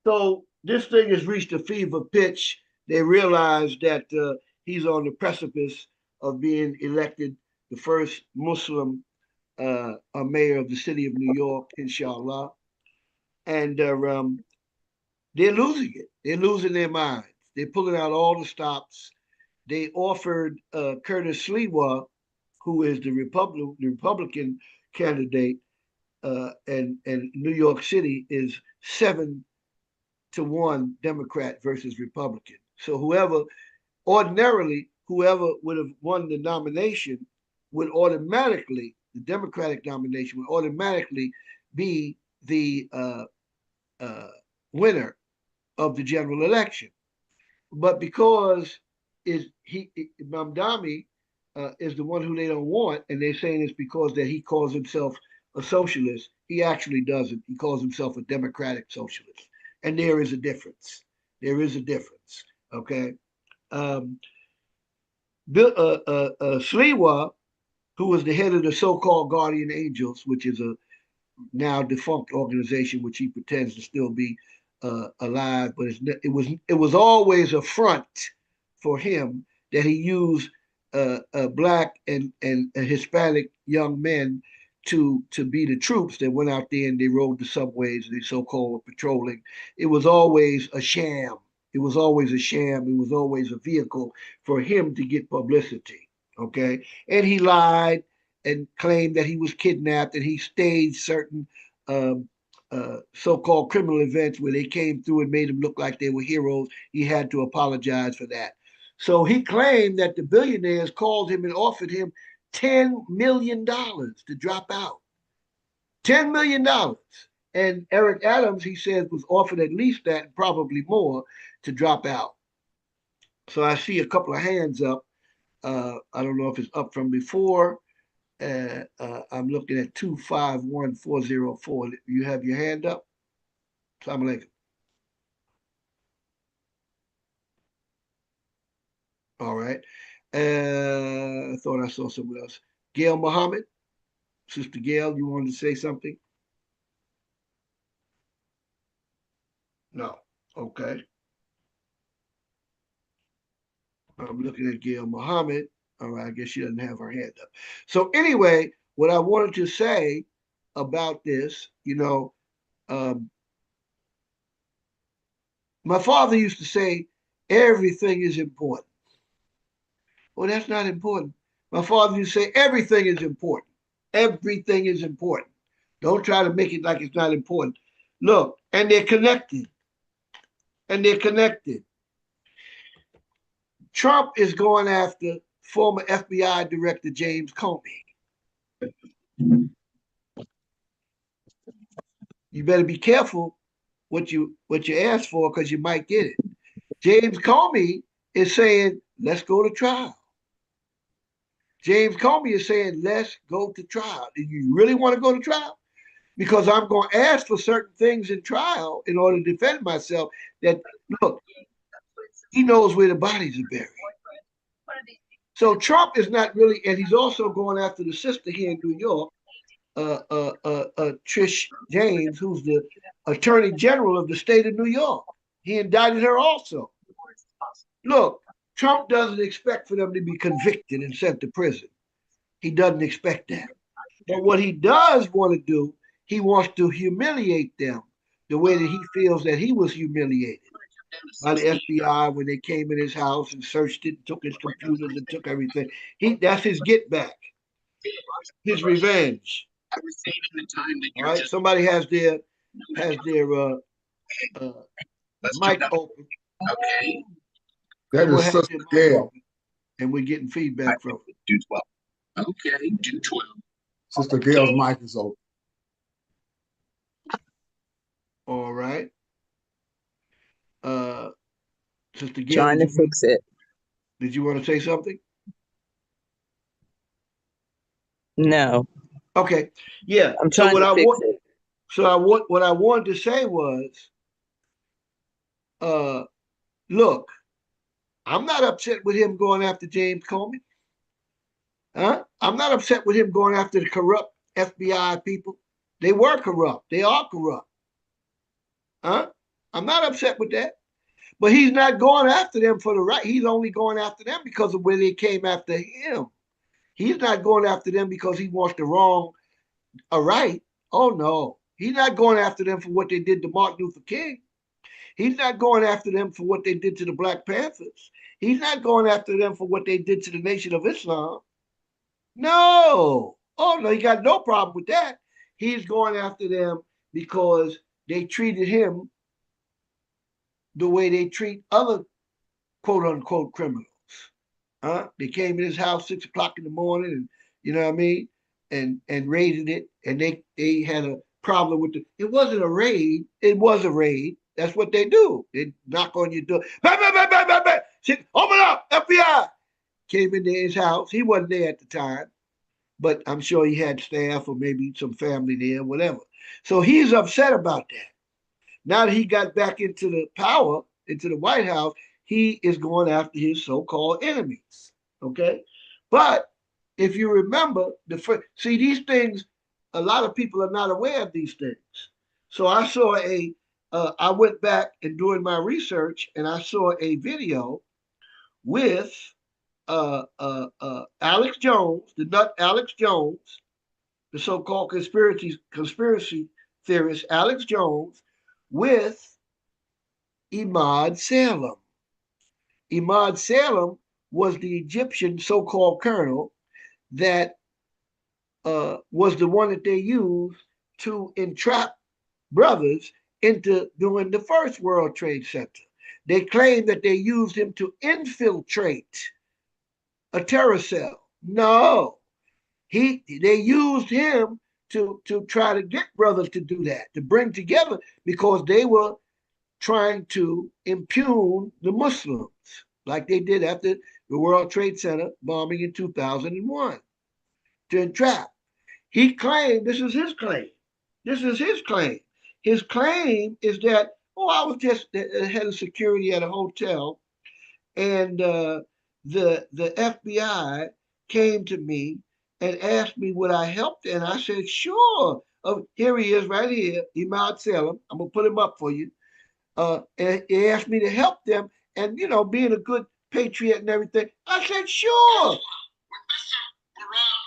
So this thing has reached a fever pitch. They realize that he's on the precipice of being elected the first Muslim mayor of the city of New York, inshallah. And they're losing it. They're losing their minds. They're pulling out all the stops. They offered Curtis Sliwa, who is the Republican candidate, and New York City is 7-1 Democrat versus Republican. So ordinarily, whoever would have won the nomination would automatically, the Democratic nomination would automatically be the winner of the general election. But because Mamdani is the one who they don't want, and they're saying it's because that he calls himself a socialist. He actually doesn't. He calls himself a democratic socialist. And there is a difference. There is a difference. Okay. Sliwa, who was the head of the so-called Guardian Angels, which is a now defunct organization, which he pretends to still be alive, but it was always a front for him that he used black and Hispanic young men to be the troops that went out there and they rode the subways, they so-called patrolling. It was always a sham. It was always a sham. It was always a vehicle for him to get publicity. Okay. And he lied and claimed that he was kidnapped, and he staged certain so-called criminal events where they came through and made him look like they were heroes. He had to apologize for that. So he claimed that the billionaires called him and offered him $10 million to drop out. $10 million. And Eric Adams, he says, was offered at least that and probably more to drop out. So I see a couple of hands up. I don't know if it's up from before. I'm looking at 251404. You have your hand up? Assalamu alaikum. All right. I thought I saw someone else. Gail Muhammad. Sister Gail, you wanted to say something? No. Okay. I'm looking at Gail Muhammad. All right, I guess she doesn't have her hand up. So anyway, what I wanted to say about this, my father used to say, everything is important. Well, that's not important. My father used to say, everything is important. Everything is important. Don't try to make it like it's not important. Look, and they're connected. And they're connected. Trump is going after former FBI Director James Comey. You better be careful what you ask for, because you might get it. James Comey is saying, let's go to trial. James Comey is saying, let's go to trial. Do you really want to go to trial? Because I'm going to ask for certain things in trial in order to defend myself. That, look, he knows where the bodies are buried. So Trump is not really, and he's also going after the sister here in New York, Trish James, who's the Attorney General of the state of New York. He indicted her also. Look, Trump doesn't expect for them to be convicted and sent to prison. He doesn't expect that. But what he does want to do, he wants to humiliate them the way that he feels that he was humiliated by the FBI when they came in his house and searched it, took his computers and took everything. That's his get back, his revenge. All right, somebody has their mic open. Okay. That is Sister Gail. And we're getting feedback from it. Do 12. Okay, do 12. Sister Gail's mic is open. All right. Sister Gail, trying to fix it. Did you want to say something? No. Okay. Yeah. I'm trying to fix it. So what I wanted to say was, look, I'm not upset with him going after James Comey. I'm not upset with him going after the corrupt FBI people. They were corrupt. They are corrupt. I'm not upset with that. But he's not going after them for the right. He's only going after them because of where they came after him. He's not going after them because he wants the wrong a right. Oh, no. He's not going after them for what they did to Martin Luther King. He's not going after them for what they did to the Black Panthers. He's not going after them for what they did to the Nation of Islam. No. Oh, no, he got no problem with that. He's going after them because they treated him the way they treat other quote-unquote criminals. They came in his house 6 o'clock in the morning, and you know what I mean, and raided it, and they had a problem with it wasn't a raid, it was a raid. That's what they do. They knock on your door. Bang, bang, bang, bang, bang, bang. Open up, FBI. Came into his house. He wasn't there at the time, but I'm sure he had staff or maybe some family there, whatever. So he's upset about that. Now that he got back into the power, into the White House, he is going after his so-called enemies. Okay? But if you remember, see, these things, a lot of people are not aware of these things. So I saw I went back and doing my research, and I saw a video with Alex Jones, the nut Alex Jones, the so-called conspiracy theorist Alex Jones, with Imad Salem. Imad Salem was the Egyptian so-called colonel that was the one that they used to entrap brothers into doing the first World Trade Center. They claim that they used him to infiltrate a terror cell. No, they used him to try to get brothers to do that, to bring together, because they were trying to impugn the Muslims, like they did after the World Trade Center bombing in 2001, to entrap. He claimed, this is his claim. This is his claim. His claim is that, I was just the head of security at a hotel, and the FBI came to me and asked me would I help them, and I said, sure. Here he is right here, Imad Salem. I'm going to put him up for you. and he asked me to help them, and being a good patriot and everything. I said, sure.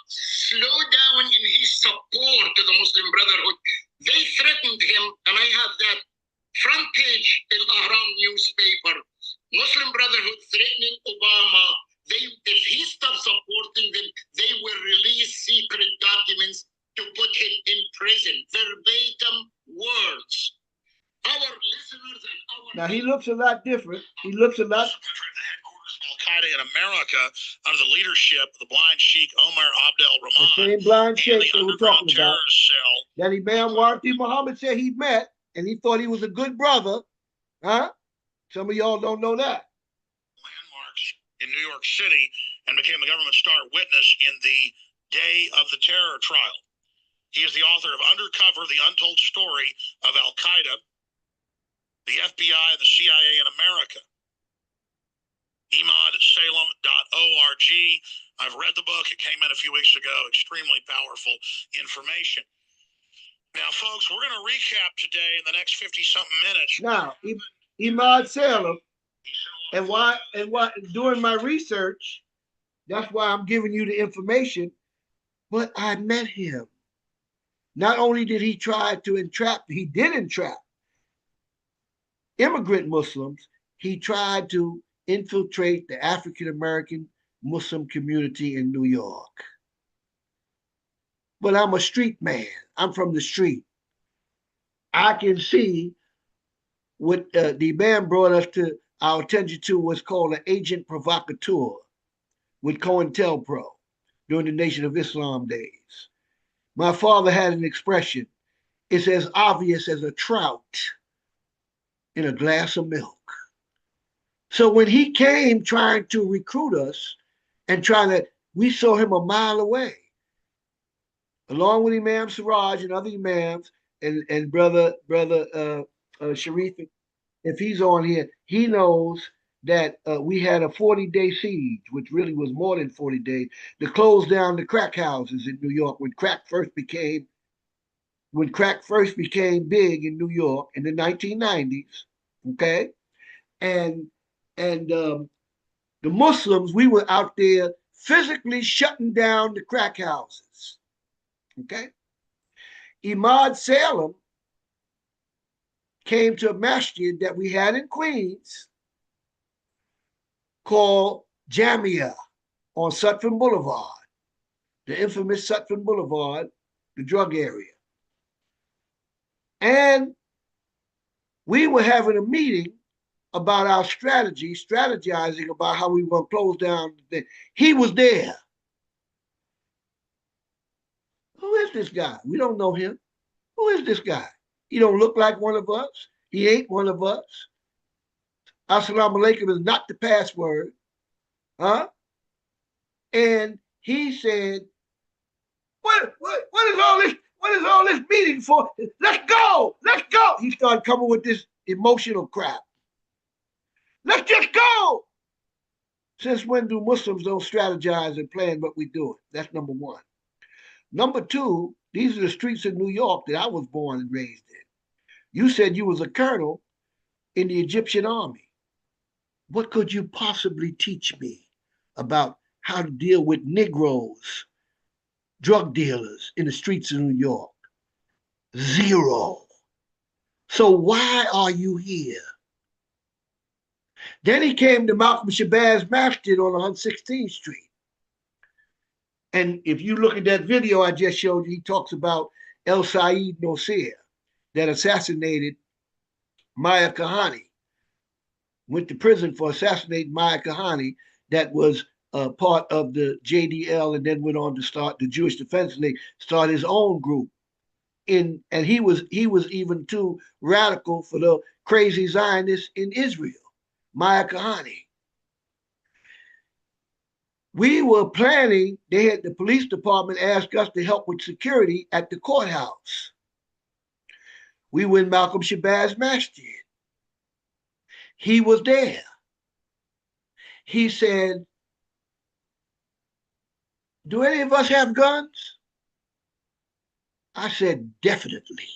Slow down in his support to the Muslim Brotherhood. They threatened him, and I have that front page in Ahram newspaper. Muslim Brotherhood threatening Obama. If he stops supporting them, they will release secret documents to put him in prison. Verbatim words. Our listeners and our... Now, he looks a lot different. He looks a lot... Al-Qaeda in America under the leadership of the blind sheikh Omar Abdel Rahman. The same blind sheikh that we're talking about. Cell. That Imam Warthi Muhammad said he met, and he thought he was a good brother. Huh? Some of y'all don't know that. Landmarks in New York City and became a government star witness in the day of the terror trial. He is the author of Undercover, the Untold Story of Al-Qaeda, the FBI and the CIA in America. emadsalem.org. I've read the book. It came in a few weeks ago. Extremely powerful information. Now, folks, we're going to recap today in the next 50-something minutes. Now, Imad Salem, and why doing my research, that's why I'm giving you the information, but I met him. Not only did he try to entrap, he did entrap immigrant Muslims, he tried to infiltrate the African-American Muslim community in New York. But I'm a street man. I'm from the street. I can see what the man brought us to our attention to was called an agent provocateur with COINTELPRO during the Nation of Islam days. My father had an expression, it's as obvious as a trout in a glass of milk. So when he came trying to recruit us and we saw him a mile away, along with Imam Siraj and other Imams and brother Sharif, if he's on here, he knows that we had a 40-day siege, which really was more than 40 days, to close down the crack houses in New York when crack first became big in New York in the 1990s. Okay, and the Muslims, we were out there physically shutting down the crack houses. Okay, Imad Salem came to a masjid that we had in Queens called Jamia on Sutphin Boulevard, the infamous Sutphin Boulevard, the drug area. And we were having a meeting about our strategizing about how we were going to close down the thing. He was there. Who is this guy? We don't know him. Who is this guy? He don't look like one of us. He ain't one of us. Assalamu alaikum is not the password. Huh? And he said, what is all this? What is all this meeting for? Let's go. Let's go. He started coming with this emotional crap. Let's just go. Since when do Muslims don't strategize and plan what we do? That's number one. Number two, these are the streets of New York that I was born and raised in. You said you was a colonel in the Egyptian army. What could you possibly teach me about how to deal with Negroes, drug dealers in the streets of New York? Zero. So why are you here? Then he came to Malcolm Shabazz Masjid on 116th Street. And if you look at that video I just showed you, he talks about El Said Nosir that assassinated Maya Kahani, went to prison for assassinating Maya Kahani, that was part of the JDL, and then went on to start the Jewish Defense League, start his own group. And he was even too radical for the crazy Zionists in Israel, Maya Kahani. We were planning, the police department asked us to help with security at the courthouse. We were in Malcolm Shabazz Masjid. He was there. He said, do any of us have guns? I said, definitely.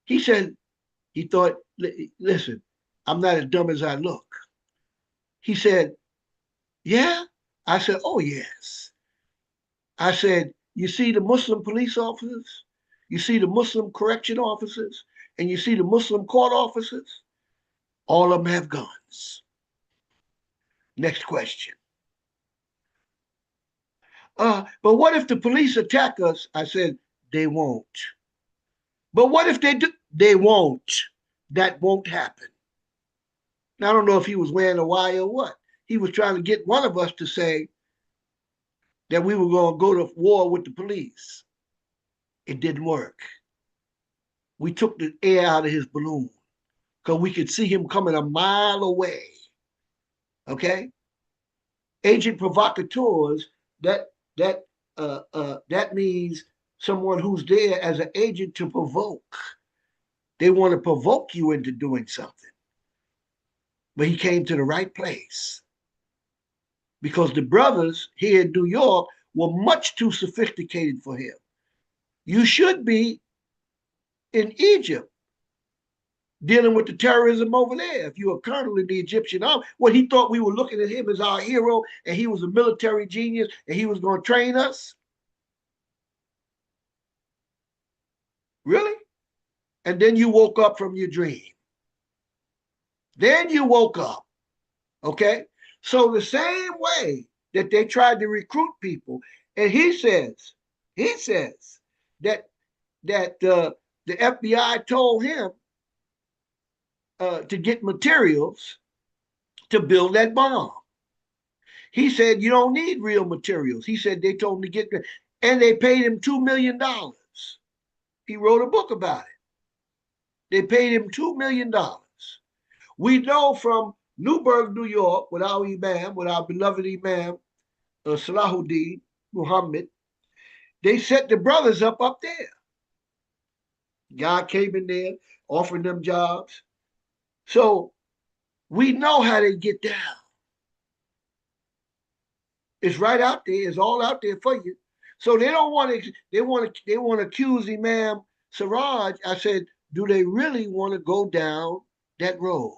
He said, he thought listen, I'm not as dumb as I look. He said, yeah? I said, oh, yes. I said, you see the Muslim police officers, you see the Muslim correction officers, and you see the Muslim court officers? All of them have guns. Next question. But what if the police attack us? I said, they won't. But what if they do? They won't. That won't happen. Now, I don't know if he was wearing a wire or what. He was trying to get one of us to say that we were going to go to war with the police. It didn't work. We took the air out of his balloon because we could see him coming a mile away. Okay? Agent provocateurs, that means someone who's there as an agent to provoke. They want to provoke you into doing something. But he came to the right place because the brothers here in New York were much too sophisticated for him. You should be in Egypt dealing with the terrorism over there. If you're a colonel in the Egyptian army, what he thought we were looking at him as our hero and he was a military genius and he was going to train us. Really? And then you woke up from your dream. Then you woke up. Okay? So the same way that they tried to recruit people, and he says that the FBI told him to get materials to build that bomb. He said, you don't need real materials. He said they told him to get, and they paid him $2 million. He wrote a book about it. They paid him $2 million. We know from Newburgh, New York, with our Imam, with our beloved Imam, Salahuddin Muhammad, they set the brothers up there. God came in there, offering them jobs. So we know how they get down. It's right out there. It's all out there for you. So they don't want to. They want to accuse Imam Siraj. I said, do they really want to go down that road?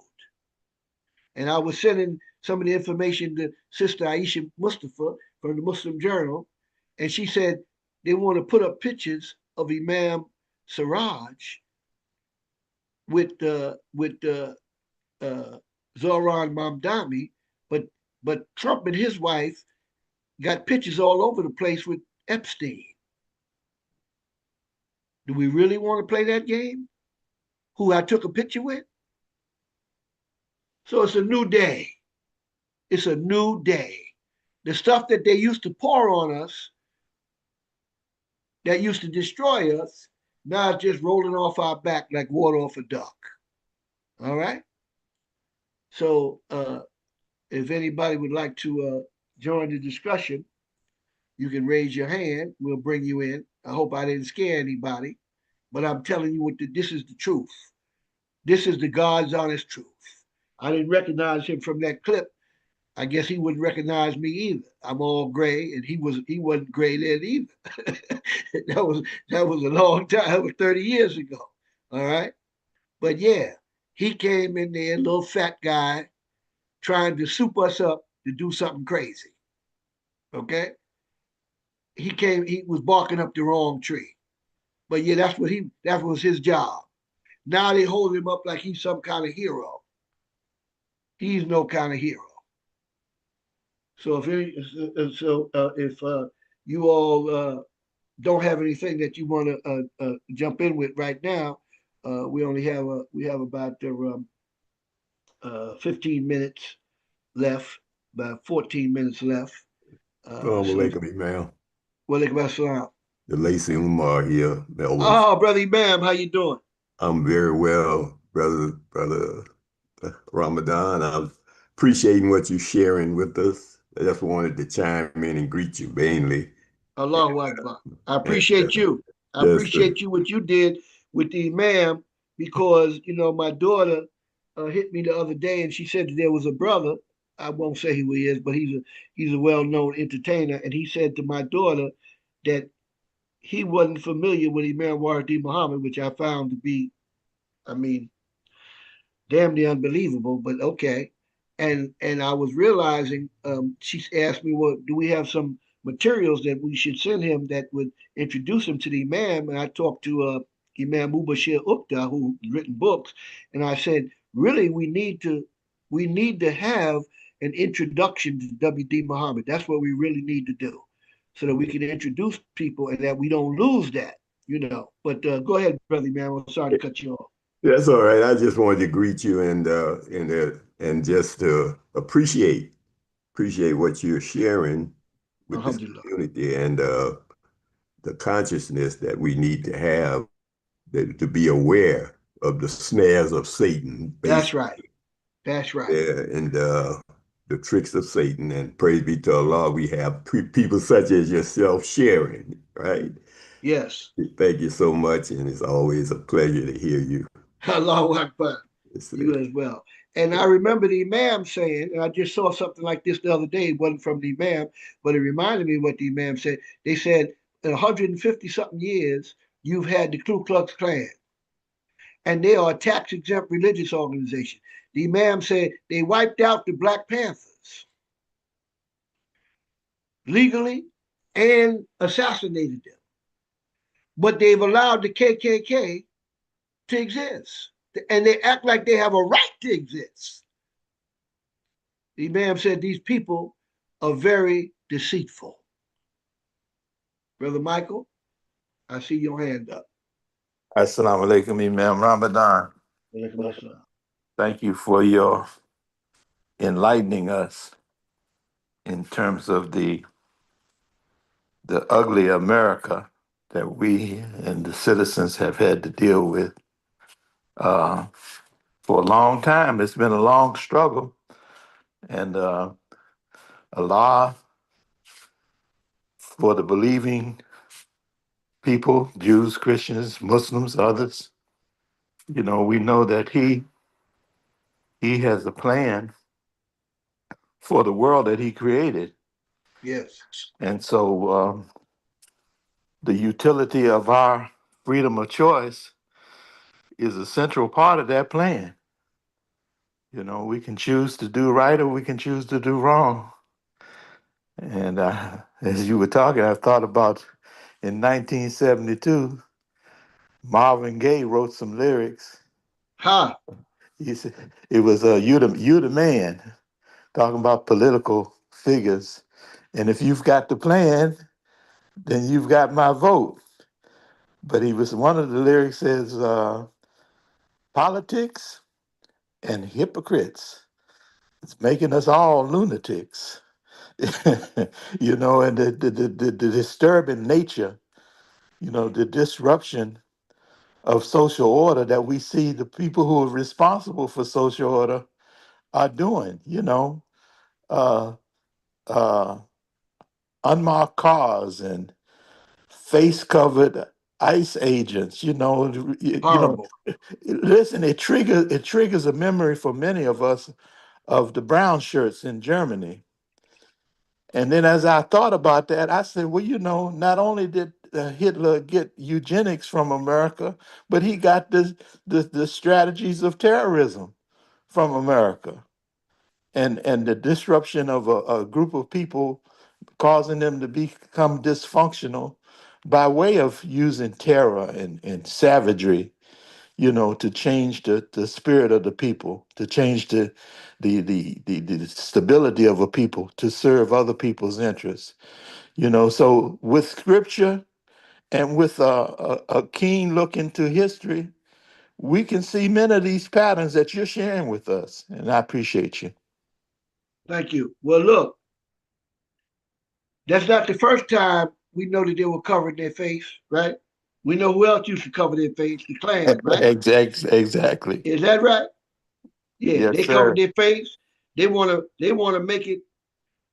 And I was sending some of the information to Sister Aisha Mustafa from the Muslim Journal, and she said they want to put up pictures of Imam Siraj with Zohran Mamdani, but Trump and his wife got pictures all over the place with Epstein. Do we really want to play that game? Who I took a picture with? So it's a new day. It's a new day. The stuff that they used to pour on us, that used to destroy us, now it's just rolling off our back like water off a duck. All right? So if anybody would like to join the discussion, you can raise your hand. We'll bring you in. I hope I didn't scare anybody, but I'm telling you this is the truth. This is the God's honest truth. I didn't recognize him from that clip. I guess he wouldn't recognize me either. I'm all gray, and he wasn't gray then either. that was a long time. That was 30 years ago. All right. But yeah, he came in there, little fat guy, trying to soup us up to do something crazy. Okay? He was barking up the wrong tree. But yeah, that was his job. Now they hold him up like he's some kind of hero. He's no kind of hero. So if you all don't have anything that you want to jump in with right now, we have about 15 minutes left, about 14 minutes left. Walaikum, Imam. Walaikum assalam. The Lacey Umar here. Oh, brother Imam, how you doing? I'm very well, brother Ramadan. I'm appreciating what you're sharing with us. I just wanted to chime in and greet you mainly. Allahu Akbar. I appreciate you. I appreciate you what you did with the Imam, because my daughter hit me the other day and she said that there was a brother. I won't say who he is, but he's a well-known entertainer, and he said to my daughter that he wasn't familiar with Imam Wahidi Muhammad, which I found to be, damn near unbelievable, but okay. And I was realizing, she asked me, well, do we have some materials that we should send him that would introduce him to the Imam? And I talked to Imam Mubashir Upta, who's written books, and I said, really, we need to have an introduction to W.D. Muhammad. That's what we really need to do, so that we can introduce people and that we don't lose that, you know. But go ahead, brother Imam. I'm sorry to cut you off. That's all right. I just wanted to greet you and just appreciate what you're sharing with this Alhamdulillah. community and the consciousness that we need to have to be aware of the snares of Satan, That's basically. right. That's right. Yeah, and the tricks of Satan. And praise be to Allah, we have people such as yourself sharing, right? Yes. Thank you so much, and it's always a pleasure to hear you. Allahu Akbar. You as well. And I remember the Imam saying, and I just saw something like this the other day. It wasn't from the Imam, but it reminded me what the Imam said. They said, in 150 something years, you've had the Ku Klux Klan, and they are a tax exempt religious organization. The Imam said they wiped out the Black Panthers legally and assassinated them, but they've allowed the KKK to exist, and they act like they have a right to exist. The Imam said these people are very deceitful. Brother Michael, I see your hand up. Assalamu alaikum, Imam Ramadan. Thank you for your enlightening us in terms of the ugly America that we and the citizens have had to deal with for a long time. It's been a long struggle, and Allah, for the believing people, Jews, Christians, Muslims, others, you know, we know that He has a plan for the world that He created. Yes. And so the utility of our freedom of choice is a central part of that plan. You know, we can choose to do right or we can choose to do wrong. And as you were talking, I thought about in 1972, Marvin Gaye wrote some lyrics. Huh. He said, it was you the man, talking about political figures. And if you've got the plan, then you've got my vote. But one of the lyrics says, politics and hypocrites. It's making us all lunatics. You know, and the disturbing nature, you know, the disruption of social order that we see the people who are responsible for social order are doing, you know, uh, uh, unmarked cars and face covered ICE agents, you know, Horrible. listen, it triggers a memory for many of us of the brown shirts in Germany. And then as I thought about that, I said, well, you know, not only did Hitler get eugenics from America, but he got the strategies of terrorism from America, and the disruption of a group of people, causing them to become dysfunctional by way of using terror and savagery, you know, to change the spirit of the people, to change the stability of a people, to serve other people's interests. You know, so with scripture and with a keen look into history, we can see many of these patterns that you're sharing with us, and I appreciate you. Thank you. Well, look, that's not the first time we know that they were covering their face, right? We know who else used to cover their face, the Klan, right? Exactly. Is that right? Yeah, Yes, they covered sir. their face. They wanna make it.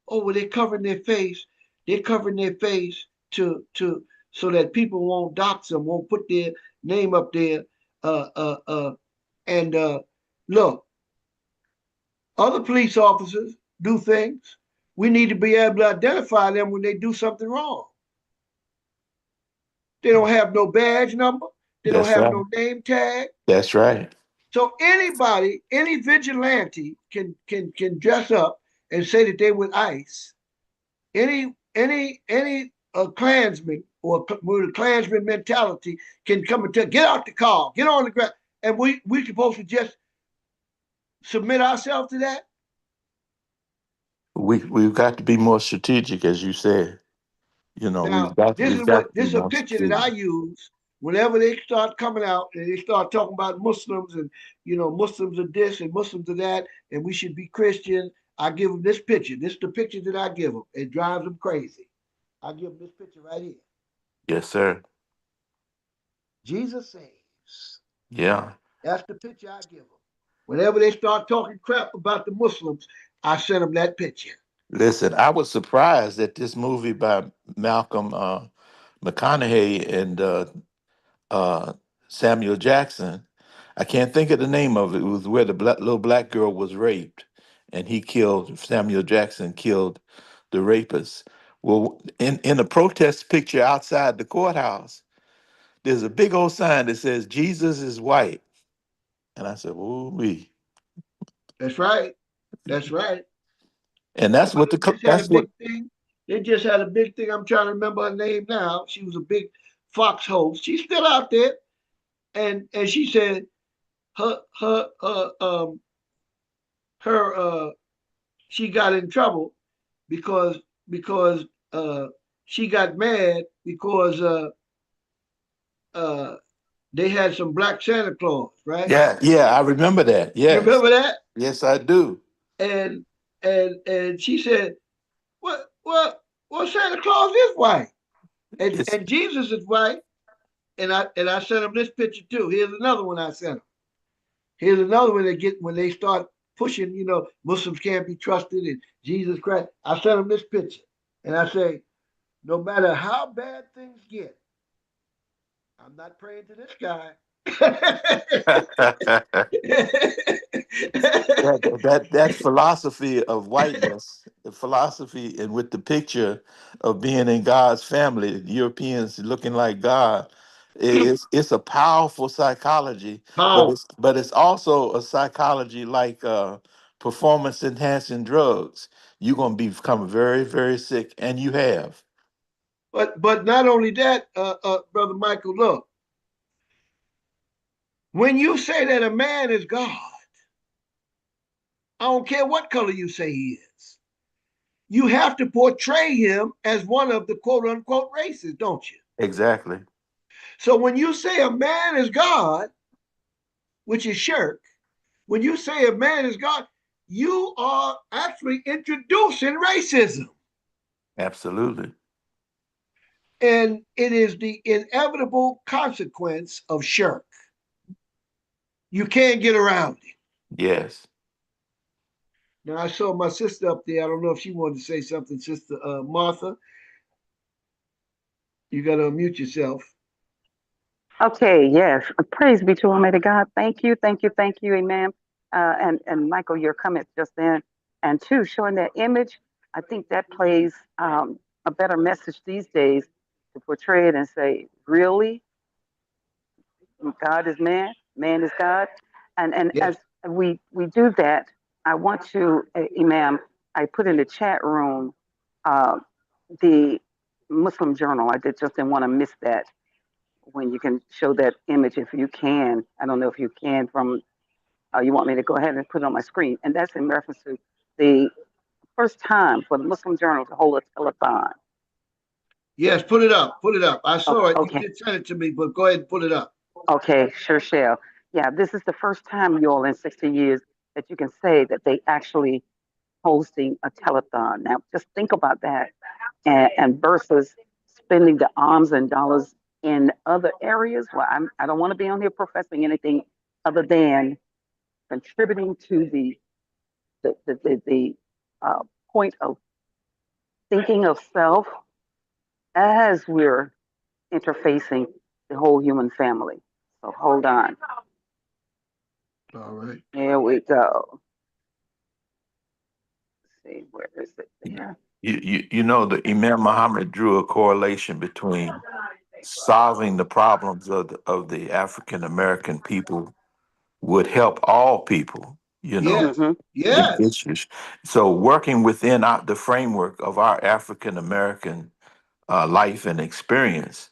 Oh, well, they're covering their face. They're covering their face to so that people won't dox them, won't put their name up there. Uh, uh, uh, and look, other police officers do things. We need to be able to identify them when they do something wrong. They don't have no badge number. They don't That's have right. no name tag. That's right. So anybody, any vigilante can dress up and say that they with ICE. Any Klansman or with a Klansman mentality can come and tell, get out the car, get on the ground, and we supposed to just submit ourselves to that. We've got to be more strategic, as you said. You know, Now, we've got to this be is a more picture that I strategic. use whenever they start coming out and they start talking about Muslims and, you know, Muslims are this and Muslims are that, and we should be Christian. I give them this picture. This is the picture that I give them. It drives them crazy. I give them this picture right here. Yes, sir. Jesus saves. Yeah. That's the picture I give them. Whenever they start talking crap about the Muslims, I send them that picture. Listen, I was surprised that this movie by Malcolm McConaughey and uh, Samuel Jackson. I can't think of the name of it. It was where the little black girl was raped, and Samuel Jackson killed the rapist. Well, in a protest picture outside the courthouse, there's a big old sign that says Jesus is white, and I said, "Ooh wee." That's right. That's right. And that's what the Just had a that's what big thing. They just had a big thing. I'm trying to remember her name now. She was a big Fox host. She's still out there, and she said her her her she got in trouble because because uh she got mad because uh they had some black Santa Claus, right? yeah, I remember that. You Yes, remember that? yes, I do. And she said, well, Santa Claus is white, It's and Jesus is white. And I sent him this picture too. Here's another one I sent him. Here's another one they get when they start pushing, you know, Muslims can't be trusted and Jesus Christ. I sent him this picture. And I say, no matter how bad things get, I'm not praying to this guy. that philosophy of whiteness, the philosophy, and with the picture of being in God's family, Europeans looking like God, it's a powerful psychology, Powerful. but it's also a psychology like performance enhancing drugs. You're gonna become very, very sick, and you have. But not only that, brother Michael, look, when you say that a man is God, I don't care what color you say he is. You have to portray him as one of the quote unquote races, don't you? Exactly. So when you say a man is God, which is shirk, when you say a man is God, you are actually introducing racism. Absolutely. And it is the inevitable consequence of shirk. You can't get around it. Yes. Now, I saw my sister up there. I don't know if she wanted to say something, Sister Martha. You got to unmute yourself. Okay, yes. Praise be to Almighty God. Thank you, Imam. And Michael, your comments just then. And two, showing that image, I think that plays a better message these days to portray it and say, really? God is man, man is God. And Yes. as we do that, I want to, Imam, I put in the chat room uh, the Muslim Journal. I didn't want to miss that when you can show that image if you can. I don't know if you can from, you want me to go ahead and put it on my screen. And that's in reference to the first time for the Muslim Journal to hold a telethon. Yes, put it up. Put it up. I saw it. Okay. You did send it to me, but go ahead and put it up. Okay, sure shall. Yeah, this is the first time, you all, in 60 years that you can say that they actually hosting a telethon. Now, just think about that, and versus spending the alms and dollars in other areas. Well, I don't want to be on here professing anything other than contributing to the point of thinking of self as we're interfacing the whole human family. So hold on. All right. Here we go. Let's see, where is it there? You know that Imam Muhammad drew a correlation between solving the problems of the African American people would help all people, you know. Yes. Mm-hmm. Yes. So working within the framework of our African American life and experience,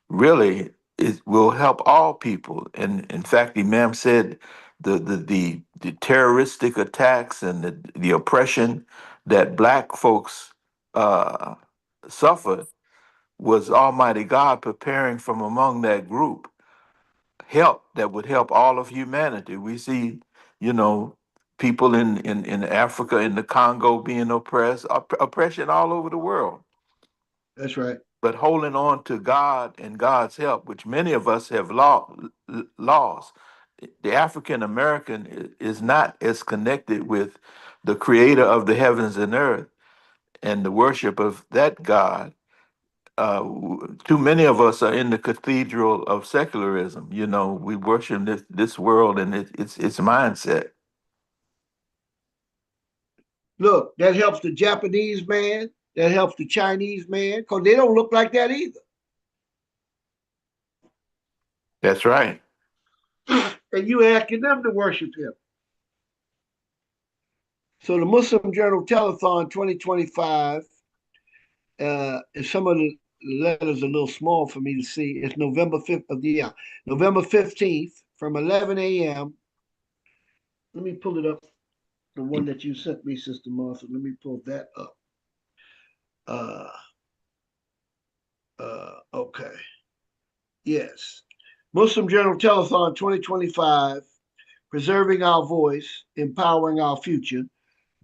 really it will help all people. And in fact, Imam said the terroristic attacks and the oppression that Black folks uh, suffered was Almighty God preparing from among that group help that would help all of humanity. We see, you know, people in Africa, in the Congo being oppressed, oppression all over the world. That's right. But holding on to God and God's help, which many of us have lost. The African American is not as connected with the creator of the heavens and earth and the worship of that God. Too many of us are in the cathedral of secularism. You know, we worship this world and its mindset. Look, that helps the Japanese man. That helps the Chinese man because they don't look like that either. That's right. And you asking them to worship him. So the Muslim Journal Telethon 2025, and some of the letters are a little small for me to see. It's November 5th of the year, November 15th from 11 a.m. Let me pull it up. The one that you sent me, Sister Martha. Let me pull that up. Okay. Yes. Muslim Journal Telethon 2025, Preserving Our Voice, Empowering Our Future.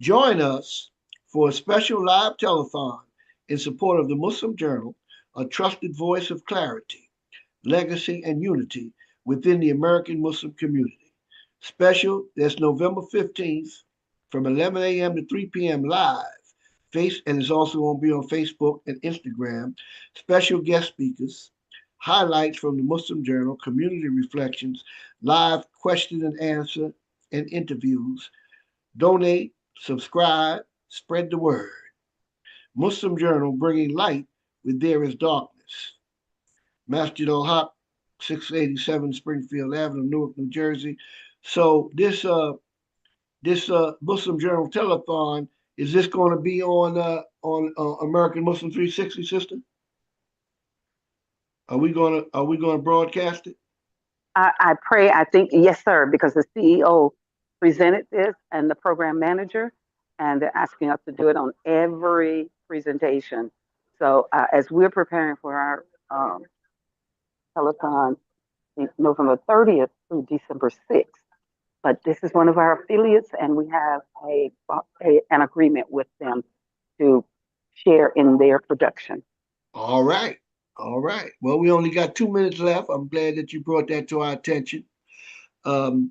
Join us for a special live telethon in support of the Muslim Journal, a trusted voice of clarity, legacy, and unity within the American Muslim community. Special, that's November 15th from 11 a.m. to 3 p.m. live. And it's also going to be on Facebook and Instagram. Special guest speakers, highlights from the Muslim Journal, community reflections, live question and answer, and interviews. Donate, subscribe, spread the word. Muslim Journal, bringing light where there is darkness. Masjid al-Haq, 687 Springfield Avenue, Newark, New Jersey. So this Muslim Journal telethon, is this going to be on American Muslim 360, sister? Are we gonna broadcast it? I pray, I think, yes, sir, because the CEO presented this and the program manager, and they're asking us to do it on every presentation. So as we're preparing for our telethon, November 30th through December 6th, but this is one of our affiliates, and we have an agreement with them to share in their production. All right. All right. Well, we only got 2 minutes left. I'm glad that you brought that to our attention. So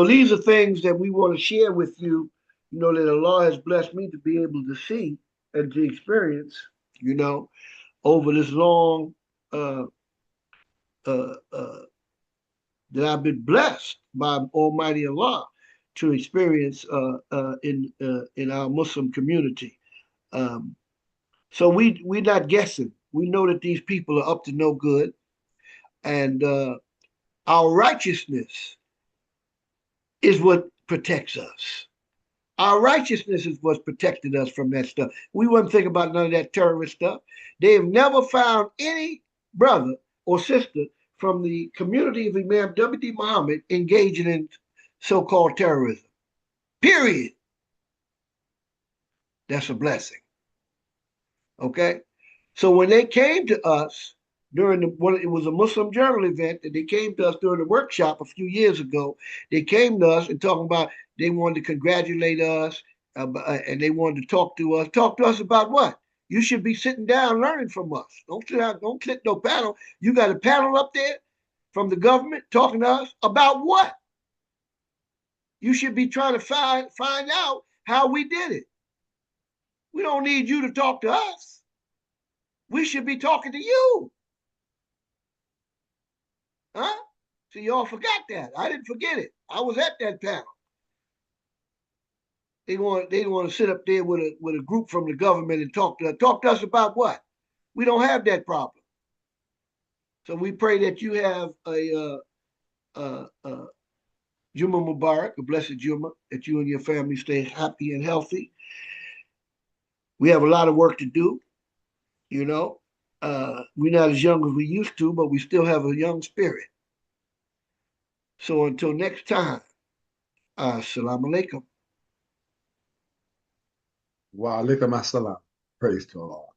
these are things that we want to share with you, you know, that Allah has blessed me to be able to see and to experience, you know, over this long that I've been blessed by Almighty Allah to experience in our Muslim community. So we're not guessing. We know that these people are up to no good, and our righteousness is what protects us. Our righteousness is what's protected us from that stuff. We wouldn't think about none of that terrorist stuff. They have never found any brother or sister from the community of Imam W.D. Muhammad engaging in so-called terrorism. Period. That's a blessing. Okay? So when they came to us during it was a Muslim Journal event, that they came to us during the workshop a few years ago. They came to us and talking about they wanted to congratulate us and they wanted to talk to us. Talk to us about what? You should be sitting down learning from us. Don't sit down, don't sit no panel. You got a panel up there from the government talking to us about what? You should be trying to find out how we did it. We don't need you to talk to us. We should be talking to you. Huh? So y'all forgot that. I didn't forget it. I was at that panel. They want to sit up there with a group from the government and talk to us about what? We don't have that problem. So we pray that you have Juma Mubarak, a blessed Juma, that you and your family stay happy and healthy. We have a lot of work to do, you know. We're not as young as we used to, but we still have a young spirit. So until next time, assalamu alaikum. Wa alaikum assalam. Praise to Allah.